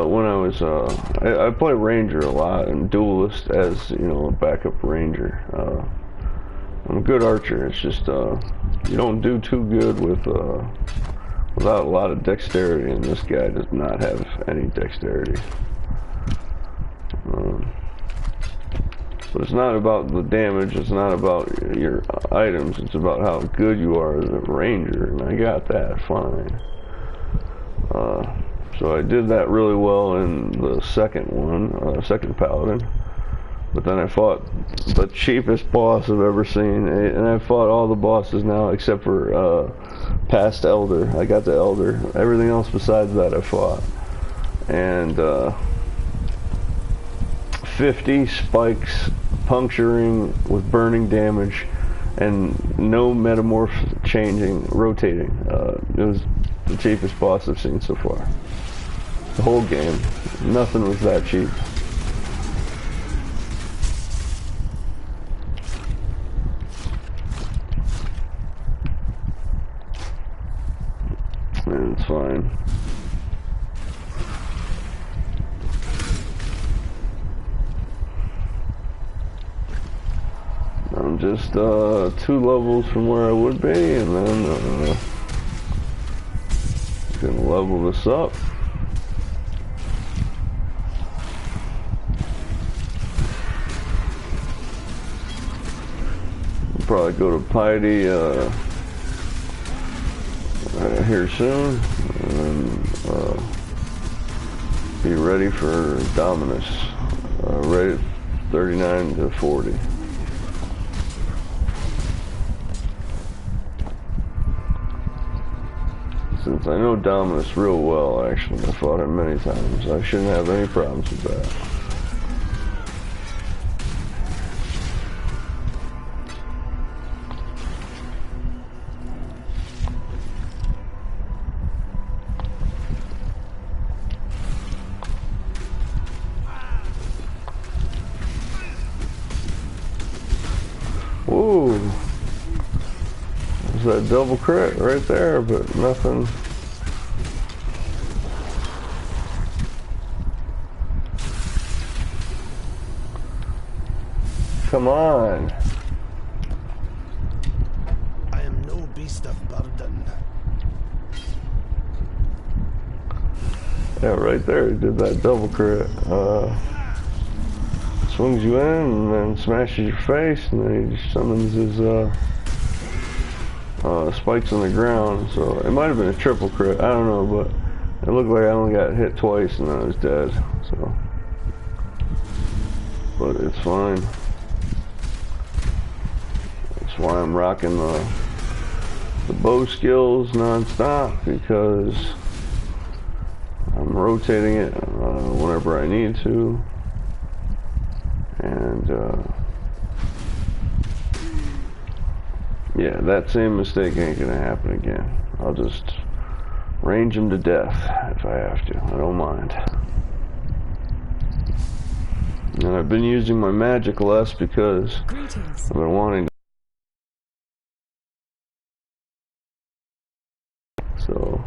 When I was, I play Ranger a lot, and Duelist as, you know, a backup Ranger. I'm a good archer, it's just, you don't do too good with, without a lot of dexterity, and this guy does not have any dexterity. But it's not about the damage, it's not about your items, it's about how good you are as a ranger, and I got that fine. So I did that really well in the second one, second paladin. But then I fought the cheapest boss I've ever seen, and I fought all the bosses now except for past Elder. I got the Elder. Everything else besides that I fought. And 50 spikes puncturing with burning damage and no metamorph changing, rotating. It was the cheapest boss I've seen so far. The whole game. Nothing was that cheap. And it's fine. I'm just 2 levels from where I would be, and then gonna level this up. I'll probably go to Piety here soon, and be ready for Dominus. Rated 39 to 40. Since I know Dominus real well, actually, I fought him many times. I shouldn't have any problems with that. Whoa! that double crit right there, but nothing. Come on. I am no beast of burden. Yeah, right there, he did that double crit. Swings you in and then smashes your face, and then he just summons his spikes on the ground. So it might have been a triple crit, I don't know, but it looked like I only got hit twice and then I was dead. So, but it's fine. That's why I'm rocking the bow skills non-stop, because I'm rotating it whenever I need to. And yeah, that same mistake ain't gonna happen again. I'll just range him to death if I have to. I don't mind. And I've been using my magic less because Greetings. I've been wanting to. So,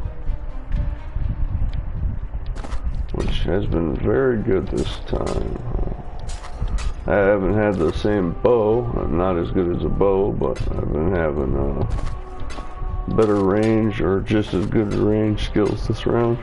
which has been very good this time. I haven't had the same bow. I'm not as good as a bow, but I've been having better range, or just as good range skills this round.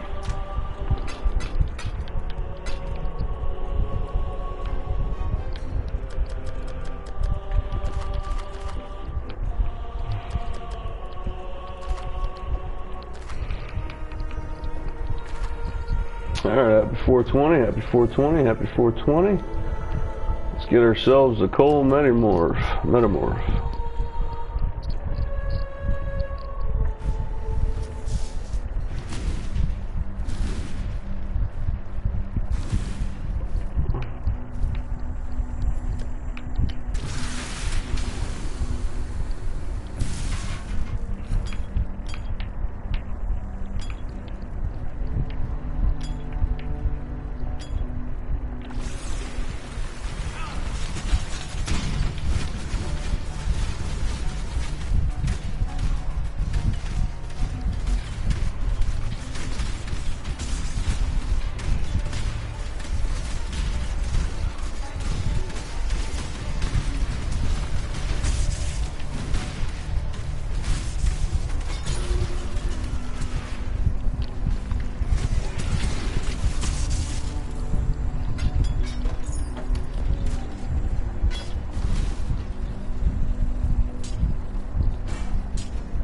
Alright, happy 420, happy 420, happy 420. Let's get ourselves a coal metamorph.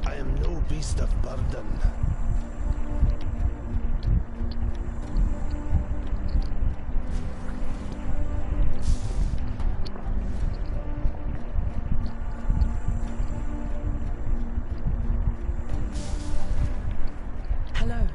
I am no beast of burden. Hello.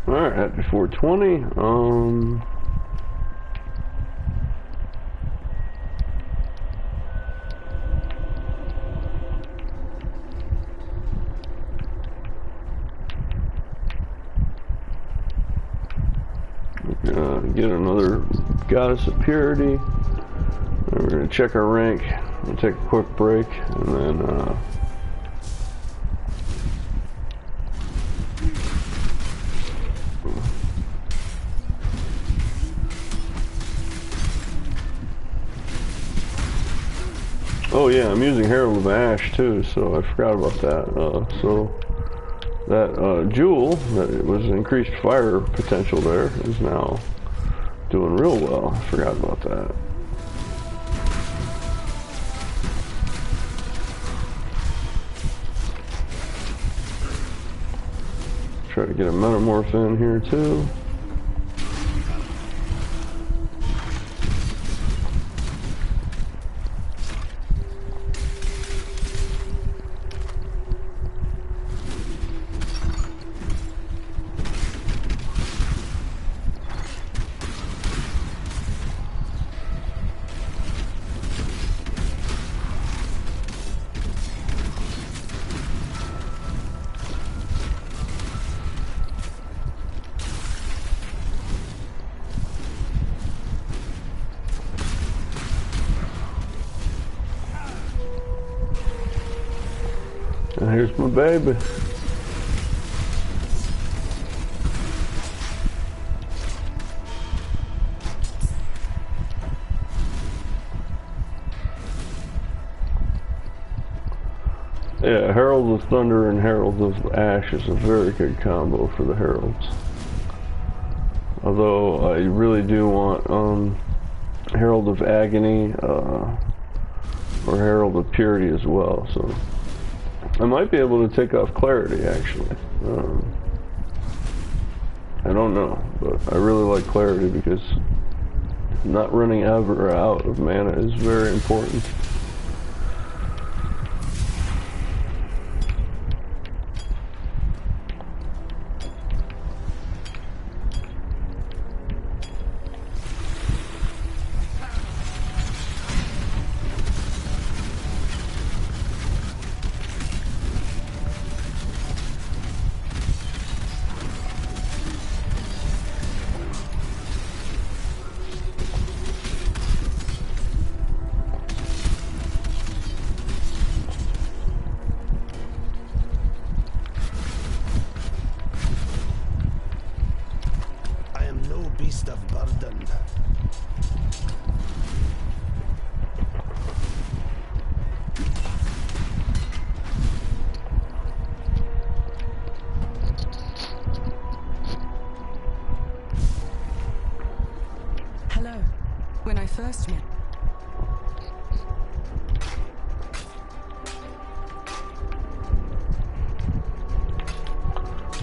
Alright, happy 420. Get another Goddess of Purity. We're gonna check our rank and take a quick break, and then oh yeah, I'm using Herald of Ash too, so I forgot about that. So that jewel that it was increased fire potential there is now doing real well. I forgot about that. try to get a metamorph in here too. And here's my baby. Yeah, Herald of Thunder and Herald of Ash is a very good combo for the Heralds. Although I really do want Herald of Agony or Herald of Purity as well. So I might be able to take off Clarity, actually. I don't know, but I really like Clarity because not running ever out of mana is very important. Beast of burden. Hello. When I first met.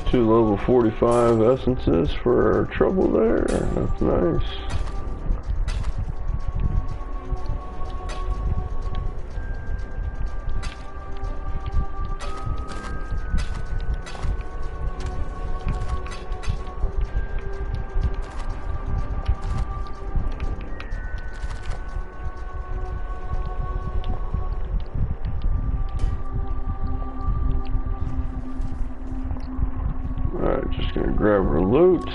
Two level 45 essences for our trouble there. That's nice. Alright, just gonna grab her loot.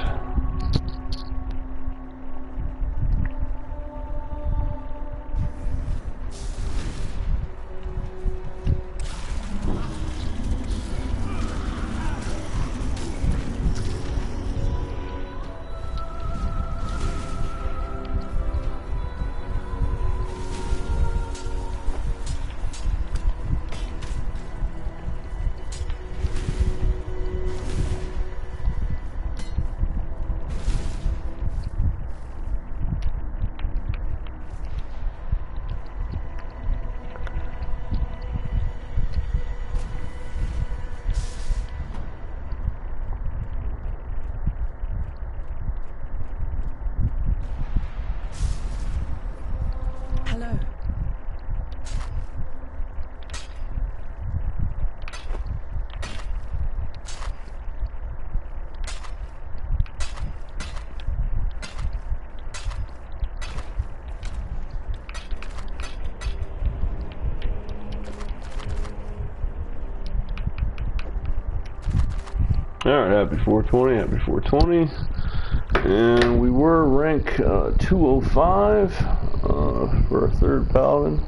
Hello. Alright, happy 420, happy 420. And we were rank 205 for our third paladin.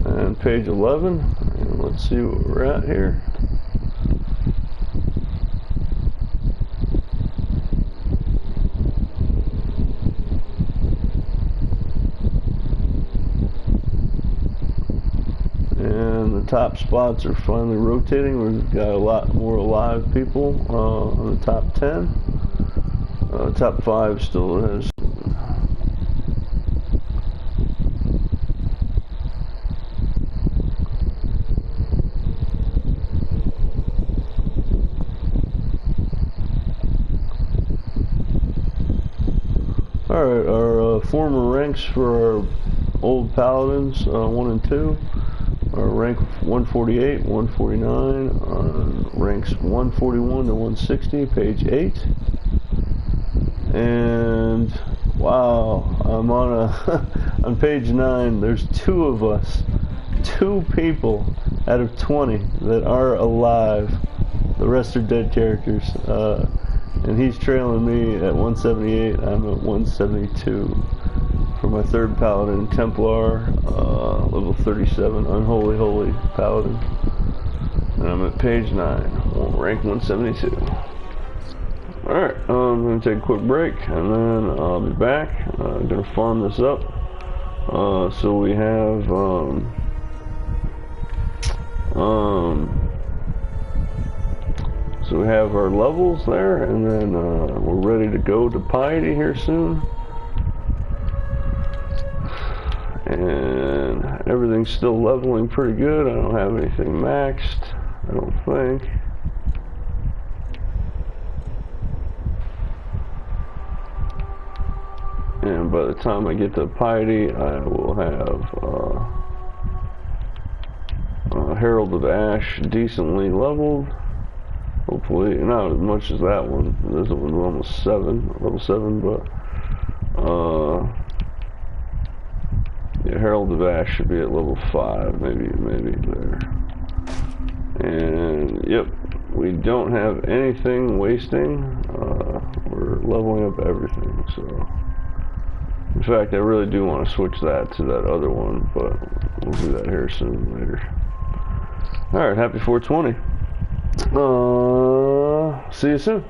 And page 11. And let's see what we're at here. And the top spots are finally rotating. We've got a lot more alive people on the top 10. Top 5 still has. former ranks for our old paladins, 1 and 2. Rank 148, 149, ranks 141 to 160, page 8. And wow, I'm on on page 9. There's 2 of us, 2 people out of 20 that are alive. The rest are dead characters. And he's trailing me at 178. I'm at 172 for my 3rd paladin, Templar, level 37, Unholy Holy Paladin. And I'm at page 9, rank 172. Alright, I'm going to take a quick break, and then I'll be back. I'm going to farm this up. So we have, so we have our levels there, and then we're ready to go to piety here soon. And everything's still leveling pretty good. I don't have anything maxed, I don't think. And by the time I get to piety, I will have Herald of Ash decently leveled. Hopefully, not as much as that one. This one's almost level 7, but yeah, Herald of Ash should be at level 5, maybe there. And yep, we don't have anything wasting. We're leveling up everything, so. In fact, I really do want to switch that to that other one, but we'll do that here soon later. Alright, happy 420. See you soon.